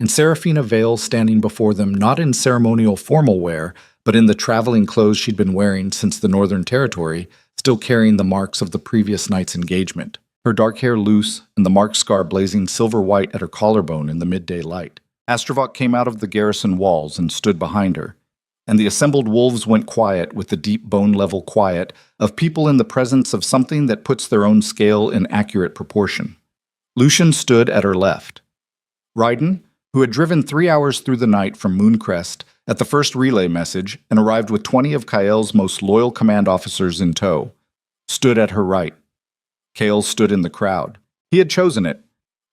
and Seraphina Vale standing before them not in ceremonial formal wear, but in the traveling clothes she'd been wearing since the Northern Territory, still carrying the marks of the previous night's engagement, her dark hair loose and the mark scar blazing silver-white at her collarbone in the midday light. Astrovok came out of the garrison walls and stood behind her, and the assembled wolves went quiet with the deep bone-level quiet of people in the presence of something that puts their own scale in accurate proportion. Lucian stood at her left. Ryden, who had driven 3 hours through the night from Mooncrest at the first relay message and arrived with 20 of Kael's most loyal command officers in tow, stood at her right. Kael stood in the crowd. He had chosen it,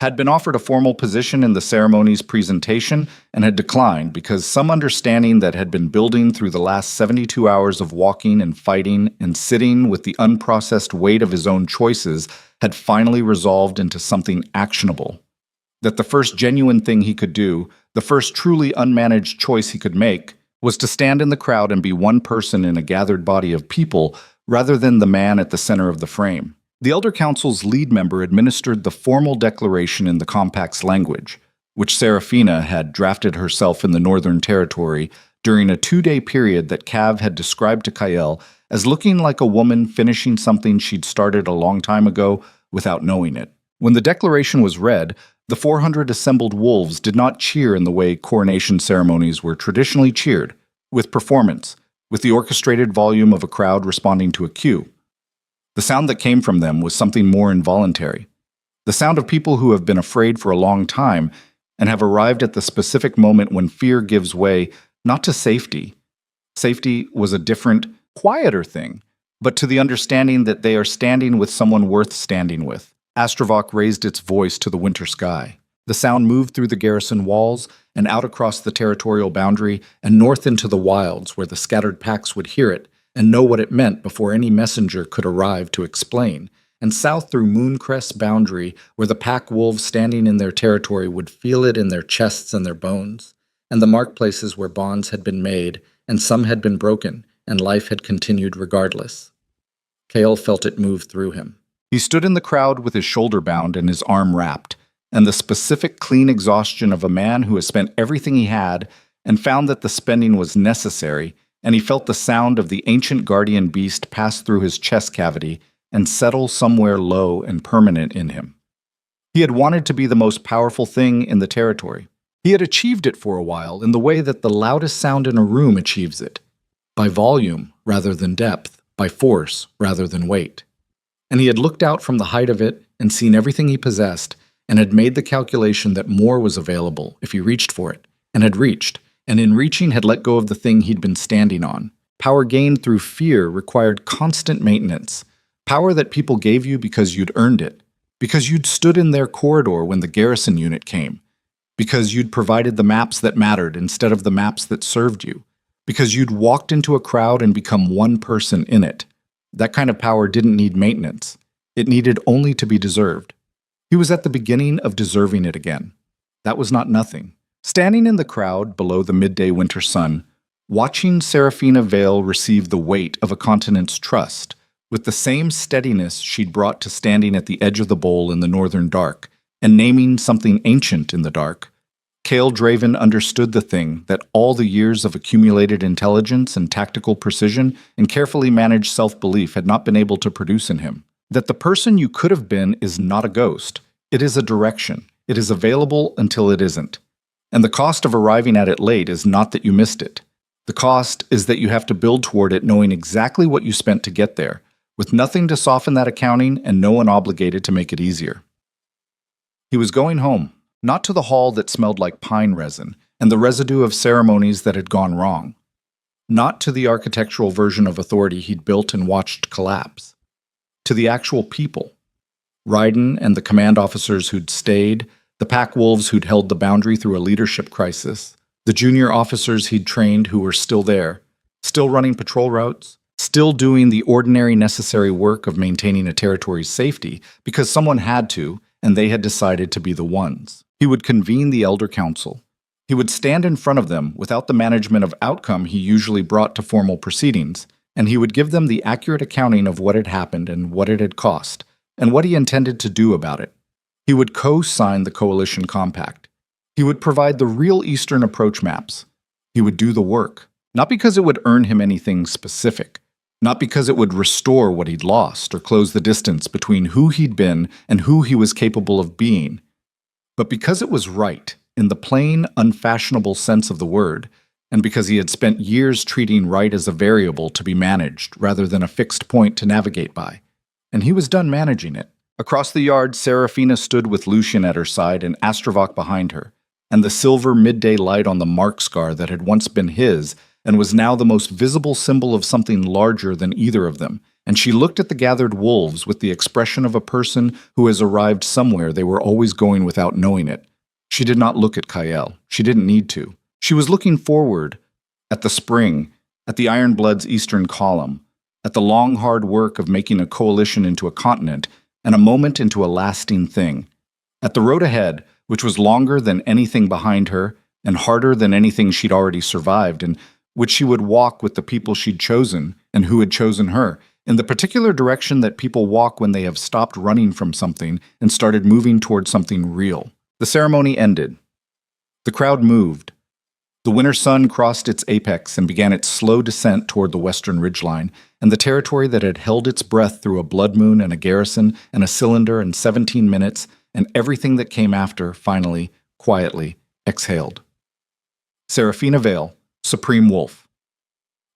had been offered a formal position in the ceremony's presentation, and had declined because some understanding that had been building through the last 72 hours of walking and fighting and sitting with the unprocessed weight of his own choices had finally resolved into something actionable. That the first genuine thing he could do, the first truly unmanaged choice he could make, was to stand in the crowd and be one person in a gathered body of people rather than the man at the center of the frame. The Elder Council's lead member administered the formal declaration in the Compact's language, which Seraphina had drafted herself in the Northern Territory during a 2-day period that Cav had described to Kael as looking like a woman finishing something she'd started a long time ago without knowing it. When the declaration was read, the 400 assembled wolves did not cheer in the way coronation ceremonies were traditionally cheered, with performance, with the orchestrated volume of a crowd responding to a cue. The sound that came from them was something more involuntary. The sound of people who have been afraid for a long time and have arrived at the specific moment when fear gives way not to safety. Safety was a different, quieter thing, but to the understanding that they are standing with someone worth standing with. Astrovok raised its voice to the winter sky. The sound moved through the garrison walls and out across the territorial boundary and north into the wilds where the scattered packs would hear it and know what it meant before any messenger could arrive to explain, and south through Mooncrest's boundary where the pack wolves standing in their territory would feel it in their chests and their bones, and the markplaces where bonds had been made and some had been broken, and life had continued regardless. Kael felt it move through him. He stood in the crowd with his shoulder bound and his arm wrapped, and the specific clean exhaustion of a man who has spent everything he had and found that the spending was necessary, and he felt the sound of the ancient guardian beast pass through his chest cavity and settle somewhere low and permanent in him. He had wanted to be the most powerful thing in the territory. He had achieved it for a while in the way that the loudest sound in a room achieves it, by volume rather than depth, by force rather than weight. And he had looked out from the height of it and seen everything he possessed, and had made the calculation that more was available if he reached for it, and had reached, and in reaching had let go of the thing he'd been standing on. Power gained through fear required constant maintenance, power that people gave you because you'd earned it, because you'd stood in their corridor when the garrison unit came, because you'd provided the maps that mattered instead of the maps that served you, because you'd walked into a crowd and become one person in it. That kind of power didn't need maintenance. It needed only to be deserved. He was at the beginning of deserving it again. That was not nothing. Standing in the crowd below the midday winter sun, watching Seraphina Vale receive the weight of a continent's trust, with the same steadiness she'd brought to standing at the edge of the bowl in the northern dark, and naming something ancient in the dark, Kael Draven understood the thing that all the years of accumulated intelligence and tactical precision and carefully managed self-belief had not been able to produce in him. That the person you could have been is not a ghost. It is a direction. It is available until it isn't. And the cost of arriving at it late is not that you missed it. The cost is that you have to build toward it knowing exactly what you spent to get there, with nothing to soften that accounting and no one obligated to make it easier. He was going home, not to the hall that smelled like pine resin, and the residue of ceremonies that had gone wrong. Not to the architectural version of authority he'd built and watched collapse. To the actual people. Raiden and the command officers who'd stayed, the pack wolves who'd held the boundary through a leadership crisis, the junior officers he'd trained who were still there, still running patrol routes, still doing the ordinary necessary work of maintaining a territory's safety because someone had to, and they had decided to be the ones. He would convene the Elder Council. He would stand in front of them without the management of outcome he usually brought to formal proceedings, and he would give them the accurate accounting of what had happened and what it had cost, and what he intended to do about it. He would co-sign the Coalition Compact. He would provide the real Eastern approach maps. He would do the work, not because it would earn him anything specific, not because it would restore what he'd lost or close the distance between who he'd been and who he was capable of being, but because it was right, in the plain, unfashionable sense of the word, and because he had spent years treating right as a variable to be managed rather than a fixed point to navigate by. And he was done managing it. Across the yard, Serafina stood with Lucian at her side and Astrovok behind her, and the silver midday light on the mark scar that had once been his and was now the most visible symbol of something larger than either of them, and she looked at the gathered wolves with the expression of a person who has arrived somewhere they were always going without knowing it. She did not look at Kyle. She didn't need to. She was looking forward, at the spring, at the Ironblood's eastern column, at the long, hard work of making a coalition into a continent and a moment into a lasting thing, at the road ahead, which was longer than anything behind her and harder than anything she'd already survived, and which she would walk with the people she'd chosen and who had chosen her, in the particular direction that people walk when they have stopped running from something and started moving toward something real. The ceremony ended. The crowd moved. The winter sun crossed its apex and began its slow descent toward the western ridgeline, and the territory that had held its breath through a blood moon and a garrison and a cylinder and 17 minutes and everything that came after, finally, quietly, exhaled. Serafina Vale, Supreme Wolf.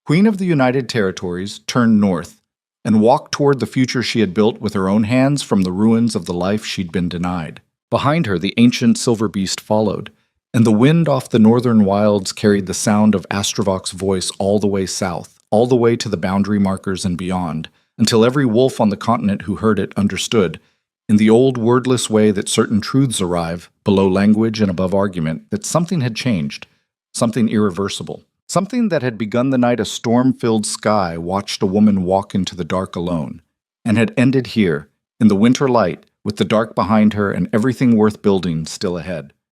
Queen of the United Territories, turned north and walked toward the future she had built with her own hands from the ruins of the life she'd been denied. Behind her, the ancient silver beast followed, and the wind off the northern wilds carried the sound of Astrovok's voice all the way south, all the way to the boundary markers and beyond, until every wolf on the continent who heard it understood, in the old wordless way that certain truths arrive, below language and above argument, that something had changed, something irreversible. Something that had begun the night a storm-filled sky watched a woman walk into the dark alone, and had ended here, in the winter light, with the dark behind her and everything worth building still ahead.